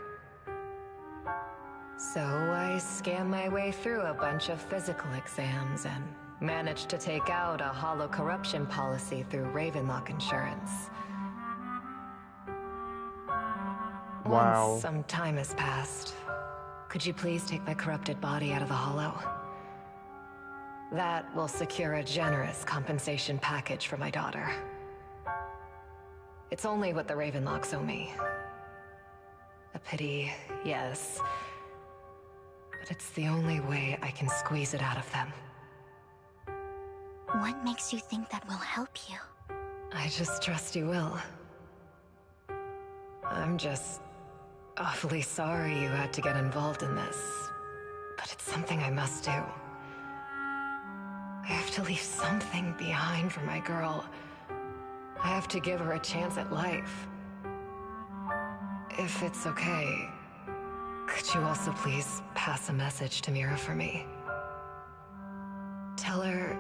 So I scam my way through a bunch of physical exams and managed to take out a hollow corruption policy through Ravenlock Insurance. Wow. Once some time has passed, could you please take my corrupted body out of the hollow? That will secure a generous compensation package for my daughter. It's only what the Ravenlocks owe me. A pity, yes. But it's the only way I can squeeze it out of them. What makes you think that will help you? I just trust you will. I'm just awfully sorry you had to get involved in this. But it's something I must do. I have to leave something behind for my girl. I have to give her a chance at life. If it's okay, could you also please pass a message to Mira for me? Tell her,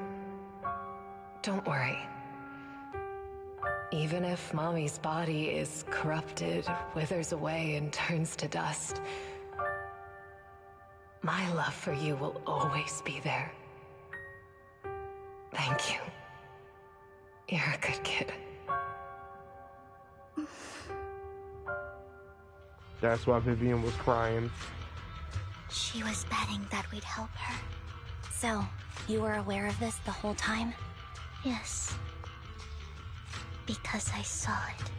don't worry. Even if Mommy's body is corrupted, withers away, and turns to dust, my love for you will always be there. Thank you. You're a good kid. That's why Vivian was crying. She was betting that we'd help her. So, you were aware of this the whole time? Yes. Because I saw it.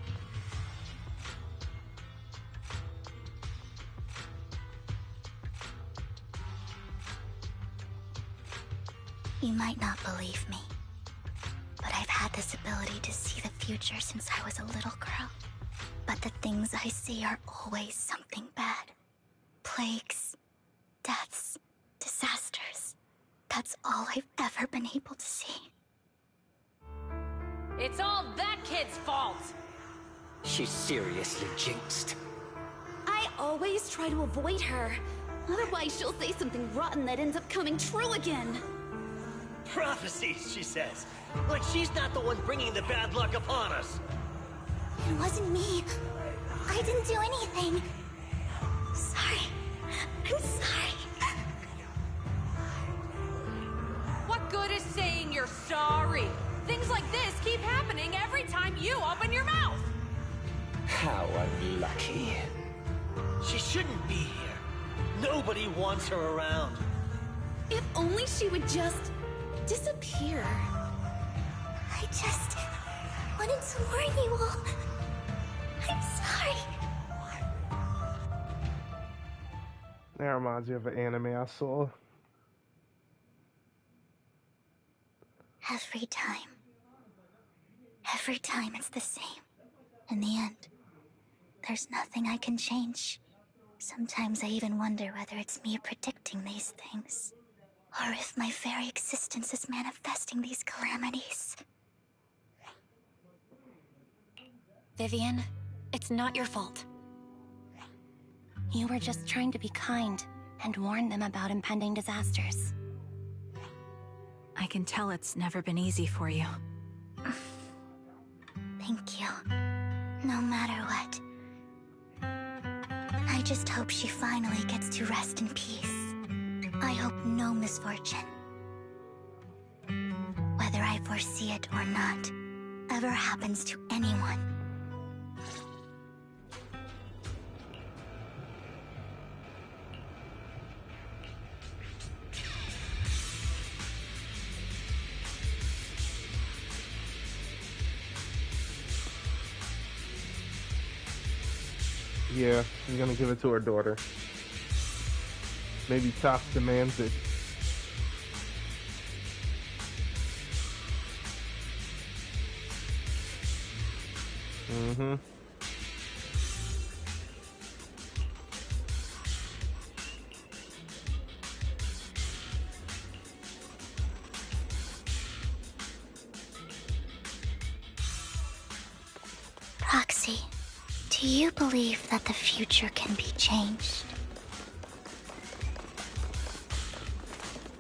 You might not believe me, but I've had this ability to see the future since I was a little girl. But the things I see are always something bad. Plagues, deaths, disasters. That's all I've ever been able to see. It's all that kid's fault! She's seriously jinxed. I always try to avoid her. Otherwise, she'll say something rotten that ends up coming true again. Prophecies, she says. Like she's not the one bringing the bad luck upon us. It wasn't me. I didn't do anything. Sorry. I'm sorry. What good is saying you're sorry? Things like this keep happening every time you open your mouth. How unlucky. She shouldn't be here. Nobody wants her around. If only she would just disappear. I just wanted to warn you all. I'm sorry. That reminds me of an anime I saw. Every time it's the same. In the end, there's nothing I can change. Sometimes I even wonder whether it's me predicting these things, or if my very existence is manifesting these calamities. Vivian, it's not your fault. You were just trying to be kind and warn them about impending disasters. I can tell it's never been easy for you. Thank you. No matter what. I just hope she finally gets to rest in peace. I hope no misfortune, whether I foresee it or not, ever happens to anyone. Yeah, she's gonna give it to her daughter. Maybe Tops demands it. Mm-hmm. Roxy, do you believe that the future can be changed?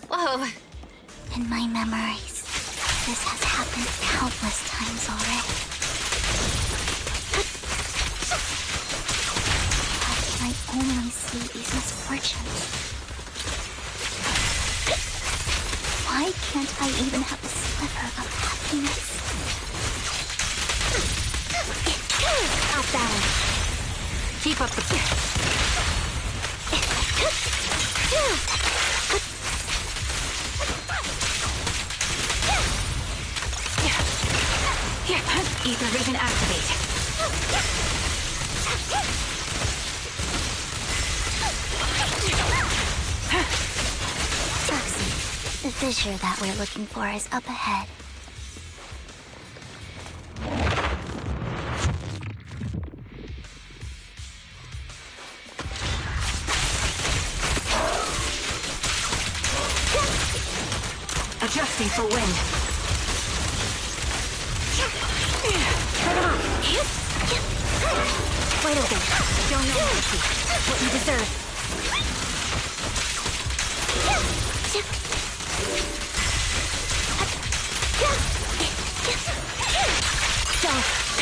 Whoa! In my memories, this has happened countless times already. Why can I only see these misfortunes? Why can't I even have a sliver of happiness? Got that one. Keep up the... Here, ether vision activate. Roxy, the fissure that we're looking for is up ahead. Adjusting for wind. Turn them off. Wait open. Don't know what you deserve. Go.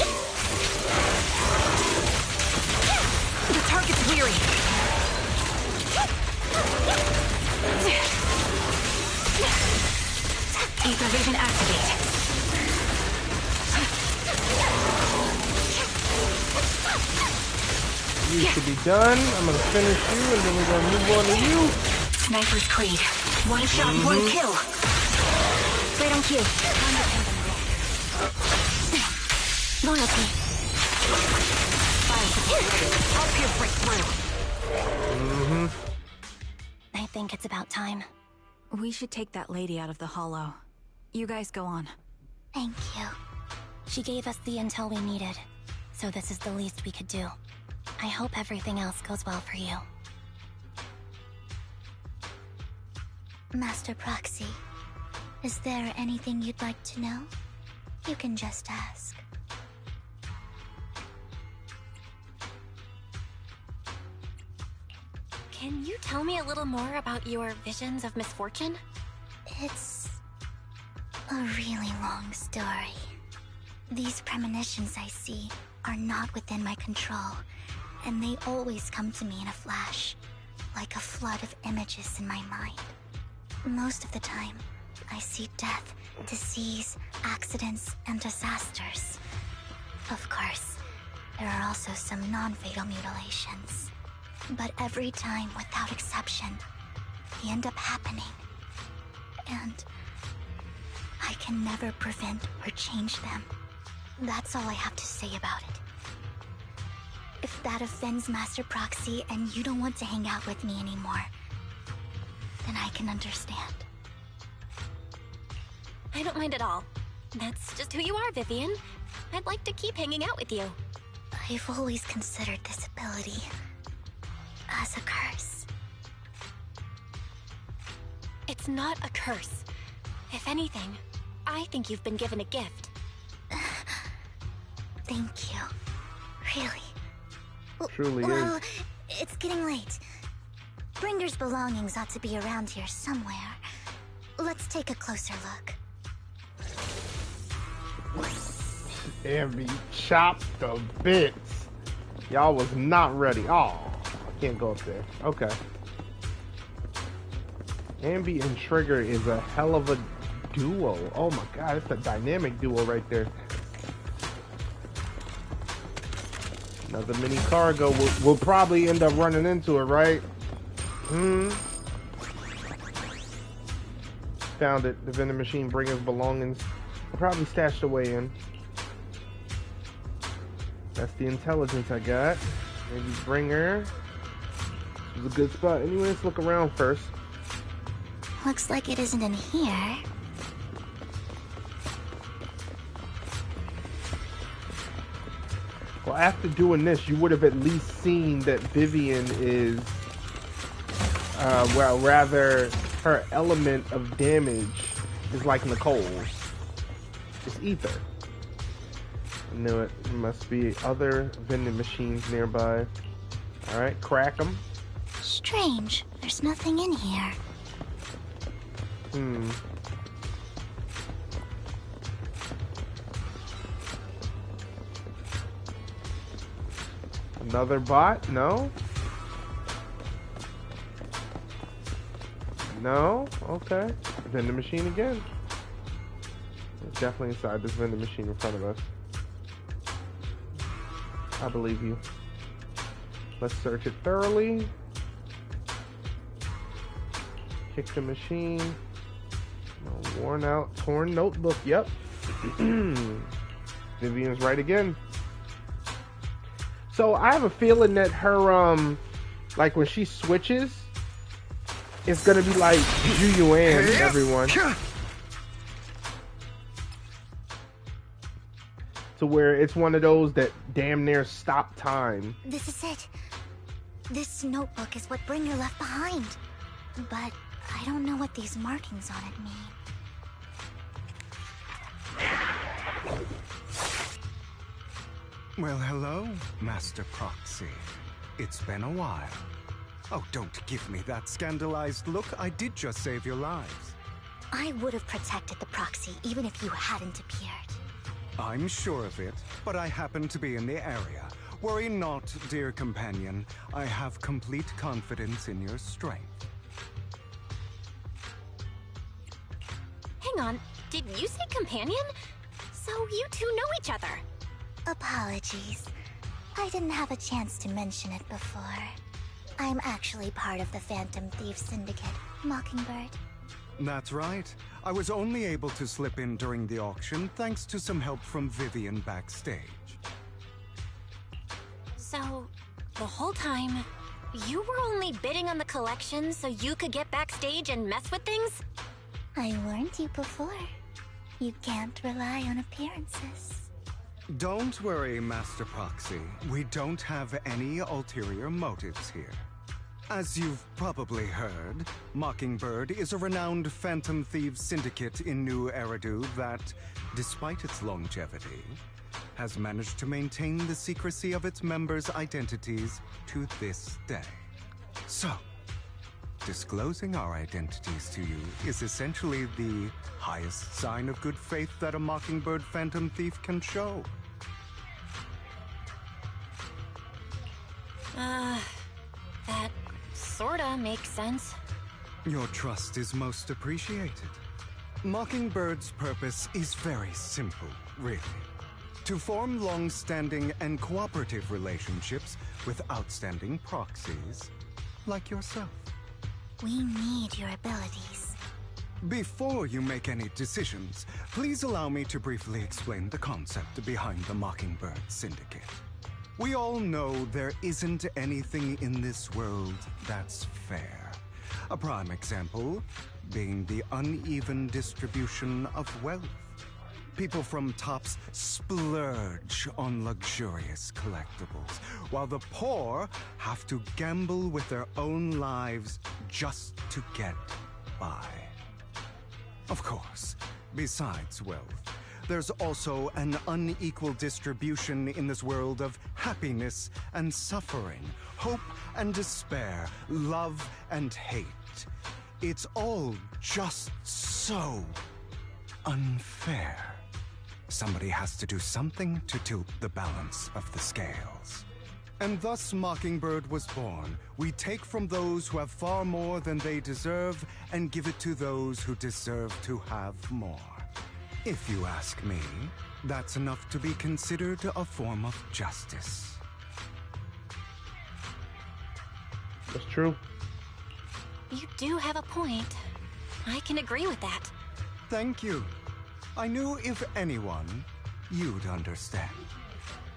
done. I'm gonna finish you, and then we're gonna move on to you. Sniper's Creed. One shot, one kill. Right on cue. Loyalty. Help you break through. I think it's about time. We should take that lady out of the hollow. You guys go on. Thank you. She gave us the intel we needed, so this is the least we could do. I hope everything else goes well for you. Master Proxy, is there anything you'd like to know? You can just ask. Can you tell me a little more about your visions of misfortune? It's a really long story. These premonitions I see are not within my control, and they always come to me in a flash, like a flood of images in my mind. Most of the time, I see death, disease, accidents, and disasters. Of course, there are also some non-fatal mutilations. But every time, without exception, they end up happening. And I can never prevent or change them. That's all I have to say about it. If that offends Master Proxy and you don't want to hang out with me anymore, then I can understand. I don't mind at all. That's just who you are, Vivian. I'd like to keep hanging out with you. I've always considered this ability as a curse. It's not a curse. If anything, I think you've been given a gift. Thank you. Really. Truly Well, is. it's getting late. Bringer's belongings ought to be around here somewhere. Let's take a closer look. Ambi chopped the bits. Y'all was not ready. Oh, I can't go up there. Okay. Ambi and Trigger is a hell of a duo. Oh my god, it's a dynamic duo right there. Another mini cargo. We'll probably end up running into it, right? Found it. The vending machine Bringer's belongings. Probably stashed away in. That's the intelligence I got. Maybe Bringer. This is a good spot. Anyway, let's look around first. Looks like it isn't in here. Well, after doing this, you would have at least seen that Vivian is, well, rather, her element of damage is like Nicole's. It's ether. I knew it. There must be other vending machines nearby. Alright, crack them. Strange. There's nothing in here. Another bot? No? No? Okay. Vending machine again. It's definitely inside this vending machine in front of us. I believe you. Let's search it thoroughly. Kick the machine. No, worn out, torn notebook. Yep. Vivian's right again. So I have a feeling that her, like when she switches, it's gonna be like yuan, everyone. To where it's one of those that damn near stop time. This is it. This notebook is what Bringer left behind. But I don't know what these markings on it mean. Well, hello, Master Proxy. It's been a while. Oh, don't give me that scandalized look. I did just save your lives. I would have protected the Proxy even if you hadn't appeared. I'm sure of it, but I happen to be in the area. Worry not, dear companion. I have complete confidence in your strength. Hang on, did you say companion? So you two know each other? Apologies. I didn't have a chance to mention it before. I'm actually part of the Phantom Thief Syndicate, Mockingbird. That's right. I was only able to slip in during the auction thanks to some help from Vivian backstage. So, the whole time, you were only bidding on the collection so you could get backstage and mess with things? I warned you before. You can't rely on appearances. Don't worry, Master Proxy. We don't have any ulterior motives here. As you've probably heard, Mockingbird is a renowned Phantom Thieves syndicate in New Eridu that, despite its longevity, has managed to maintain the secrecy of its members' identities to this day. So, disclosing our identities to you is essentially the highest sign of good faith that a Mockingbird Phantom Thief can show. That sorta makes sense. Your trust is most appreciated. Mockingbird's purpose is very simple, really. To form long-standing and cooperative relationships with outstanding proxies like yourself. We need your abilities. Before you make any decisions, please allow me to briefly explain the concept behind the Mockingbird Syndicate. We all know there isn't anything in this world that's fair. A prime example being the uneven distribution of wealth. People from tops splurge on luxurious collectibles, while the poor have to gamble with their own lives just to get by. Of course, besides wealth, there's also an unequal distribution in this world of happiness and suffering, hope and despair, love and hate. It's all just so unfair. Somebody has to do something to tilt the balance of the scales. And thus Mockingbird was born. We take from those who have far more than they deserve and give it to those who deserve to have more. If you ask me, that's enough to be considered a form of justice. That's true. You do have a point. I can agree with that. Thank you. I knew if anyone, you'd understand.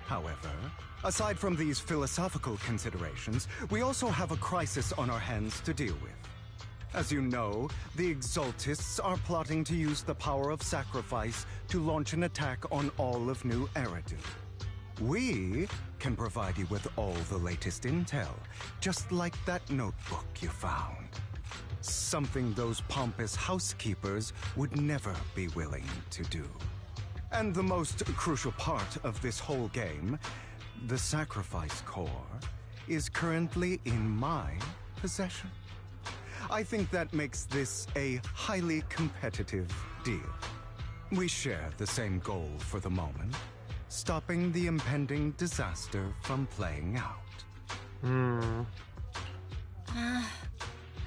However, aside from these philosophical considerations, we also have a crisis on our hands to deal with. As you know, the Exaltists are plotting to use the power of sacrifice to launch an attack on all of New Eridu. We can provide you with all the latest intel, just like that notebook you found. Something those pompous housekeepers would never be willing to do. And the most crucial part of this whole game, the sacrifice core, is currently in my possession. I think that makes this a highly competitive deal. We share the same goal for the moment, stopping the impending disaster from playing out.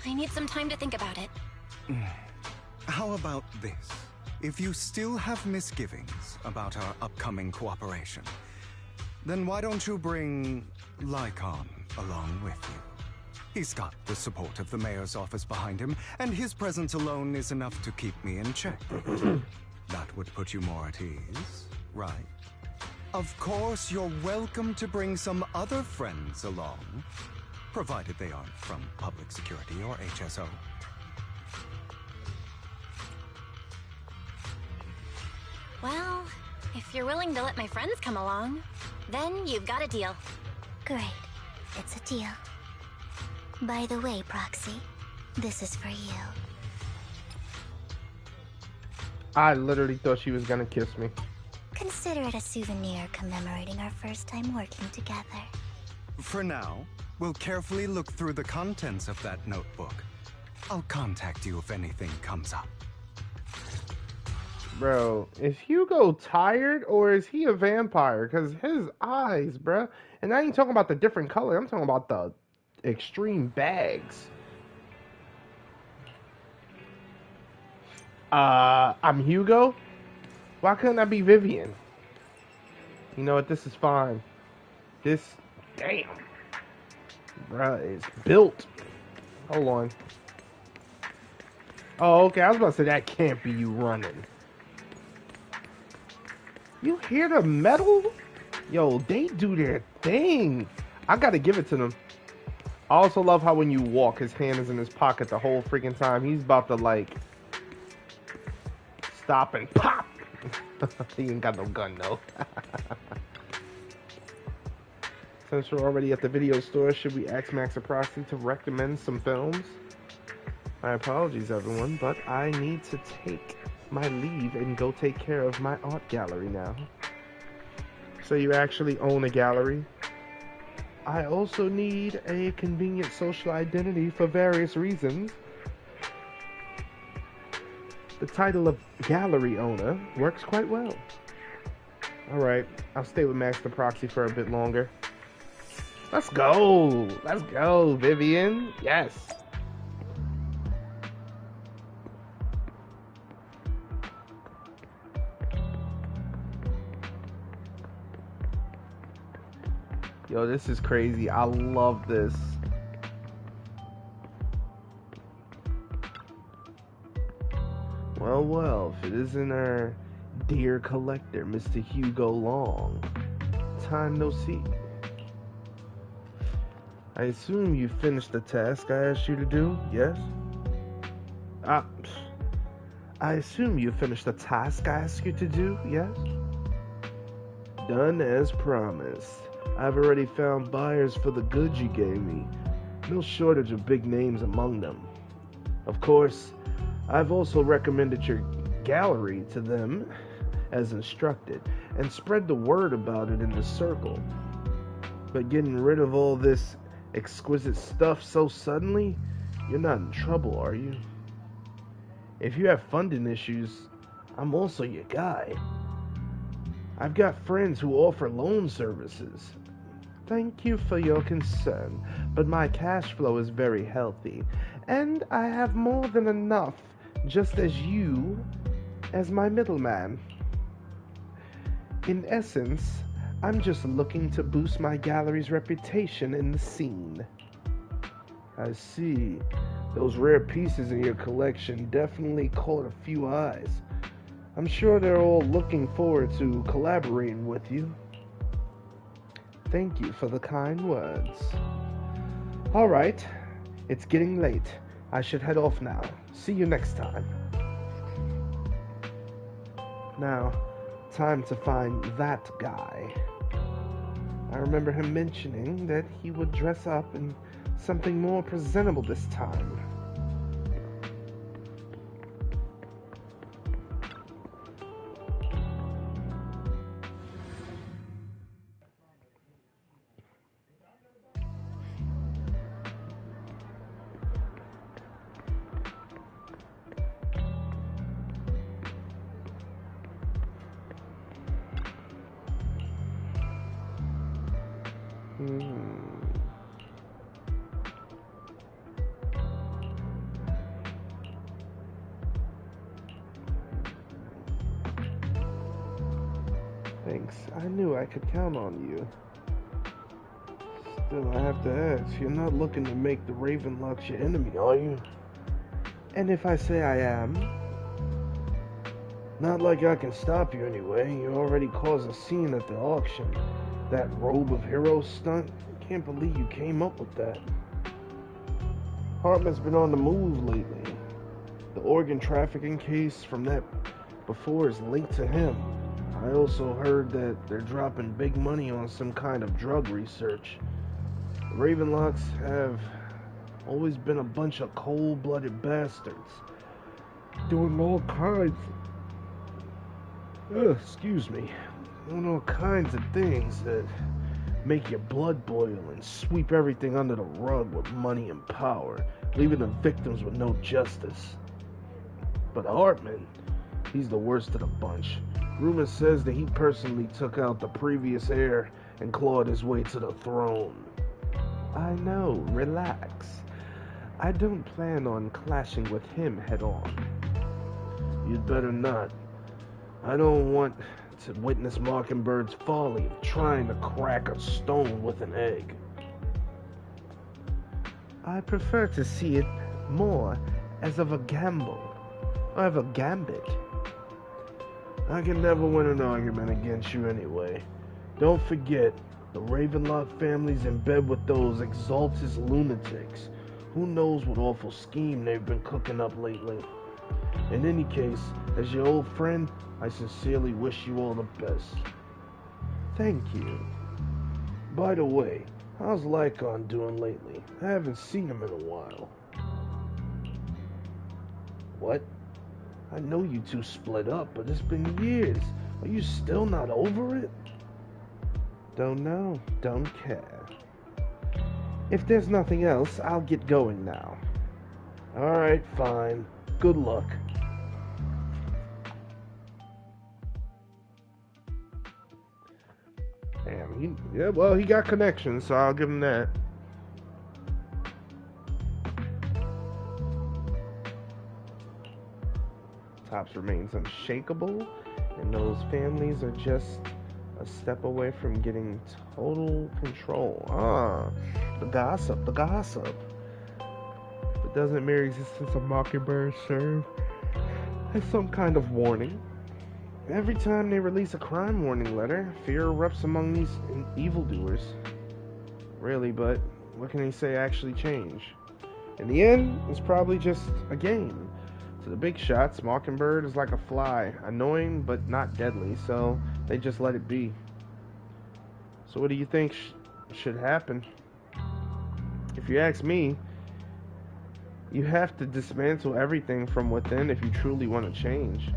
I need some time to think about it. How about this? If you still have misgivings about our upcoming cooperation, then why don't you bring Lycaon along with you? He's got the support of the mayor's office behind him, and his presence alone is enough to keep me in check. That would put you more at ease, right? Of course, you're welcome to bring some other friends along, provided they aren't from public security or HSO. Well, if you're willing to let my friends come along, then you've got a deal. Great. It's a deal. By the way, Proxy, this is for you. I literally thought she was gonna kiss me. Consider it a souvenir commemorating our first time working together. For now, we'll carefully look through the contents of that notebook. I'll contact you if anything comes up. Bro, is Hugo tired or is he a vampire? Because his eyes, bro. And I ain't talking about the different color. I'm talking about the extreme bags. I'm Hugo? Why couldn't I be Vivian? You know what? This is fine. This, damn. Bruh, is built. Hold on. Oh, okay. I was about to say that can't be you running. You hear the metal? Yo, they do their thing. I gotta give it to them. I also love how when you walk, his hand is in his pocket the whole freaking time. He's about to, like, stop and pop. He ain't got no gun, though. Since we're already at the video store, should we ask Max or Proxy to recommend some films? My apologies, everyone, but I need to take my leave and go take care of my art gallery now. So you actually own a gallery? I also need a convenient social identity for various reasons. The title of gallery owner works quite well. Alright, I'll stay with Max the Proxy for a bit longer. Let's go! Let's go, Vivian! Yes! Yo, this is crazy. I love this. Well, well, if it isn't our dear collector, Mr. Hugo Long. Time no see. I assume you finished the task I asked you to do, yes? I assume you finished the task I asked you to do, yes? Done as promised. I've already found buyers for the goods you gave me. No shortage of big names among them. Of course, I've also recommended your gallery to them as instructed, and spread the word about it in the circle. But getting rid of all this exquisite stuff so suddenly, you're not in trouble, are you? If you have funding issues, I'm also your guy. I've got friends who offer loan services. Thank you for your concern, but my cash flow is very healthy, and I have more than enough, just as you, as my middleman. In essence, I'm just looking to boost my gallery's reputation in the scene. I see. Those rare pieces in your collection definitely caught a few eyes. I'm sure they're all looking forward to collaborating with you. Thank you for the kind words. Alright, it's getting late. I should head off now. See you next time. Now, time to find that guy. I remember him mentioning that he would dress up in something more presentable this time. Thanks. I knew I could count on you. Still, I have to ask, you're not looking to make the Ravenlocks your enemy, are you? And if I say I am? Not like I can stop you anyway. You already caused a scene at the auction. That robe of heroes stunt? Can't believe you came up with that. Hartman's been on the move lately. The organ trafficking case from that before is linked to him. I also heard that they're dropping big money on some kind of drug research. The Ravenlocks have always been a bunch of cold-blooded bastards, doing all kinds of, doing all kinds of things that make your blood boil and sweep everything under the rug with money and power, leaving the victims with no justice. But Hartman, he's the worst of the bunch. Rumor says that he personally took out the previous heir and clawed his way to the throne. I know, relax. I don't plan on clashing with him head on. You'd better not. I don't want to witness Mockingbird's folly of trying to crack a stone with an egg. I prefer to see it more as of a gamble, or of a gambit. I can never win an argument against you anyway. Don't forget, the Ravenlock family's in bed with those Exaltus lunatics. Who knows what awful scheme they've been cooking up lately. In any case, as your old friend, I sincerely wish you all the best. Thank you. By the way, how's Lycaon doing lately? I haven't seen him in a while. What? I know you two split up, but it's been years. Are you still not over it? Don't know. Don't care. If there's nothing else, I'll get going now. Alright, fine. Good luck. Damn, he got connections, so I'll give him that. Tops remains unshakable, and those families are just a step away from getting total control. The gossip. But doesn't mere existence of Mockingbird serve as some kind of warning? Every time they release a crime warning letter, fear erupts among these evildoers. Really, but what can they say actually change? In the end, it's probably just a game. To the big shots, Mockingbird is like a fly, annoying but not deadly, so they just let it be. So what do you think should happen? If you ask me, you have to dismantle everything from within if you truly want to change.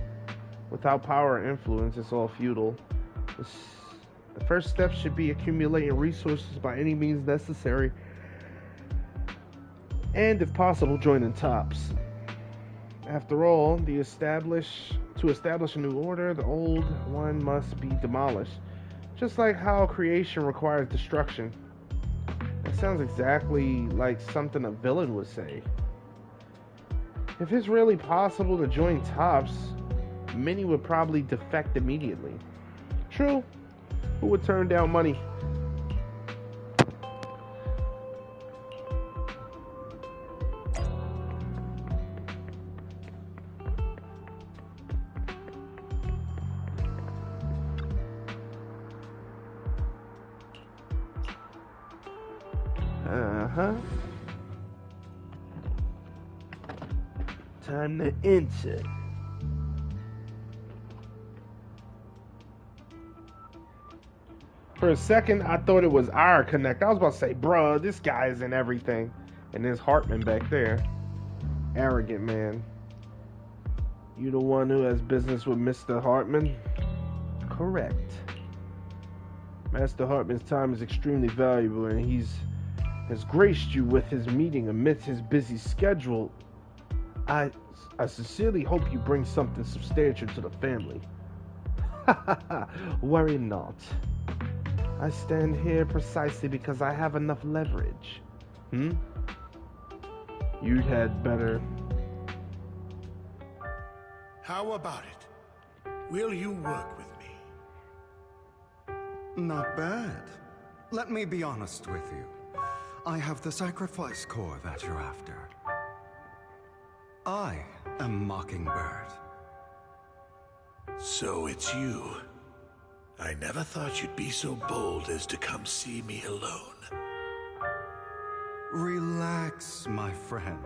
Without power or influence, it's all futile. The first step should be accumulating resources by any means necessary, and if possible, joining tops. After all, to establish a new order, the old one must be demolished. Just like how creation requires destruction. That sounds exactly like something a villain would say. If it's really possible to join tops, many would probably defect immediately. True, who would turn down money? Time to enter. For a second, I thought it was our connect. I was about to say, bruh, this guy is in everything. And there's Hartman back there. Arrogant man. You the one who has business with Mr. Hartman? Correct. Master Hartman's time is extremely valuable, and has graced you with his meeting amidst his busy schedule. I sincerely hope you bring something substantial to the family. Worry not. I stand here precisely because I have enough leverage. You'd had better. How about it? Will you work with me? Not bad. Let me be honest with you. I have the sacrifice core that you're after. I am Mockingbird. So it's you. I never thought you'd be so bold as to come see me alone. Relax, my friend.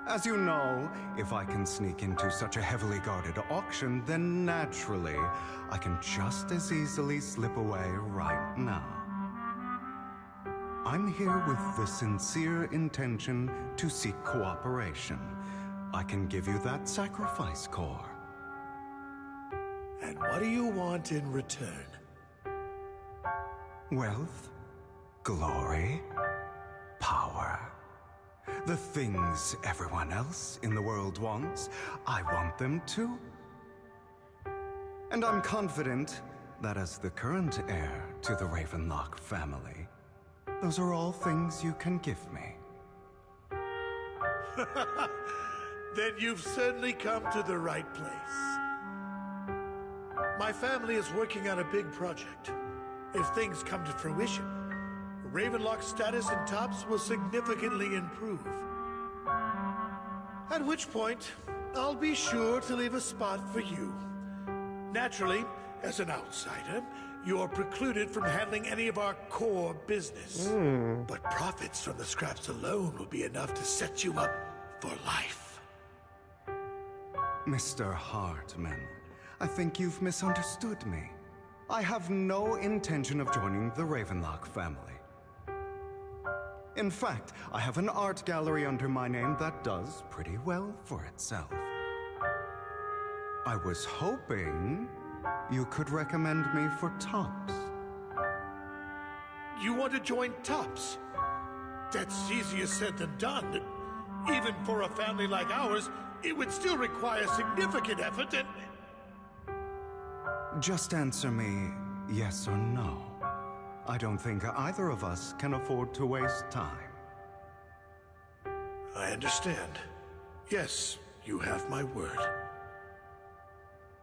As you know, if I can sneak into such a heavily guarded auction, then naturally, I can just as easily slip away right now. I'm here with the sincere intention to seek cooperation. I can give you that sacrifice core. And what do you want in return? Wealth, glory, power. The things everyone else in the world wants, I want them too. And I'm confident that as the current heir to the Ravenlock family, those are all things you can give me. Then you've certainly come to the right place. My family is working on a big project. If things come to fruition, Ravenlock's status in Tops will significantly improve. At which point, I'll be sure to leave a spot for you. Naturally, as an outsider, you're precluded from handling any of our core business. But profits from the scraps alone will be enough to set you up for life. Mr. Hartman, I think you've misunderstood me. I have no intention of joining the Ravenlock family. In fact, I have an art gallery under my name that does pretty well for itself. I was hoping you could recommend me for Tops. You want to join Tops? That's easier said than done. Even for a family like ours, it would still require significant effort and... Just answer me yes or no. I don't think either of us can afford to waste time. I understand. Yes, you have my word.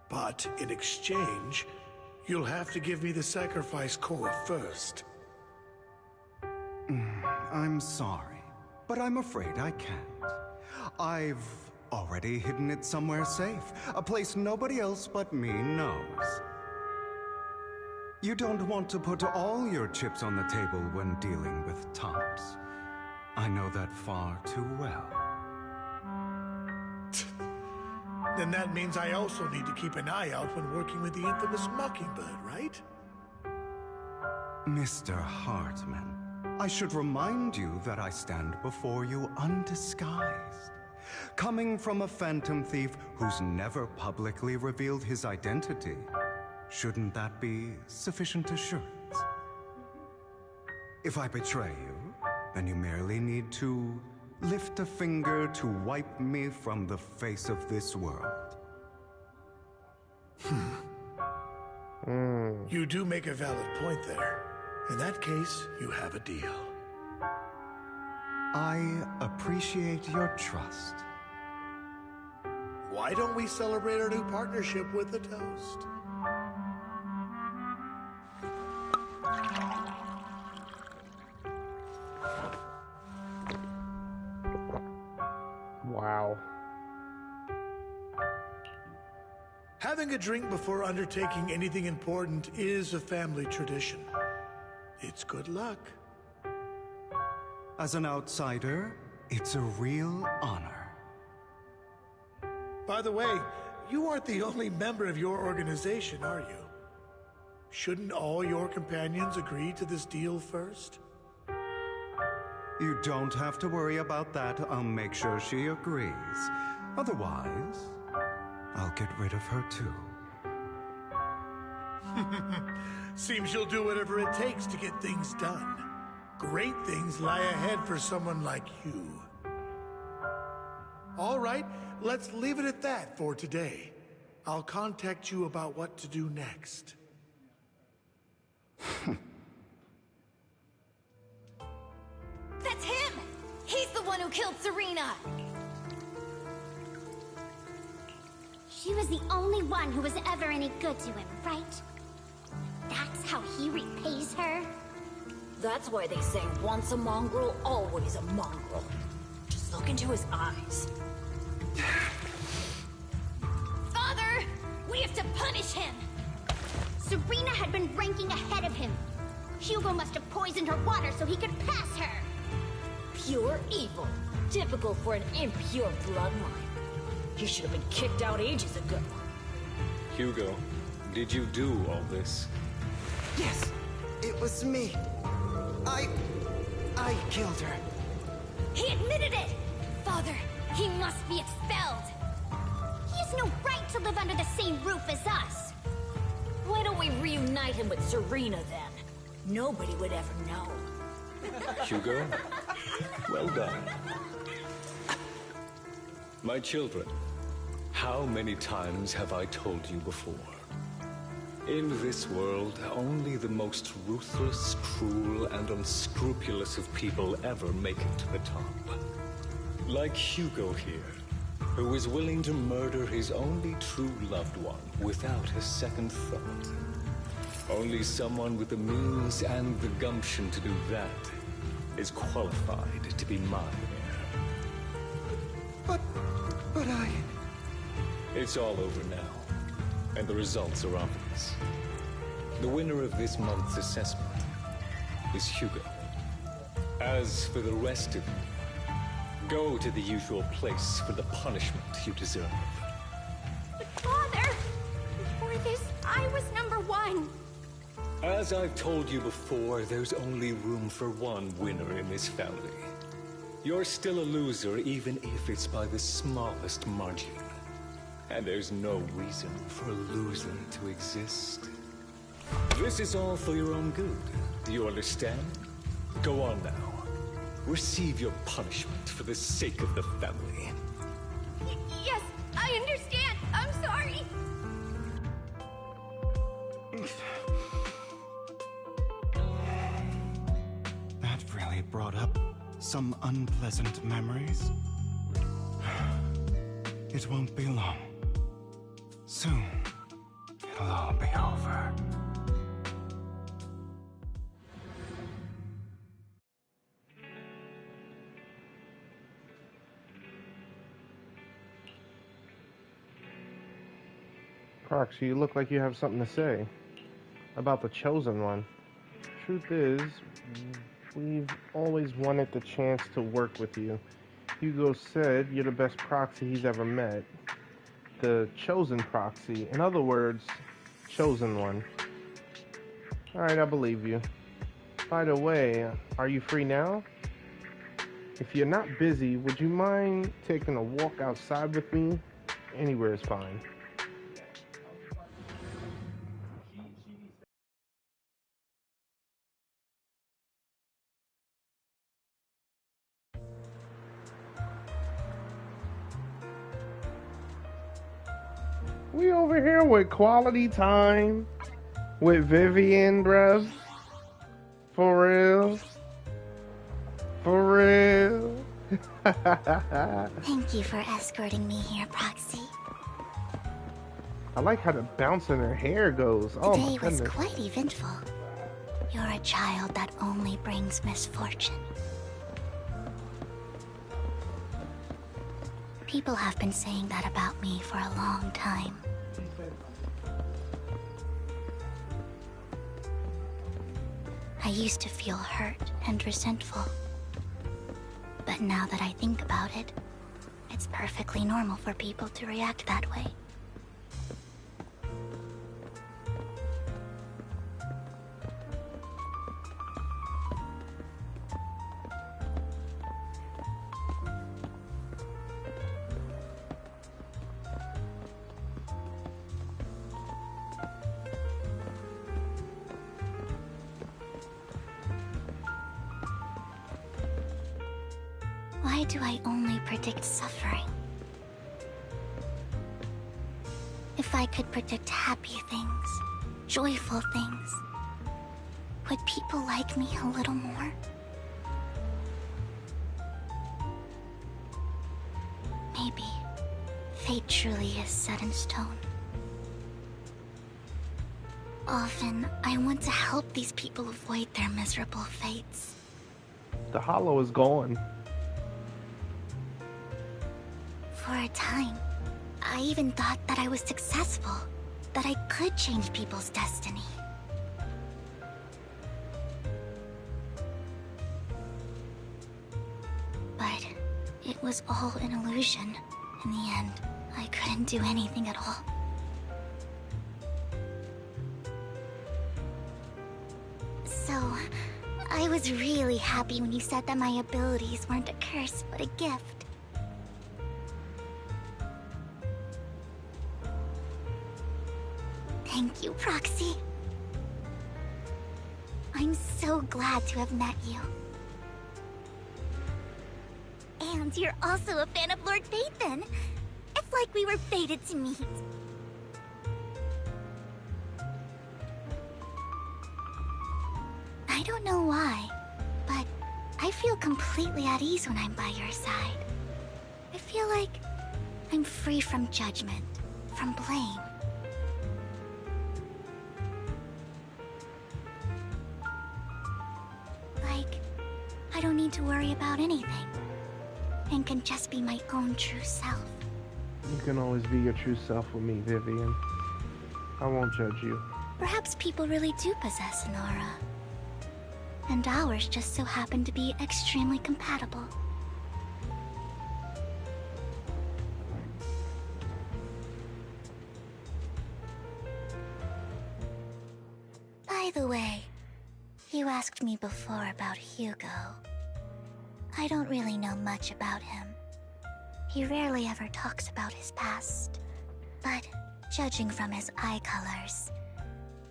But in exchange, you'll have to give me the sacrifice core first. I'm sorry, but I'm afraid I can't. I've already hidden it somewhere safe, a place nobody else but me knows. You don't want to put all your chips on the table when dealing with Tops. I know that far too well. Then that means I also need to keep an eye out when working with the infamous Mockingbird, right? Mr. Hartman, I should remind you that I stand before you undisguised. Coming from a phantom thief who's never publicly revealed his identity, shouldn't that be sufficient assurance? If I betray you, then you merely need to lift a finger to wipe me from the face of this world. You do make a valid point there. In that case, you have a deal. I appreciate your trust. Why don't we celebrate our new partnership with a toast? Wow. Having a drink before undertaking anything important is a family tradition. It's good luck. As an outsider, it's a real honor. By the way, you aren't the only member of your organization, are you? Shouldn't all your companions agree to this deal first? You don't have to worry about that. I'll make sure she agrees. Otherwise, I'll get rid of her too. Seems you'll do whatever it takes to get things done. Great things lie ahead for someone like you. All right, let's leave it at that for today. I'll contact you about what to do next. That's him! He's the one who killed Serena! She was the only one who was ever any good to him, right? That's how he repays her? That's why they say once a mongrel, always a mongrel. Just look into his eyes. Father! We have to punish him! Serena had been ranking ahead of him. Hugo must have poisoned her water so he could pass her. Pure evil. Typical for an impure bloodline. He should have been kicked out ages ago. Hugo, did you do all this? Yes, it was me. I killed her. He admitted it! Father, he must be expelled. He has no right to live under the same roof as us. Why don't we reunite him with Serena then? Nobody would ever know. Hugo, well done. My children, how many times have I told you before? In this world, only the most ruthless, cruel, and unscrupulous of people ever make it to the top. Like Hugo here. who is willing to murder his only true loved one without a second thought. Only someone with the means and the gumption to do that is qualified to be my heir. But I... It's all over now, and the results are obvious. The winner of this month's assessment is Hugo. As for the rest of you, go to the usual place for the punishment you deserve. But Father, before this, I was #1. As I've told you before, there's only room for one winner in this family. You're still a loser, even if it's by the smallest margin. And there's no reason for a loser to exist. This is all for your own good. Do you understand? Go on now. Receive your punishment for the sake of the family. Yes, I understand. I'm sorry. That really brought up some unpleasant memories. It won't be long. Soon, it'll all be over. Proxy, you look like you have something to say about the Chosen One. Truth is, we've always wanted the chance to work with you. Hugo said you're the best proxy he's ever met. The Chosen Proxy. In other words, Chosen One. Alright, I believe you. By the way, are you free now? If you're not busy, would you mind taking a walk outside with me? Anywhere is fine. We over here with quality time with Vivian, bruv. For real. For real. Thank you for escorting me here, Proxy. I like how the bounce in her hair goes. Oh my Today was goodness. quite eventful. You're a child that only brings misfortune. People have been saying that about me for a long time. I used to feel hurt and resentful. But now that I think about it, it's perfectly normal for people to react that way. Why do I only predict suffering? If I could predict happy things, joyful things, would people like me a little more? Maybe fate truly is set in stone. Often, I want to help these people avoid their miserable fates. The hollow is gone. For a time, I even thought that I was successful, that I could change people's destiny. But it was all an illusion. In the end, I couldn't do anything at all. So, I was really happy when you said that my abilities weren't a curse, but a gift. Thank you, Proxy. I'm so glad to have met you. And you're also a fan of Lord Phaethon. It's like we were fated to meet. I don't know why, but I feel completely at ease when I'm by your side. I feel like I'm free from judgment, from blame. Like, I don't need to worry about anything, and can just be my own true self. You can always be your true self with me, Vivian. I won't judge you. Perhaps people really do possess an aura. And ours just so happen to be extremely compatible. By the way, you asked me before about Hugo. I don't really know much about him. He rarely ever talks about his past. But judging from his eye colors,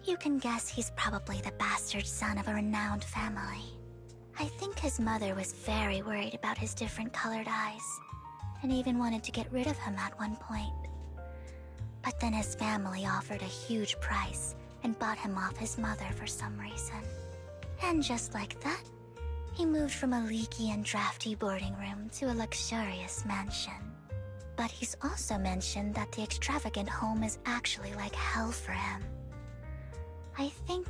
you can guess he's probably the bastard son of a renowned family. I think his mother was very worried about his different colored eyes, and even wanted to get rid of him at one point. But then his family offered a huge price and bought him off his mother for some reason. And just like that, he moved from a leaky and drafty boarding room to a luxurious mansion. But he's also mentioned that the extravagant home is actually like hell for him. I think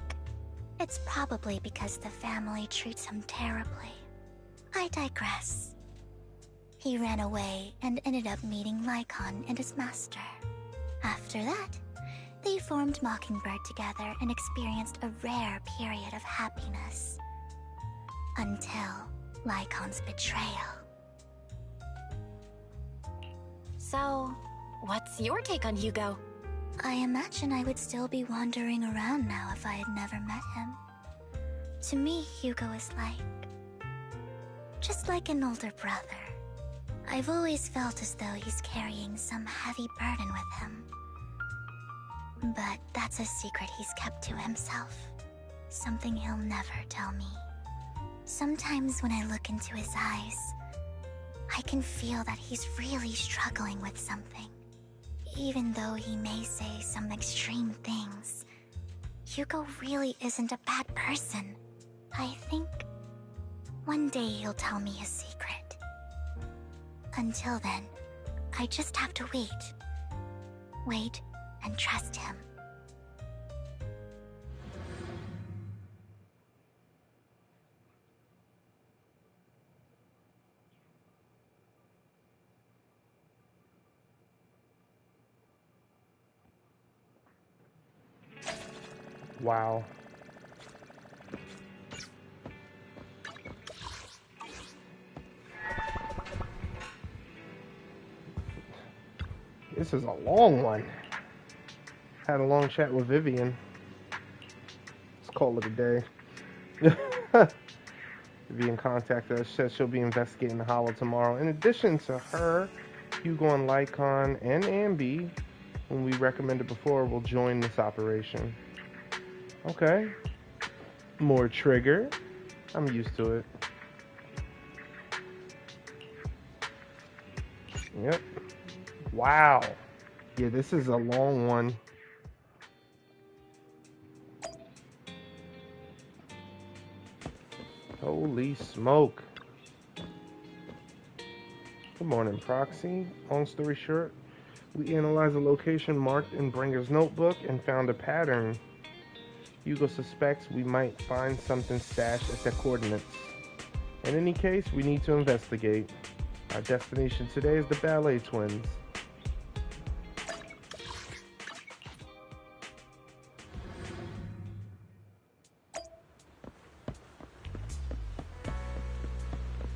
it's probably because the family treats him terribly. I digress. He ran away and ended up meeting Lycaon and his master. After that, they formed Mockingbird together and experienced a rare period of happiness. Until Lycaon's betrayal. So, what's your take on Hugo? I imagine I would still be wandering around now if I had never met him. To me, Hugo is just like an older brother. I've always felt as though he's carrying some heavy burden with him. But that's a secret he's kept to himself. Something he'll never tell me. Sometimes when I look into his eyes, I can feel that he's really struggling with something. Even though he may say some extreme things, Hugo really isn't a bad person. I think one day he'll tell me his secret. Until then, I just have to wait. Wait and trust him. Wow. This is a long one. Had a long chat with Vivian. Let's call it a day. Vivian contacted us, said she'll be investigating the Hollow tomorrow. In addition to her, Hugo and Lycaon and Ambi, whom we recommended before, will join this operation. Okay. More trigger. I'm used to it. Yep. Wow. Yeah, this is a long one. Holy smoke. Good morning, Proxy. Long story short, we analyzed a location marked in Bringer's notebook and found a pattern. Hugo suspects we might find something stashed at the coordinates. In any case, we need to investigate. Our destination today is the Ballet Twins.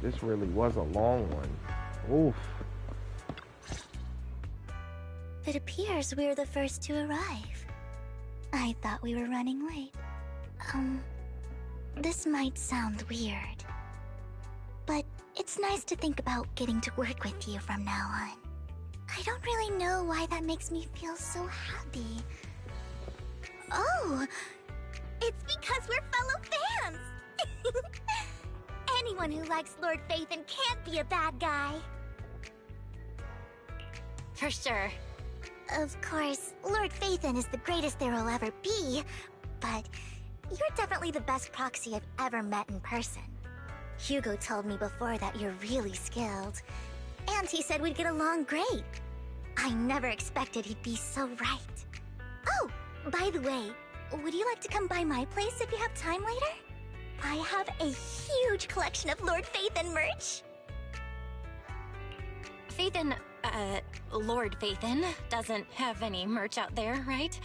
This really was a long one. Oof. It appears we're the first to arrive. I thought we were running late. This might sound weird, but it's nice to think about getting to work with you from now on. I don't really know why that makes me feel so happy. Oh, it's because we're fellow fans! Anyone who likes Lord Phaethon can't be a bad guy. For sure. Of course, Lord Phaethon is the greatest there will ever be, but you're definitely the best proxy I've ever met in person. Hugo told me before that you're really skilled, and he said we'd get along great. I never expected he'd be so right. Oh, by the way, would you like to come by my place if you have time later? I have a huge collection of Lord Phaethon merch. Phaethon, Lord Phaethon doesn't have any merch out there, right?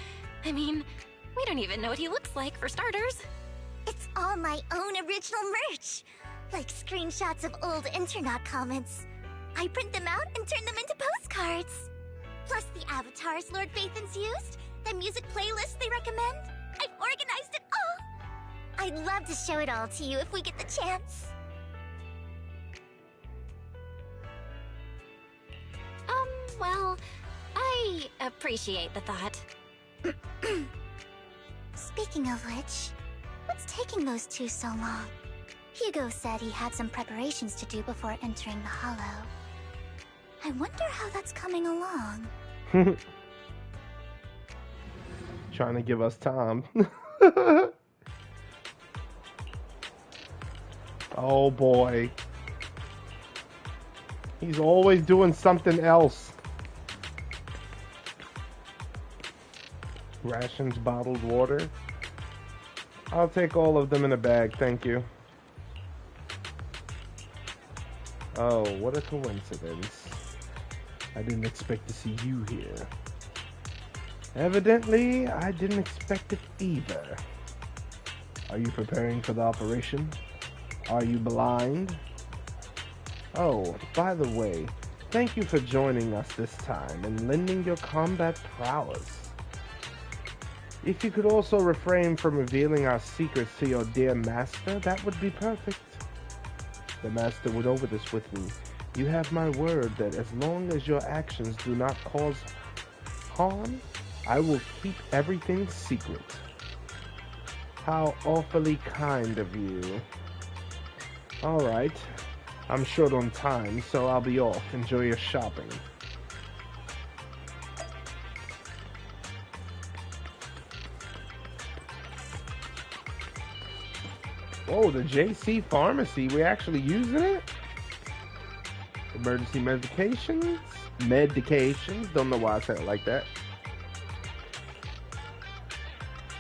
I mean, we don't even know what he looks like, for starters. It's all my own original merch. Like screenshots of old Internet comments. I print them out and turn them into postcards. Plus the avatars Lord Phaethon's used, the music playlists they recommend. I've organized it all. I'd love to show it all to you if we get the chance. Well, I appreciate the thought. Speaking of which, what's taking those two so long? Hugo said he had some preparations to do before entering the Hollow. I wonder how that's coming along. Trying to give us time. Oh boy. He's always doing something else. Rations, bottled water. I'll take all of them in a bag, thank you. Oh, what a coincidence. I didn't expect to see you here. Evidently, I didn't expect it either. Are you preparing for the operation? Are you blind? Oh, by the way, thank you for joining us this time and lending your combat prowess. If you could also refrain from revealing our secrets to your dear master, that would be perfect. The master went over this with me. You have my word that as long as your actions do not cause harm, I will keep everything secret. How awfully kind of you. Alright, I'm short on time, so I'll be off. Enjoy your shopping. Whoa, the JC Pharmacy, we actually using it? Emergency medications, don't know why I said it like that.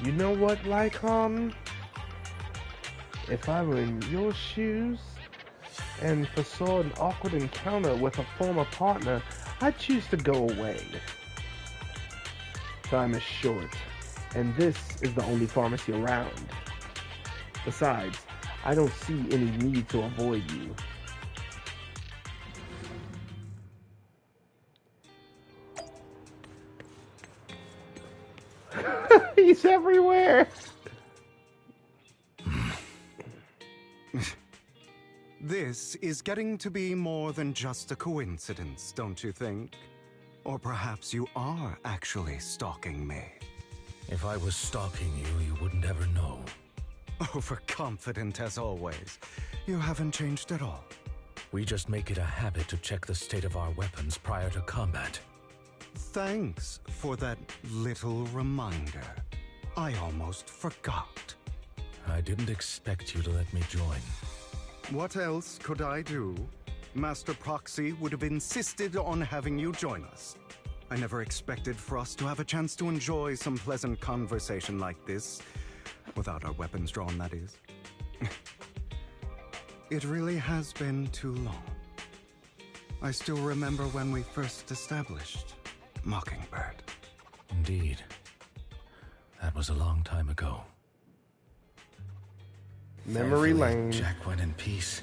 You know what, Lycaon? If I were in your shoes and foresaw an awkward encounter with a former partner, I'd choose to go away. Time is short, and this is the only pharmacy around. Besides, I don't see any need to avoid you. He's everywhere! This is getting to be more than just a coincidence, don't you think? Or perhaps you are actually stalking me. If I was stalking you, you wouldn't ever know. Overconfident as always. You haven't changed at all. We just make it a habit to check the state of our weapons prior to combat. Thanks for that little reminder. I almost forgot. I didn't expect you to let me join. What else could I do? Master Proxy would have insisted on having you join us. I never expected for us to have a chance to enjoy some pleasant conversation like this. Without our weapons drawn, that is. It really has been too long. I still remember when we first established Mockingbird. Indeed. That was a long time ago. Memory lane. Jack went in peace.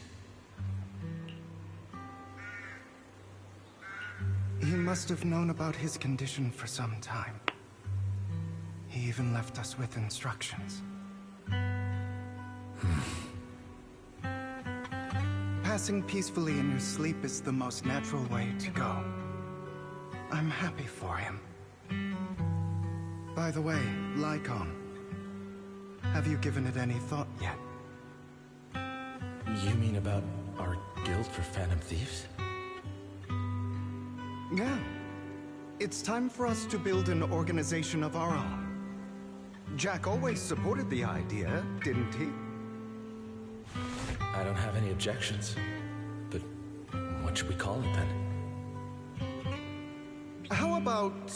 He must have known about his condition for some time. He even left us with instructions. Passing peacefully in your sleep is the most natural way to go. I'm happy for him. By the way, Lycaon, have you given it any thought yet? You mean about our guild for Phantom Thieves? Yeah. It's time for us to build an organization of our own. Jack always supported the idea, didn't he? I don't have any objections. But what should we call it then? How about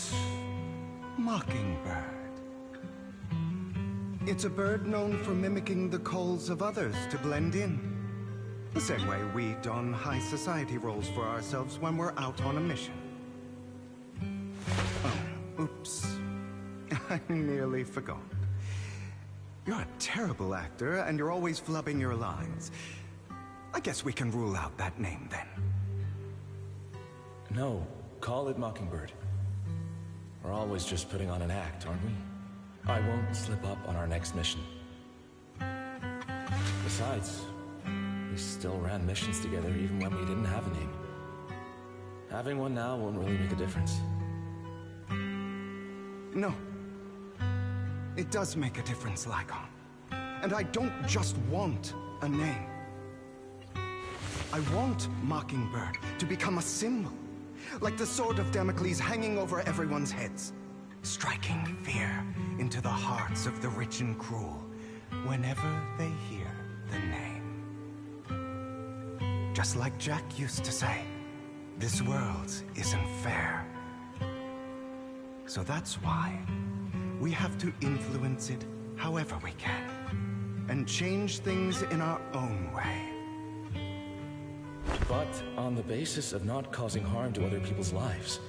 Mockingbird? It's a bird known for mimicking the calls of others to blend in. The same way we don high society roles for ourselves when we're out on a mission. Oh, oops. I nearly forgot. You're a terrible actor, and you're always flubbing your lines. I guess we can rule out that name, then. No, call it Mockingbird. We're always just putting on an act, aren't we? I won't slip up on our next mission. Besides, we still ran missions together even when we didn't have a name. Having one now won't really make a difference. No. It does make a difference, Lycaon. And I don't just want a name. I want Mockingbird to become a symbol. Like the sword of Damocles hanging over everyone's heads. Striking fear into the hearts of the rich and cruel whenever they hear the name. Just like Jack used to say, this world isn't fair. So that's why we have to influence it however we can, and change things in our own way. But on the basis of not causing harm to other people's lives.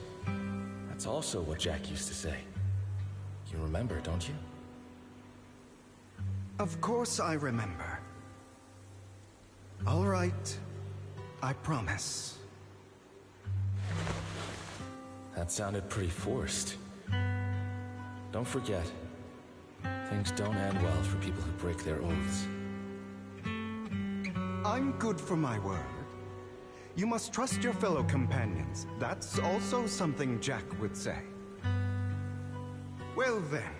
That's also what Jack used to say. You remember, don't you? Of course I remember. All right, I promise. That sounded pretty forced. Don't forget, things don't end well for people who break their oaths. I'm good for my word. You must trust your fellow companions. That's also something Jack would say. Well then,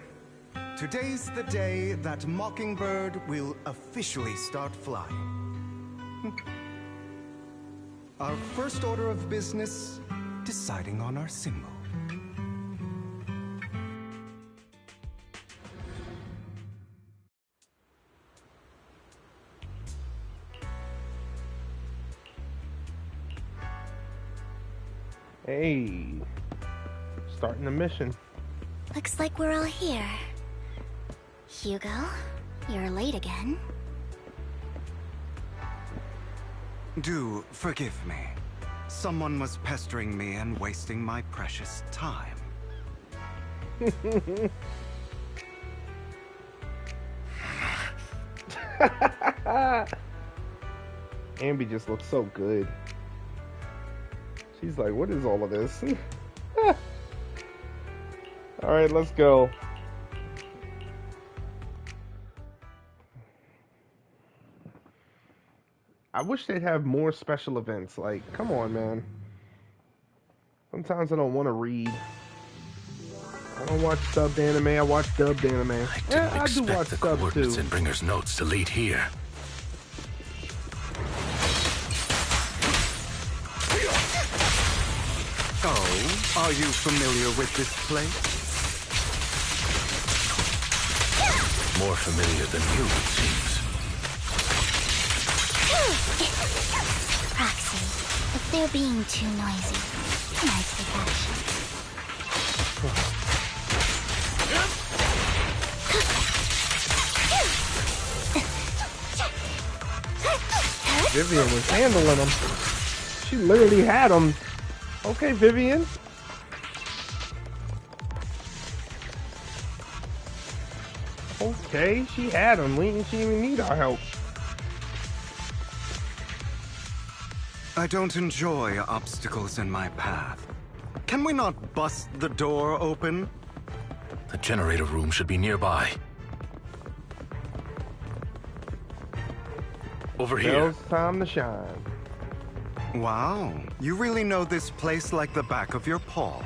today's the day that Mockingbird will officially start flying. Our first order of business, deciding on our symbol. Hey, starting the mission. Looks like we're all here. Hugo, you're late again. Do forgive me. Someone was pestering me and wasting my precious time. Ambi just looks so good. She's like, what is all of this? Alright, let's go. I wish they'd have more special events. Like, come on, man. Sometimes I don't want to read. I don't watch subbed anime. I watch dubbed anime. I do watch the coordinates in Bringer's notes to lead here. Oh, are you familiar with this place? More familiar than you, it seems. Proxy, if they're being too noisy, can I take action? Vivian was handling him. She literally had him. Okay, Vivian. Okay, she had him. She didn't even need our help. I don't enjoy obstacles in my path. Can we not bust the door open? The generator room should be nearby. Over here. It's time to shine. Wow, you really know this place like the back of your paw.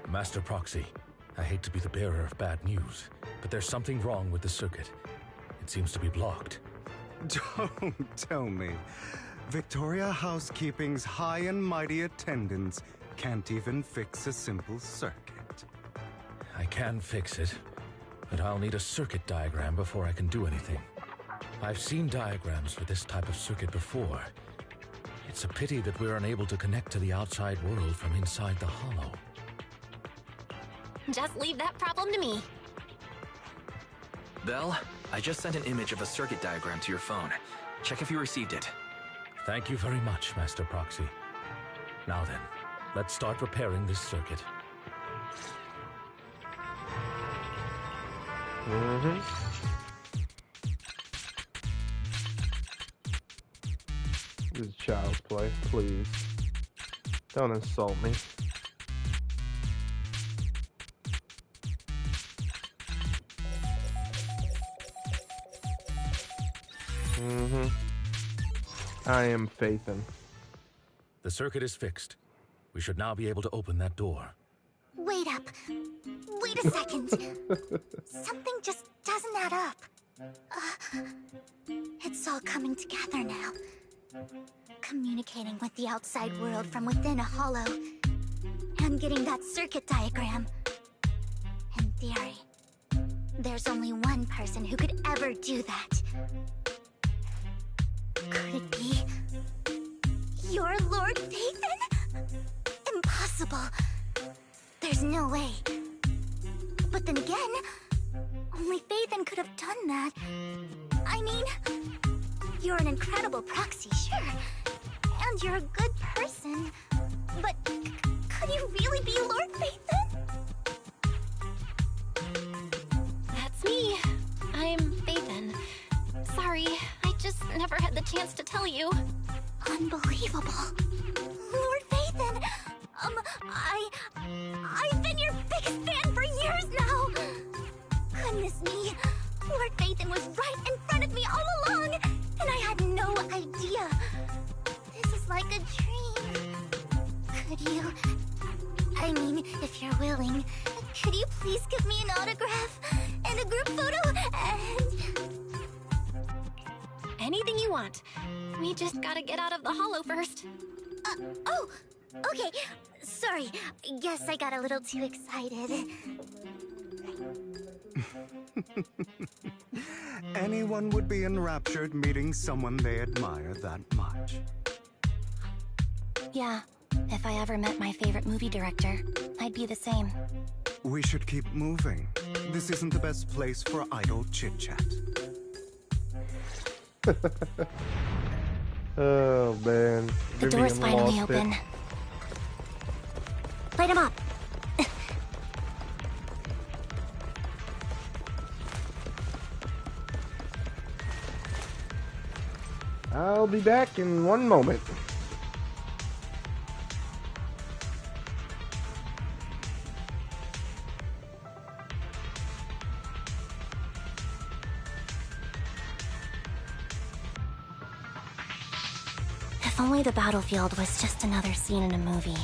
Master Proxy, I hate to be the bearer of bad news, but there's something wrong with the circuit. It seems to be blocked. Don't tell me. Victoria Housekeeping's high and mighty attendants can't even fix a simple circuit. I can fix it, but I'll need a circuit diagram before I can do anything. I've seen diagrams for this type of circuit before. It's a pity that we're unable to connect to the outside world from inside the hollow. Just leave that problem to me. Belle, I just sent an image of a circuit diagram to your phone. Check if you received it. Thank you very much, Master Proxy. Now then, let's start repairing this circuit. This is child's play, please. Don't insult me. I am Faithin. The circuit is fixed. We should now be able to open that door. Wait up. Wait a second. Something just doesn't add up. It's all coming together now. Communicating with the outside world from within a hollow. And getting that circuit diagram. In theory, there's only one person who could ever do that. Could it be your Lord Faithin? Impossible. There's no way. But then again, only Faithin could have done that. I mean, you're an incredible proxy, sure. And you're a good person. But could you really be Lord Faithin? That's me. I'm Vivian. Sorry, I just never had the chance to tell you. Unbelievable. Lord Faithin! I've been your biggest fan for years now! Goodness me, Lord Faithin was right in front of me all along, and I had no idea. This is like a dream. Could you... I mean, if you're willing, could you please give me an autograph and a group photo and... Anything you want. We just gotta get out of the hollow first. Oh! Okay, sorry. Guess I got a little too excited. Anyone would be enraptured meeting someone they admire that much. Yeah, if I ever met my favorite movie director, I'd be the same. We should keep moving. This isn't the best place for idle chit-chat. Oh man. The door's finally open. Light him up. I'll be back in one moment. If only the battlefield was just another scene in a movie.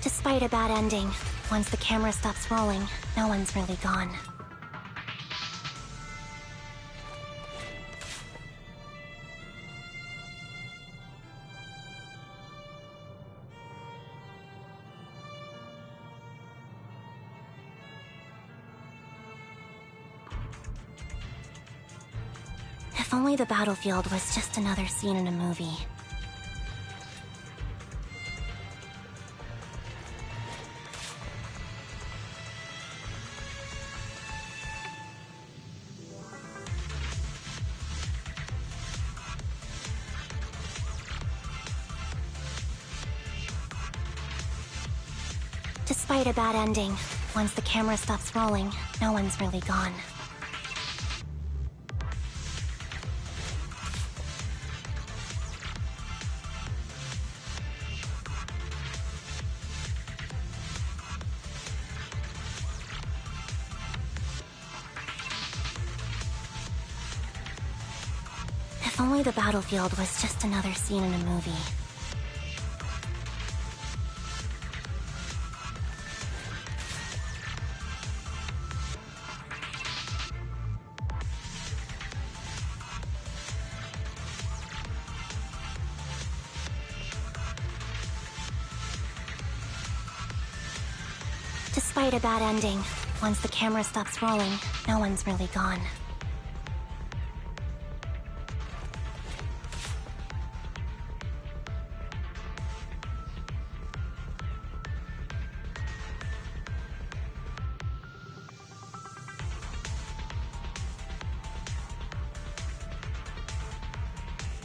Despite a bad ending, once the camera stops rolling, no one's really gone. If only the battlefield was just another scene in a movie. Despite a bad ending, once the camera stops rolling, no one's really gone. If only the battlefield was just another scene in a movie. Despite a bad ending, once the camera stops rolling, no one's really gone.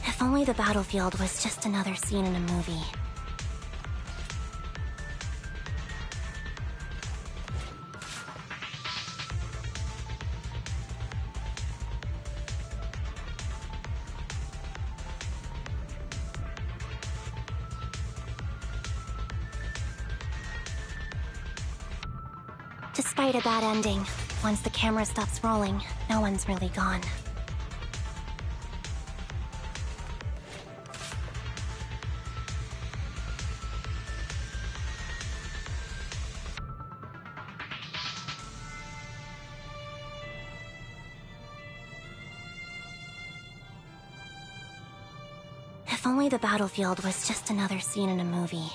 If only the battlefield was just another scene in a movie. Despite a bad ending, once the camera stops rolling, no one's really gone. If only the battlefield was just another scene in a movie.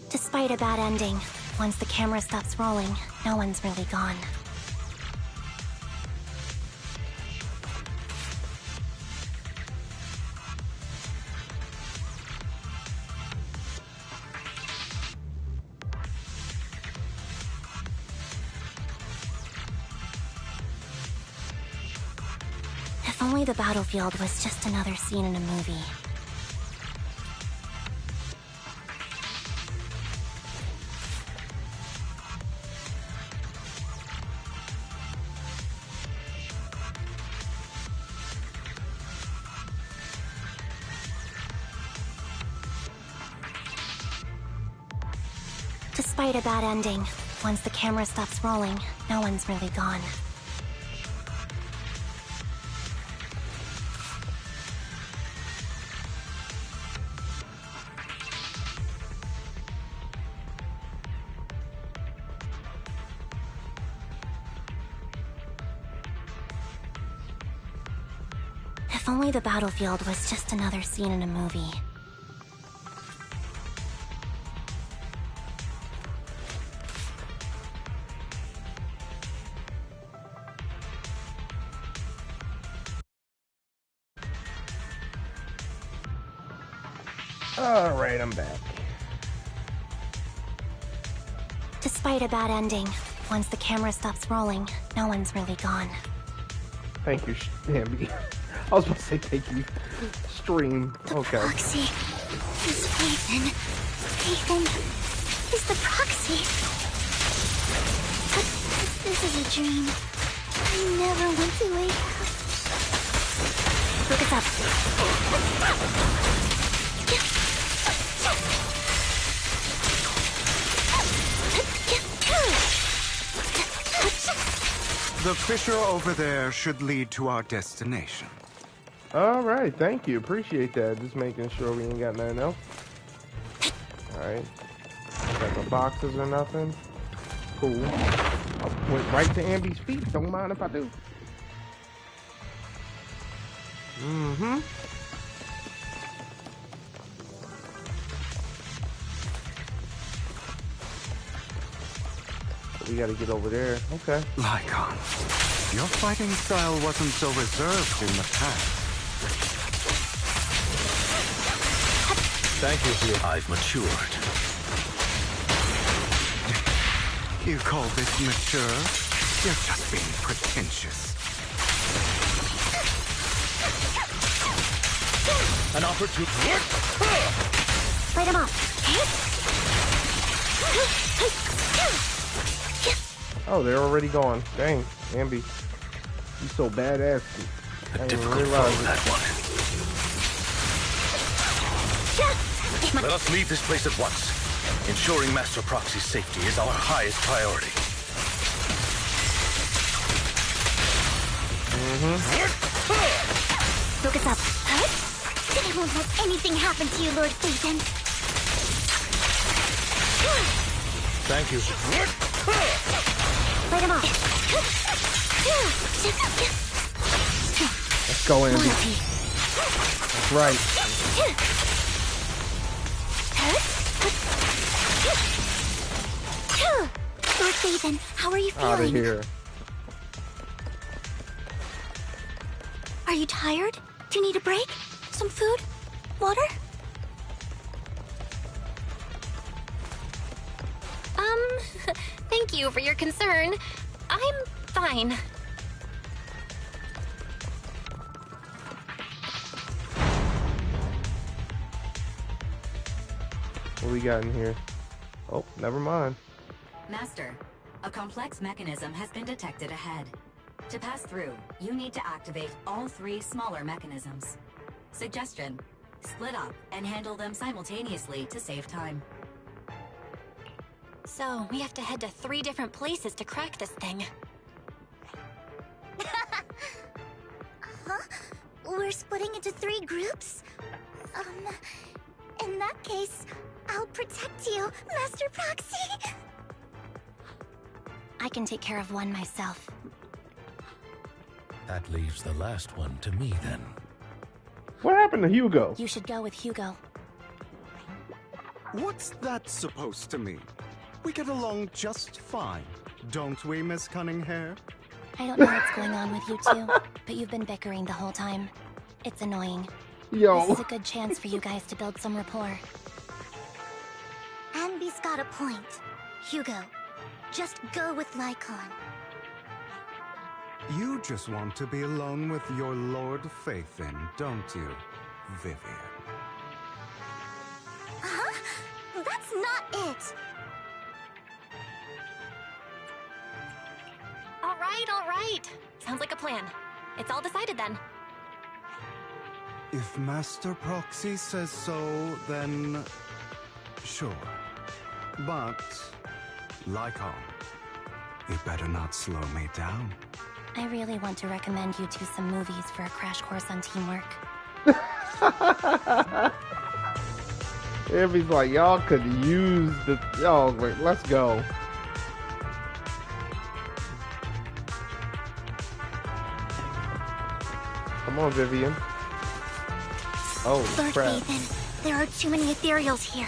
Despite a bad ending, once the camera stops rolling, no one's really gone. If only the battlefield was just another scene in a movie. Despite a bad ending, once the camera stops rolling, no one's really gone. If only the battlefield was just another scene in a movie. Alright, I'm back. Despite a bad ending, once the camera stops rolling, no one's really gone. Thank you, Ambi. I was about to say thank you. Stream. Okay. Proxy is Ethan. Ethan is the proxy. But this is a dream. I never went to wake up. Look us up. The fissure over there should lead to our destination. Alright, thank you. Appreciate that. Just making sure we ain't got nothing else. Alright. Got no boxes or nothing. Cool. I went right to Ambi's feet. Don't mind if I do. Mm-hmm. We gotta get over there. Okay. Lycaon, your fighting style wasn't so reserved in the past. Thank you, Hugo. I've matured. You call this mature? You're just being pretentious. An opportunity. Fight him off. Oh, they're already gone. Dang, Ambi. You so badass. A difficult foe, that one. Let us leave this place at once. Ensuring Master Proxy's safety is our highest priority. Focus up. I won't let anything happen to you, Lord Phaeton. Thank you. Light him off. Let's go, Andy. That's right. Lord Vivian, how are you feeling? Out of here. Are you tired? Do you need a break? Some food? Water? Thank you for your concern. I'm fine. What we got in here? Oh, never mind. Master, a complex mechanism has been detected ahead. To pass through, you need to activate all 3 smaller mechanisms. Suggestion: split up and handle them simultaneously to save time. So, we have to head to 3 different places to crack this thing. Huh? We're splitting into 3 groups? In that case, I'll protect you, Master Proxy! I can take care of one myself. That leaves the last one to me, then. What happened to Hugo? You should go with Hugo. What's that supposed to mean? We get along just fine, don't we, Miss Cunninghair? I don't know what's going on with you two, but you've been bickering the whole time. It's annoying. Yo. This is a good chance for you guys to build some rapport. Anby's got a point. Hugo, just go with Lycaon. You just want to be alone with your Lord Faithin, don't you, Vivian? Huh? That's not it! All right. Sounds like a plan. It's all decided then. If Master Proxy says so, then sure. But, Lycaon, you better not slow me down. I really want to recommend you two some movies for a crash course on teamwork. Everybody's like, y'all could use the... Y'all, like, let's go. Come on, Vivian. Oh, Lord crap. Vivian, there are too many ethereals here.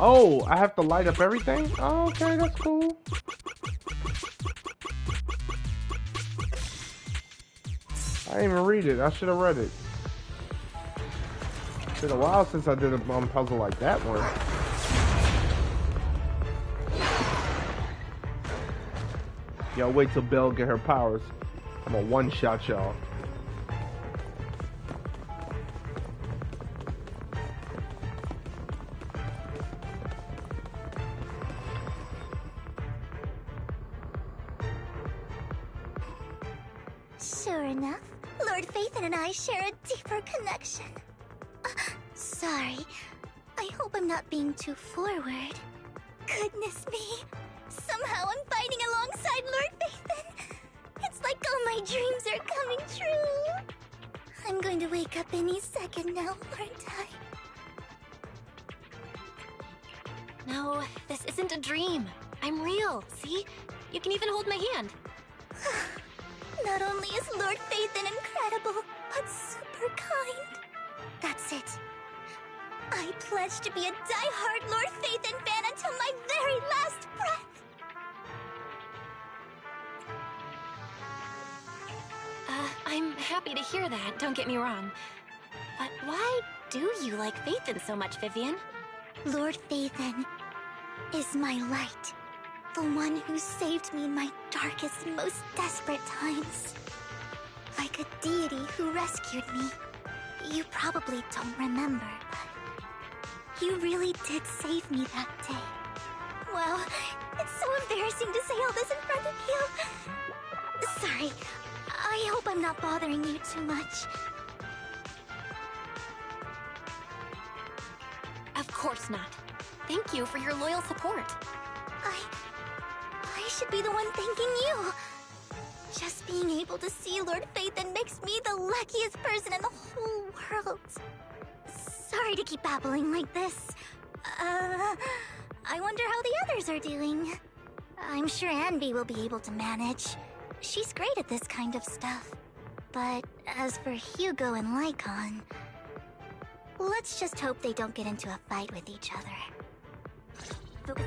Oh, I have to light up everything? Oh, okay, that's cool. I didn't even read it. I should have read it. It's been a while since I did a puzzle like that one. Y'all wait till Belle get her powers. I'm gonna one-shot y'all. Sure enough, Lord Faithin and I share a deeper connection. Sorry, I hope I'm not being too forward. Goodness me, somehow I'm fighting alongside Lord Faithin. It's like all my dreams are coming true. I'm going to wake up any second now, aren't I? No, this isn't a dream. I'm real, see? You can even hold my hand. Not only is Lord Faithin incredible, but super kind. That's it. I pledge to be a die-hard Lord Faithin fan until my very last breath. I'm happy to hear that, don't get me wrong. But why do you like Faithin so much, Vivian? Lord Faithin is my light. The one who saved me in my darkest, most desperate times. Like a deity who rescued me. You probably don't remember, but you really did save me that day. Wow, it's so embarrassing to say all this in front of you. Sorry, I hope I'm not bothering you too much. Of course not. Thank you for your loyal support. I should be the one thanking you. Just being able to see Lord Phaethon makes me the luckiest person in the whole world. Sorry to keep babbling like this. I wonder how the others are doing. I'm sure Anby will be able to manage. She's great at this kind of stuff. But as for Hugo and Lycaon, let's just hope they don't get into a fight with each other. Focus.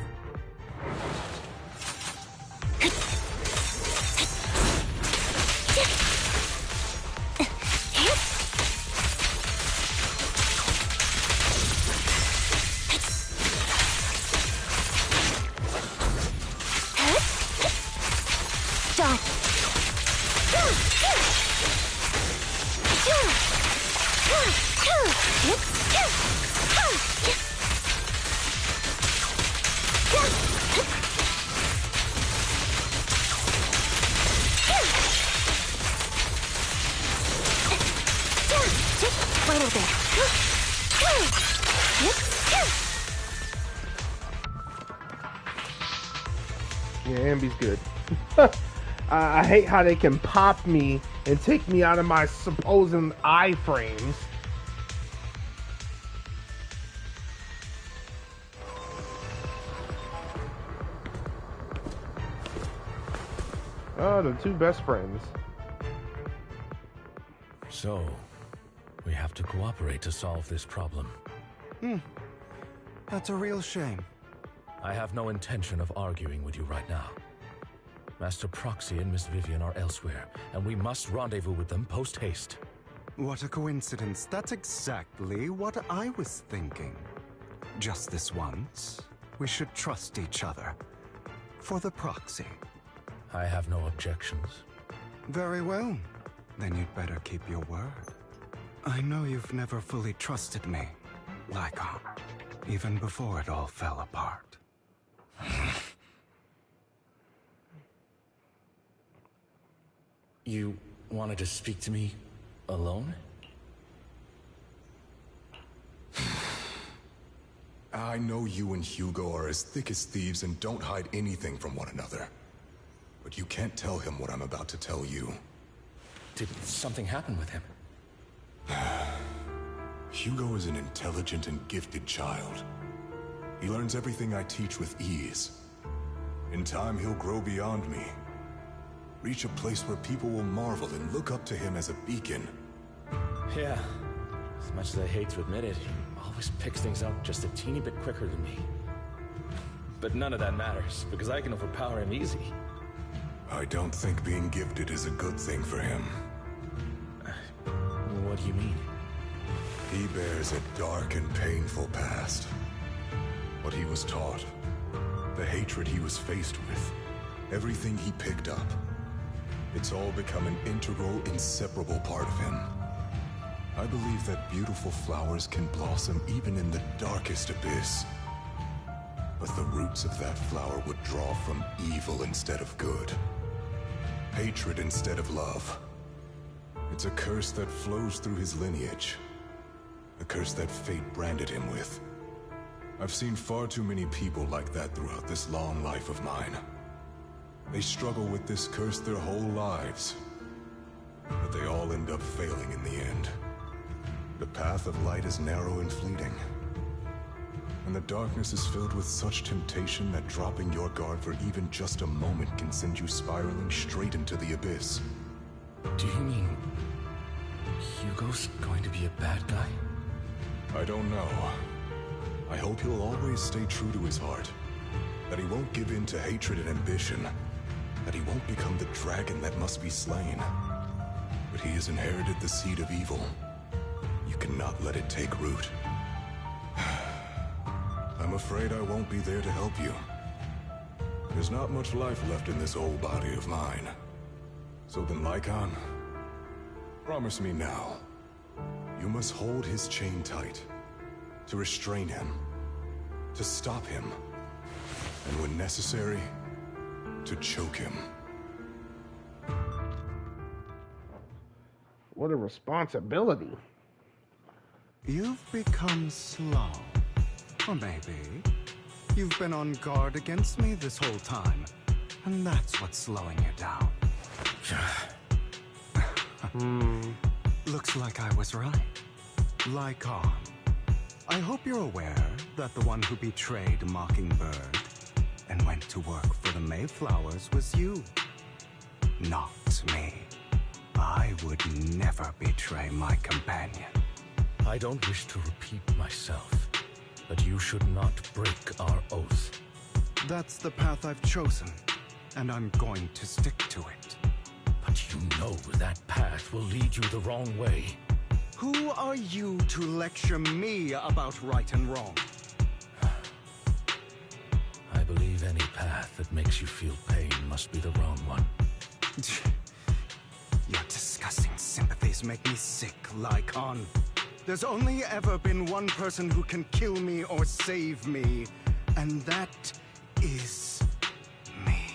Yeah, Anby's good. I hate how they can pop me and take me out of my supposed iframes. Oh, the two best friends. So, we have to cooperate to solve this problem. That's a real shame. I have no intention of arguing with you right now. Master Proxy and Miss Vivian are elsewhere, and we must rendezvous with them post-haste. What a coincidence. That's exactly what I was thinking. Just this once, we should trust each other. For the Proxy. I have no objections. Very well. Then you'd better keep your word. I know you've never fully trusted me, Lycaon, even before it all fell apart. You wanted to speak to me alone? I know you and Hugo are as thick as thieves and don't hide anything from one another. But you can't tell him what I'm about to tell you. Did something happen with him? Hugo is an intelligent and gifted child. He learns everything I teach with ease. In time, he'll grow beyond me. Reach a place where people will marvel and look up to him as a beacon. Yeah. As much as I hate to admit it, he always picks things up just a teeny bit quicker than me. But none of that matters, because I can overpower him easy. I don't think being gifted is a good thing for him. What do you mean? He bears a dark and painful past. What he was taught, the hatred he was faced with, everything he picked up. It's all become an integral, inseparable part of him. I believe that beautiful flowers can blossom even in the darkest abyss. But the roots of that flower would draw from evil instead of good. Hatred instead of love. It's a curse that flows through his lineage. A curse that fate branded him with. I've seen far too many people like that throughout this long life of mine. They struggle with this curse their whole lives. But they all end up failing in the end. The path of light is narrow and fleeting. And the darkness is filled with such temptation that dropping your guard for even just a moment can send you spiraling straight into the abyss. Do you mean Hugo's going to be a bad guy? I don't know. I hope he'll always stay true to his heart. That he won't give in to hatred and ambition. That he won't become the dragon that must be slain. But he has inherited the seed of evil. You cannot let it take root. I'm afraid I won't be there to help you. There's not much life left in this old body of mine. So then, Lycaon, promise me now. You must hold his chain tight. To restrain him. To stop him. And when necessary, to choke him. What a responsibility. You've become slow. Or maybe you've been on guard against me this whole time. And that's what's slowing you down. Looks like I was right. Lycaon. I hope you're aware that the one who betrayed Mockingbird and went to work for the Mayflowers was you. Not me. I would never betray my companion. I don't wish to repeat myself, but you should not break our oath. That's the path I've chosen, and I'm going to stick to it. But you know that path will lead you the wrong way. Who are you to lecture me about right and wrong? I believe any path that makes you feel pain must be the wrong one. Your disgusting sympathies make me sick, Lycaon. There's only ever been one person who can kill me or save me, and that is me.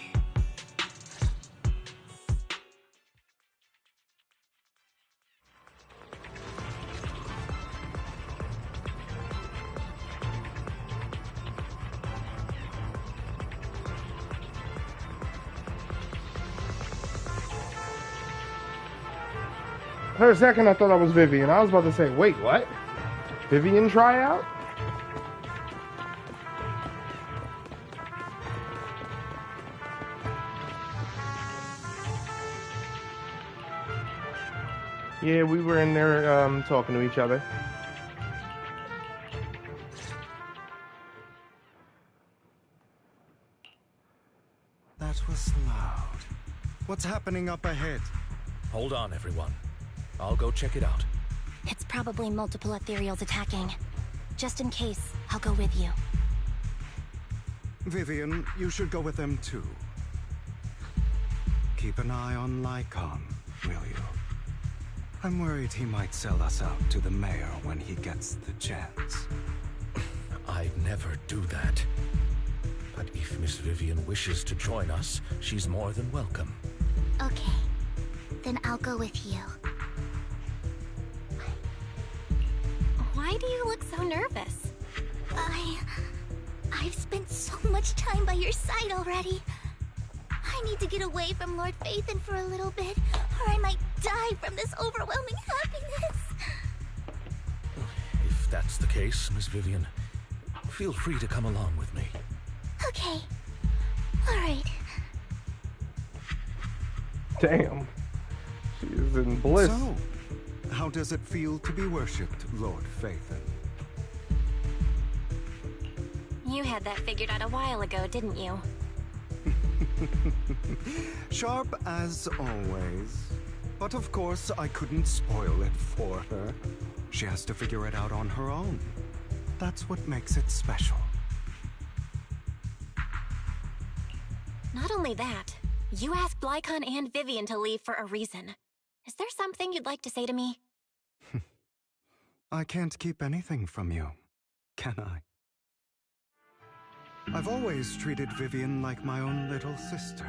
For a second, I thought I was Vivian. I was about to say, wait, what? Vivian tryout? Yeah, we were in there talking to each other. That was loud. What's happening up ahead? Hold on, everyone. I'll go check it out. It's probably multiple ethereals attacking. Just in case, I'll go with you. Vivian, you should go with them too. Keep an eye on Lycaon, will you? I'm worried he might sell us out to the mayor when he gets the chance. I'd never do that. But if Miss Vivian wishes to join us, she's more than welcome. Okay. Then I'll go with you. Why do you look so nervous? I've spent so much time by your side already. I need to get away from Lord Phaethon for a little bit, or I might die from this overwhelming happiness. If that's the case, Miss Vivian, feel free to come along with me. Okay. All right. Damn. She is in bliss. So, how does it feel to be worshipped, Lord Phaethon? You had that figured out a while ago, didn't you? Sharp as always. But of course, I couldn't spoil it for her. She has to figure it out on her own. That's what makes it special. Not only that, you asked Lycaon and Vivian to leave for a reason. Is there something you'd like to say to me? I can't keep anything from you, can I? I've always treated Vivian like my own little sister.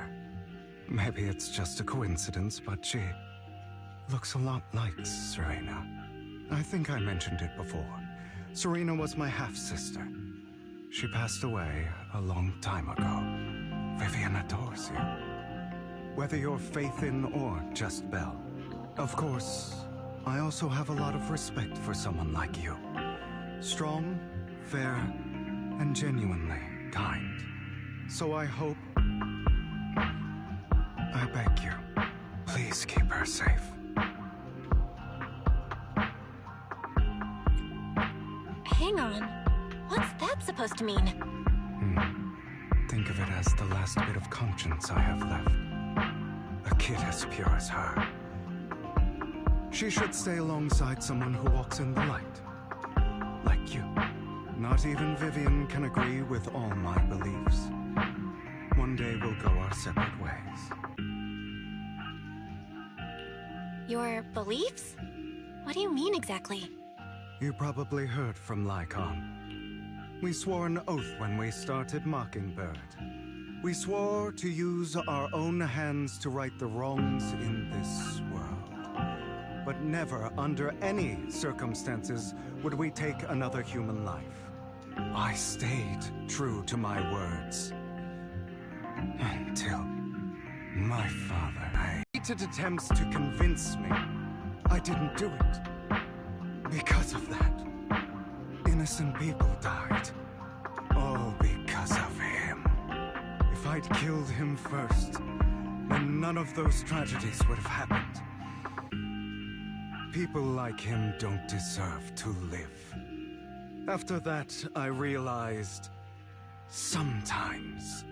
Maybe it's just a coincidence, but she looks a lot like Serena. I think I mentioned it before. Serena was my half-sister. She passed away a long time ago. Vivian adores you. Whether you're Phaethon or just Belle. Of course, I also have a lot of respect for someone like you. Strong, fair, and genuinely kind. So I hope... I beg you, please keep her safe. Hang on. What's that supposed to mean? Think of it as the last bit of conscience I have left. A kid as pure as her. She should stay alongside someone who walks in the light. Like you. Not even Vivian can agree with all my beliefs. One day we'll go our separate ways. Your beliefs? What do you mean exactly? You probably heard from Lycaon. We swore an oath when we started Mockingbird. We swore to use our own hands to right the wrongs in this world. But never, under any circumstances, would we take another human life. I stayed true to my words. Until my father repeated attempts to convince me I didn't do it. Because of that, innocent people died. All because of him. If I'd killed him first, then none of those tragedies would have happened. People like him don't deserve to live. After that, I realized sometimes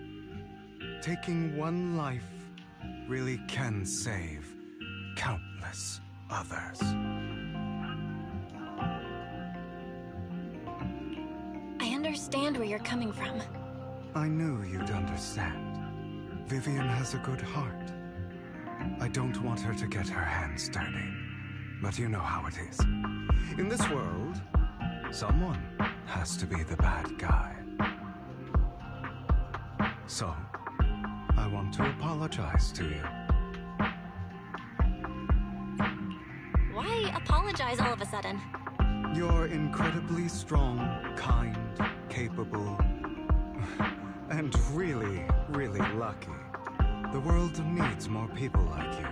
taking one life really can save countless others. I understand where you're coming from. I knew you'd understand. Vivian has a good heart. I don't want her to get her hands dirty. But you know how it is. In this world, someone has to be the bad guy. So, I want to apologize to you. Why apologize all of a sudden? You're incredibly strong, kind, capable, and really, really lucky. The world needs more people like you.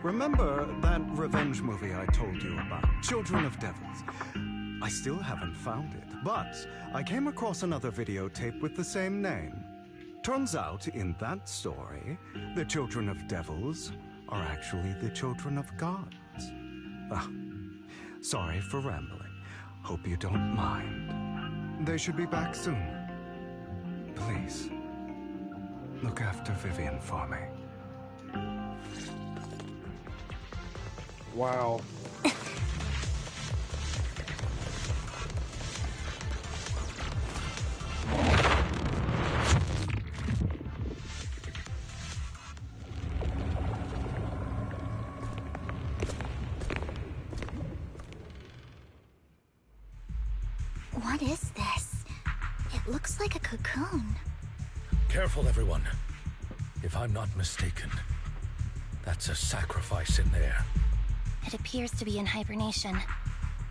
Remember that revenge movie I told you about, Children of Devils? I still haven't found it, but I came across another videotape with the same name. Turns out, in that story, the children of devils are actually the children of gods. Sorry for rambling. Hope you don't mind. They should be back soon. Please, look after Vivian for me. Wow. What is this? It looks like a cocoon. Careful, everyone. If I'm not mistaken, that's a sacrifice in there. It appears to be in hibernation.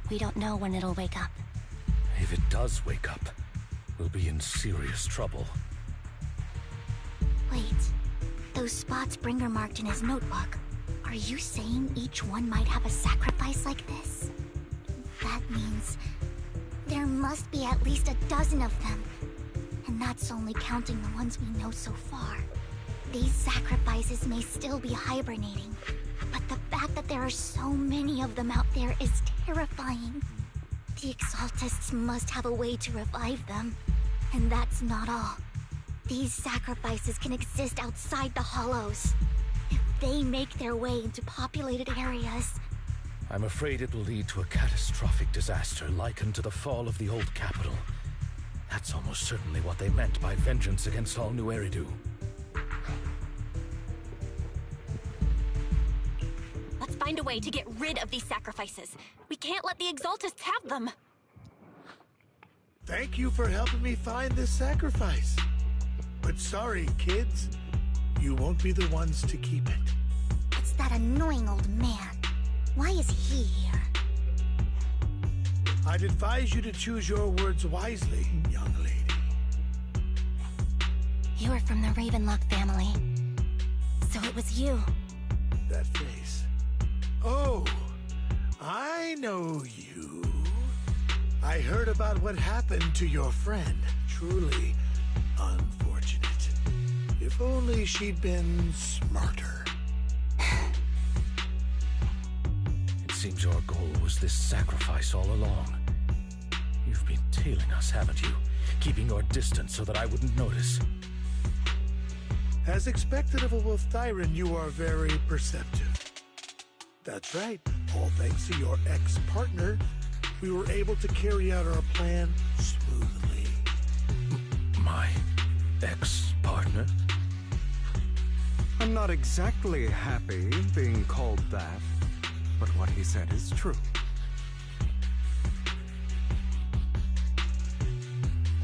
We don't know when it'll wake up. If it does wake up, we'll be in serious trouble. Wait, those spots Bringer marked in his notebook. Are you saying each one might have a sacrifice like this? That means there must be at least a dozen of them. And that's only counting the ones we know so far. These sacrifices may still be hibernating, but the fact that there are so many of them out there is terrifying. The Exaltists must have a way to revive them. And that's not all. These sacrifices can exist outside the Hollows. If they make their way into populated areas... I'm afraid it will lead to a catastrophic disaster likened to the fall of the old capital. That's almost certainly what they meant by vengeance against all New Eridu. Let's find a way to get rid of these sacrifices. We can't let the Exaltists have them. Thank you for helping me find this sacrifice. But sorry, kids. You won't be the ones to keep it. It's that annoying old man. Why is he here? I'd advise you to choose your words wisely, young lady. You are from the Ravenlock family. So it was you. That face. Oh, I know you. I heard about what happened to your friend. Truly unfortunate. If only she'd been smarter. It seems your goal was this sacrifice all along. You've been tailing us, haven't you? Keeping your distance so that I wouldn't notice. As expected of a Wolf Thyran, you are very perceptive. That's right. All thanks to your ex-partner, we were able to carry out our plan smoothly. My ex-partner? I'm not exactly happy being called that, but what he said is true.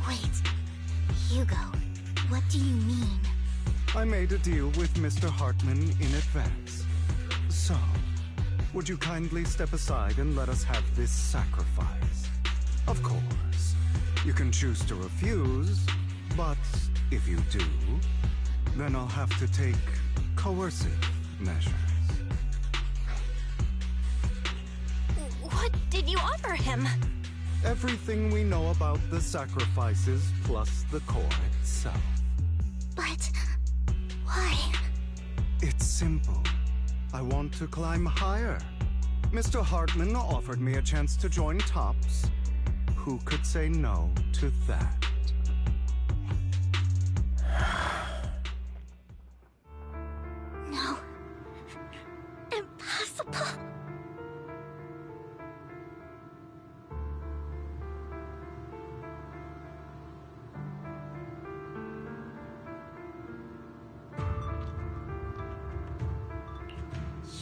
Wait, Hugo, what do you mean? I made a deal with Mr. Hartman in advance. So, would you kindly step aside and let us have this sacrifice? Of course, you can choose to refuse, but if you do, Then I'll have to take coercive measures. What did you offer him? Everything we know about the sacrifices plus the core itself. But why? It's simple. I want to climb higher. Mr. Hartman offered me a chance to join Tops. Who could say no to that? No. Impossible.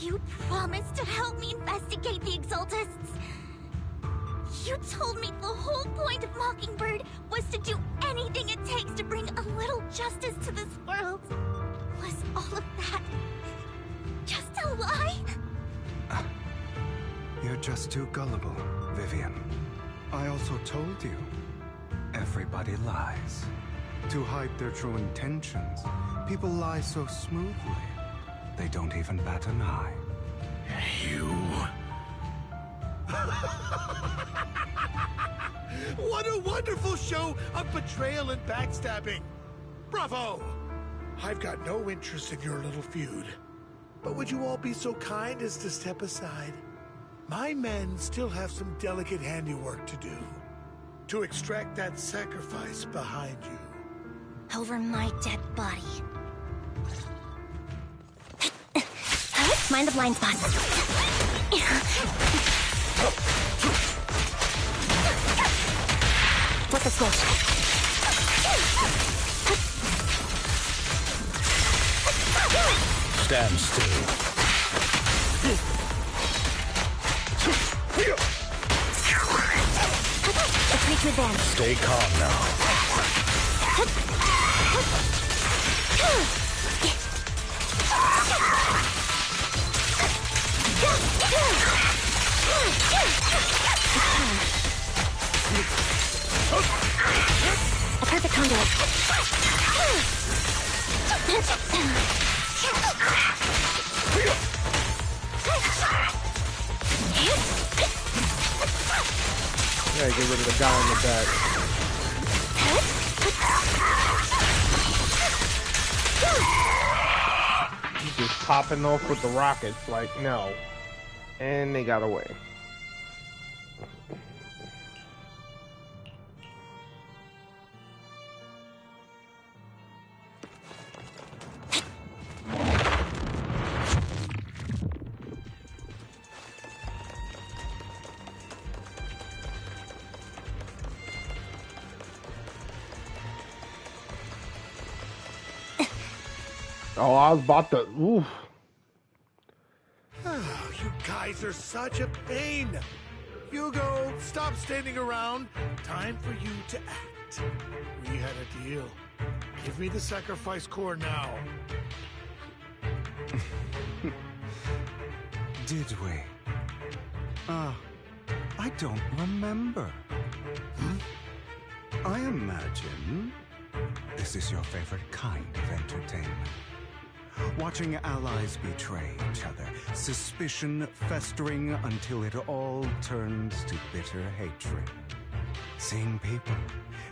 You promised to help me investigate the Exaltists. You told me the whole point of Mockingbird was to do anything it takes to bring a little justice to this world. Was all of that just a lie? You're just too gullible, Vivian. I also told you, everybody lies. To hide their true intentions, people lie so smoothly, they don't even bat an eye. You... What a wonderful show of betrayal and backstabbing! Bravo! I've got no interest in your little feud. But would you all be so kind as to step aside? My men still have some delicate handiwork to do. To extract that sacrifice behind you. Over my dead body. Mind the blind spot. Flip the switch. Stand still. Agree to advance. Stay calm now. A perfect conduit. Yeah, get rid of the guy in the back. He's just popping off with the rockets, like, no. And they got away. Oh, I was about to. Oof. You guys are such a pain. Hugo, stop standing around. Time for you to act. We had a deal. Give me the sacrifice core now. Did we? I don't remember. I imagine this is your favorite kind of entertainment. Watching allies betray each other, suspicion festering until it all turns to bitter hatred. Seeing people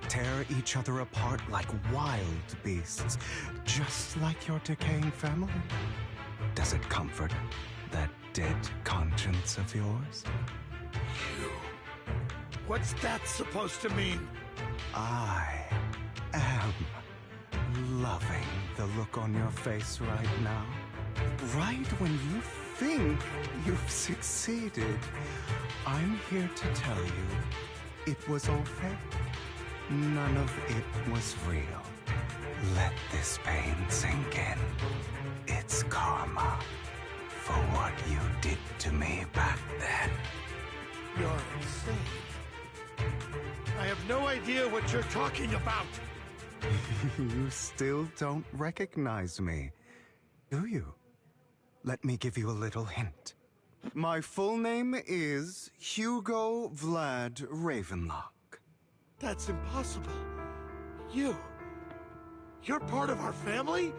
tear each other apart like wild beasts, just like your decaying family. Does it comfort that dead conscience of yours? You. What's that supposed to mean? I am loving the look on your face right now. Right when you think you've succeeded, I'm here to tell you it was all fake. None of it was real. Let this pain sink in. It's karma for what you did to me back then. You're insane. I have no idea what you're talking about. You still don't recognize me, do you? Let me give you a little hint. My full name is Hugo Vlad Ravenlock. That's impossible. You You're part of our family?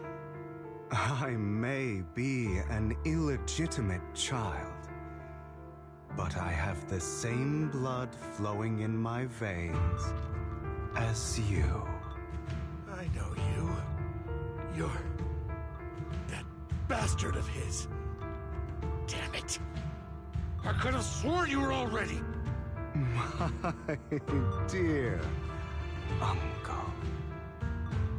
I may be an illegitimate child, but I have the same blood flowing in my veins as you. I know you. You're that bastard of his. Damn it. I could have sworn you were already. My dear uncle,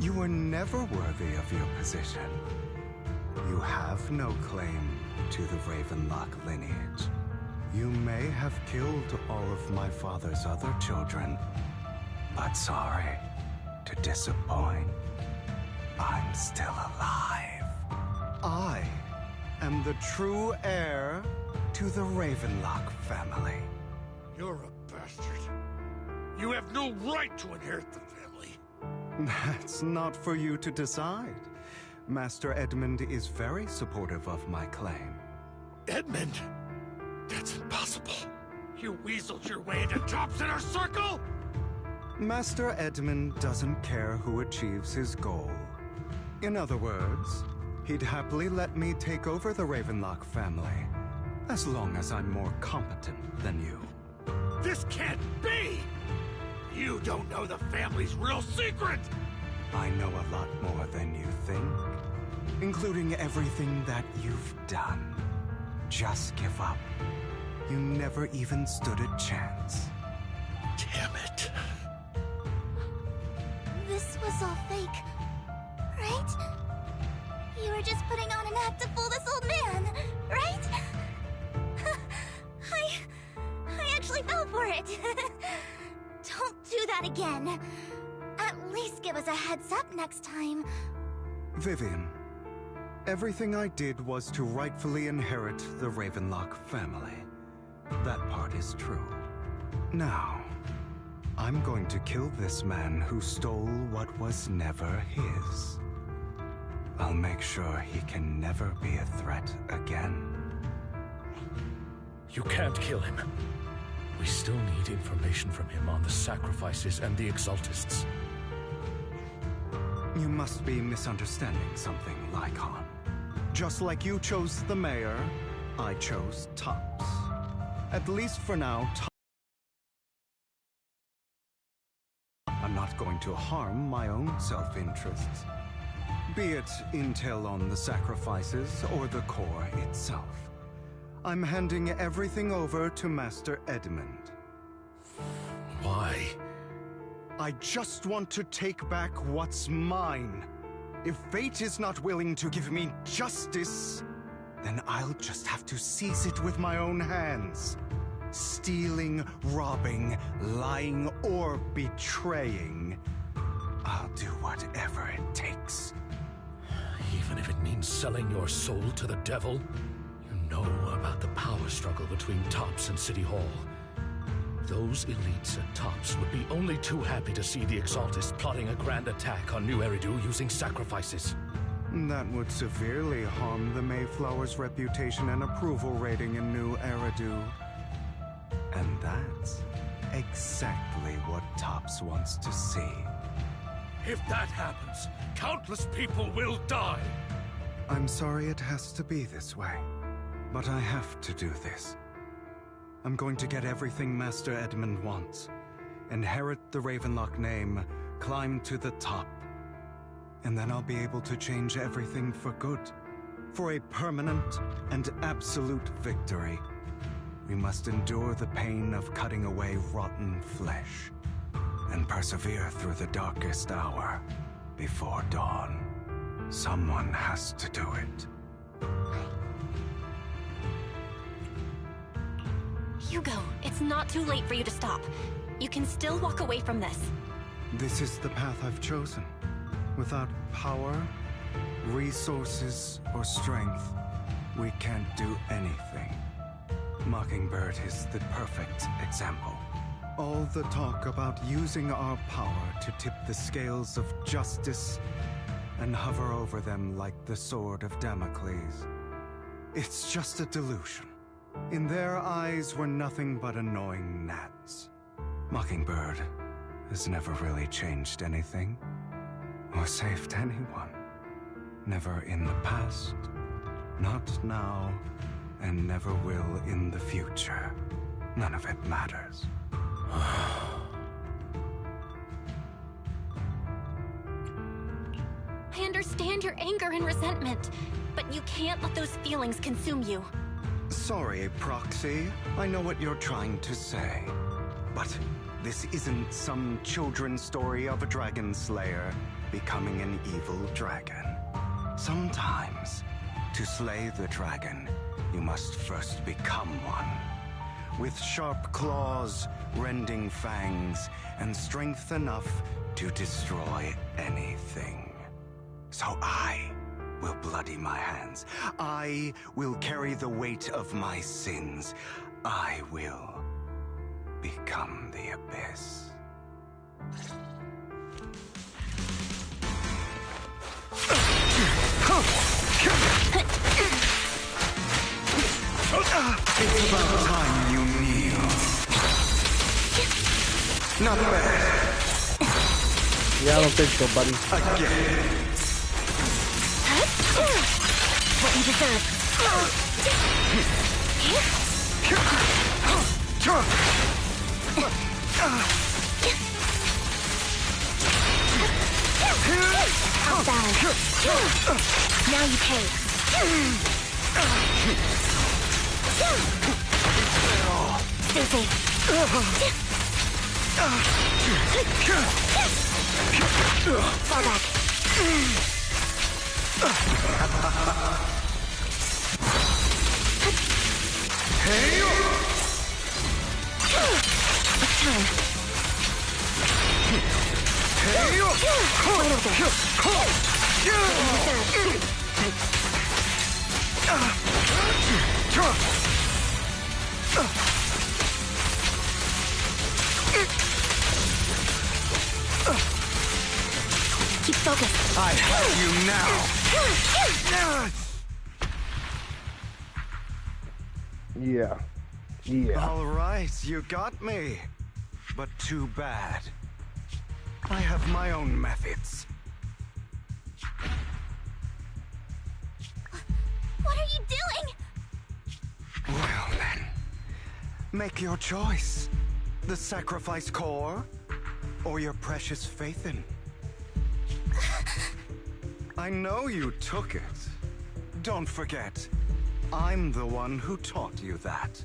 you were never worthy of your position. You have no claim to the Ravenlock lineage. You may have killed all of my father's other children, but sorry to disappoint. I'm still alive. I am the true heir to the Ravenlock family. You're a bastard. You have no right to inherit the family. That's not for you to decide. Master Edmund is very supportive of my claim. Edmund? That's impossible. You weaseled your way into Top's inner circle? Master Edmund doesn't care who achieves his goal. In other words, he'd happily let me take over the Ravenlock family, as long as I'm more competent than you. This can't be! You don't know the family's real secret! I know a lot more than you think, including everything that you've done. Just give up. You never even stood a chance. Damn it. This was all fake, right? You were just putting on an act to fool this old man, right? I actually fell for it. Don't do that again. At least give us a heads up next time. Vivian, everything I did was to rightfully inherit the Ravenlock family. That part is true. Now, I'm going to kill this man who stole what was never his. I'll make sure he can never be a threat again. You can't kill him. We still need information from him on the sacrifices and the Exaltists. You must be misunderstanding something, Lycaon. Just like you chose the mayor, I chose Tops. At least for now, I'm not going to harm my own self-interests. Be it intel on the sacrifices or the core itself. I'm handing everything over to Master Edmund. Why? I just want to take back what's mine. If fate is not willing to give me justice, then I'll just have to seize it with my own hands. Stealing, robbing, lying, or betraying. I'll do whatever it takes. Even if it means selling your soul to the devil? You know about the power struggle between Tops and City Hall. Those elites at Tops would be only too happy to see the Exaltists plotting a grand attack on New Eridu using sacrifices. That would severely harm the Mayflower's reputation and approval rating in New Eridu. And that's exactly what Tops wants to see. If that happens, countless people will die. I'm sorry it has to be this way, but I have to do this. I'm going to get everything Master Edmund wants. Inherit the Ravenlock name, climb to the top. And then I'll be able to change everything for good. For a permanent and absolute victory. We must endure the pain of cutting away rotten flesh. And persevere through the darkest hour before dawn. Someone has to do it. Hugo, it's not too late for you to stop. You can still walk away from this. This is the path I've chosen. Without power, resources, or strength, we can't do anything. Mockingbird is the perfect example. All the talk about using our power to tip the scales of justice and hover over them like the sword of Damocles. It's just a delusion. In their eyes, we're nothing but annoying gnats. Mockingbird has never really changed anything. or saved anyone. Never in the past, not now, and never will in the future. None of it matters. I understand your anger and resentment, but you can't let those feelings consume you. Sorry, Proxy. I know what you're trying to say. But this isn't some children's story of a dragon slayer becoming an evil dragon. Sometimes, to slay the dragon, you must first become one. With sharp claws, rending fangs, and strength enough to destroy anything. So I will bloody my hands. I will carry the weight of my sins. I will become the abyss. It's about time you kneel. Not bad. Yeah, I don't think so, buddy. Again. What you deserve. How's that? Now you pay. Stay Fall back. Hey! It's time. Hey! Right over Keep focused. I have you now. Yeah. All right, you got me. But too bad. I have my own methods. What are you doing? Well then, make your choice. The sacrifice core, or your precious Faithin. I know you took it. Don't forget, I'm the one who taught you that.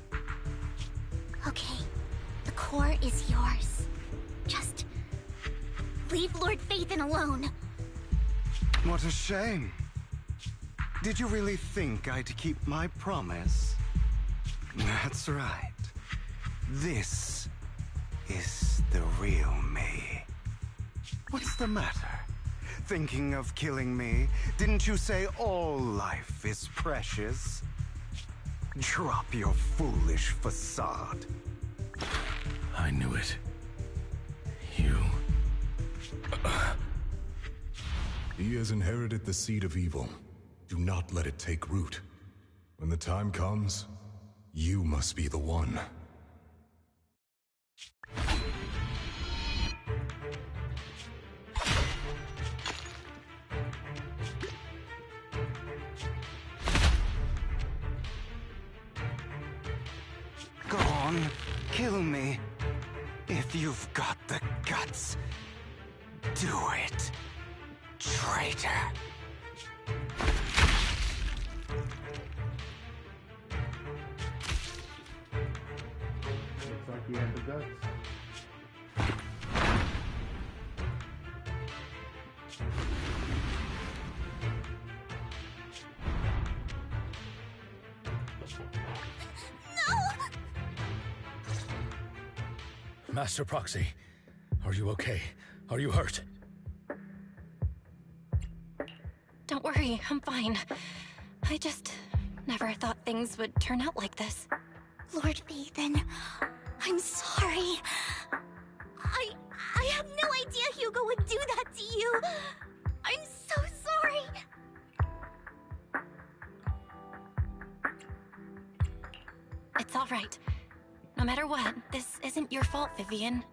Okay, the core is yours. Just leave Lord Faithin alone. What a shame. Did you really think I'd keep my promise? That's right. This is the real me. What's the matter? Thinking of killing me? Didn't you say all life is precious? Drop your foolish facade. I knew it. You... He has inherited the seed of evil. Do not let it take root. When the time comes, you must be the one. Go on, kill me. If you've got the guts, do it, traitor. Looks like he had the guts. Master Proxy, are you okay? Are you hurt? Don't worry, I'm fine. I just never thought things would turn out like this. Lord Faithin, I'm sorry. I had no idea Hugo would do that to you. I'm so sorry. It's all right. No matter what, this isn't your fault, Vivian.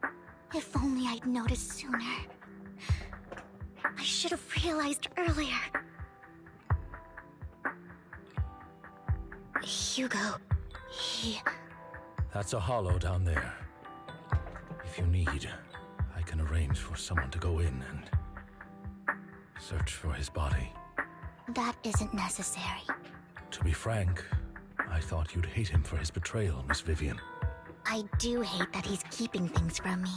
If only I'd noticed sooner. I should have realized earlier. Hugo, he... That's a hollow down there. If you need, I can arrange for someone to go in and search for his body. That isn't necessary. To be frank, I thought you'd hate him for his betrayal, Miss Vivian. I do hate that he's keeping things from me,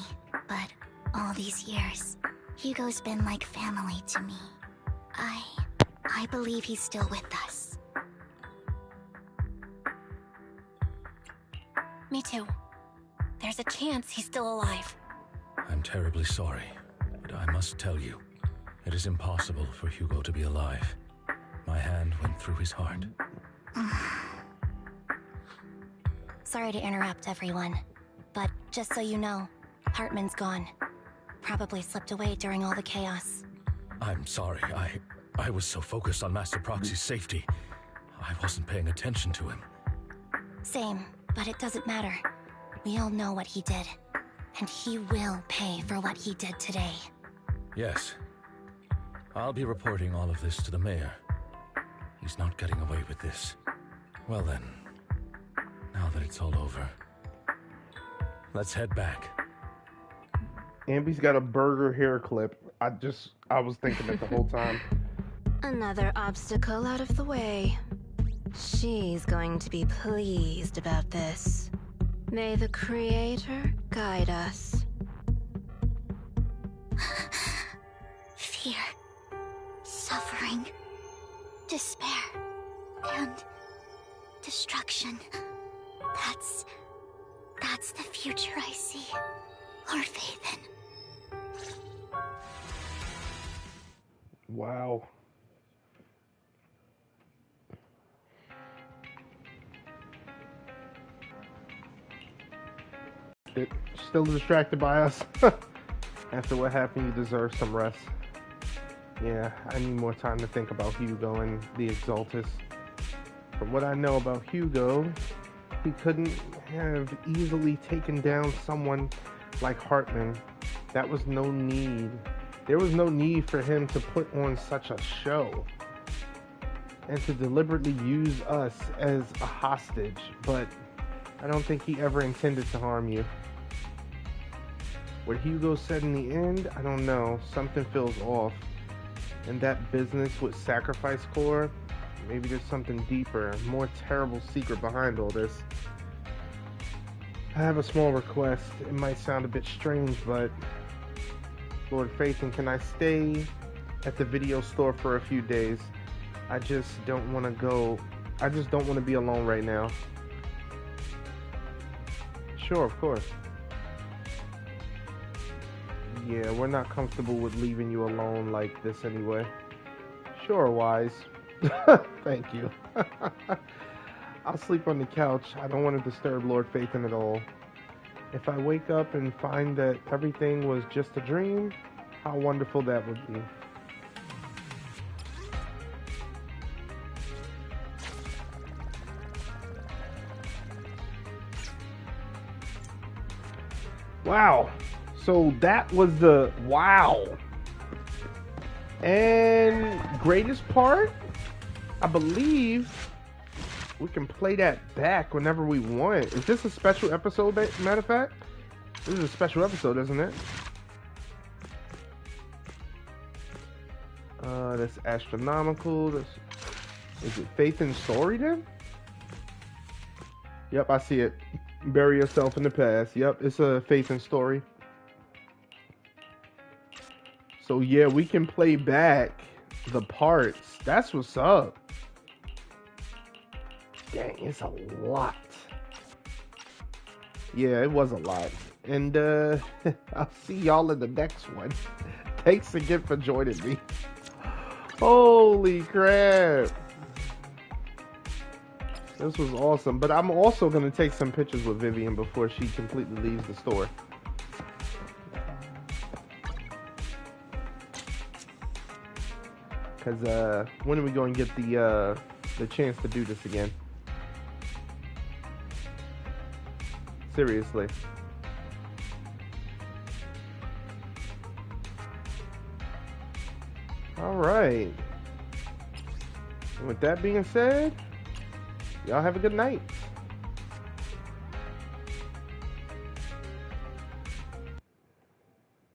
but all these years, Hugo's been like family to me. I believe he's still with us. Me too. There's a chance he's still alive. I'm terribly sorry, but I must tell you, it is impossible for Hugo to be alive. My hand went through his heart. Sorry to interrupt, everyone. But just so you know, Hartman's gone. Probably slipped away during all the chaos. I'm sorry, I was so focused on Master Proxy's safety. I wasn't paying attention to him. Same, but it doesn't matter. We all know what he did. And he will pay for what he did today. Yes. I'll be reporting all of this to the mayor. He's not getting away with this. Well then, now that it's all over, let's head back. Ambi's got a burger hair clip. I was thinking it the whole time. Another obstacle out of the way. She's going to be pleased about this. May the Creator guide us. Fear, suffering, despair, and destruction. That's the future I see. Lord Vathan. Wow. Still distracted by us. After what happened, you deserve some rest. Yeah, I need more time to think about Hugo and the Exaltus. From what I know about Hugo, he couldn't have easily taken down someone like Hartman. That was no need. There was no need for him to put on such a show and to deliberately use us as a hostage, but I don't think he ever intended to harm you. What Hugo said in the end, I don't know. Something feels off. And that business with Sacrifice Corps, maybe there's something deeper, more terrible secret behind all this. I have a small request. It might sound a bit strange, but Lord Phaethon, can I stay at the video store for a few days? I just don't want to go. I just don't want to be alone right now. Sure, of course. Yeah, we're not comfortable with leaving you alone like this anyway. Sure, Wise. Thank you. I'll sleep on the couch. I don't want to disturb Lord Phaethon at all. If I wake up and find that everything was just a dream, how wonderful that would be. Wow. So that was the wow. And greatest part, I believe we can play that back whenever we want. Is this a special episode, matter of fact? This is a special episode, isn't it? That's astronomical. Is it Phaethon's story then? Yep, I see it. Bury yourself in the past. Yep, it's a Phaethon story. So yeah, we can play back the parts. That's what's up. Dang, it's a lot. Yeah, it was a lot. And I'll see y'all in the next one. Thanks again for joining me. Holy crap. This was awesome. But I'm also going to take some pictures with Vivian before she completely leaves the store. Because when are we going to get the chance to do this again? Seriously. Alright. With that being said, y'all have a good night.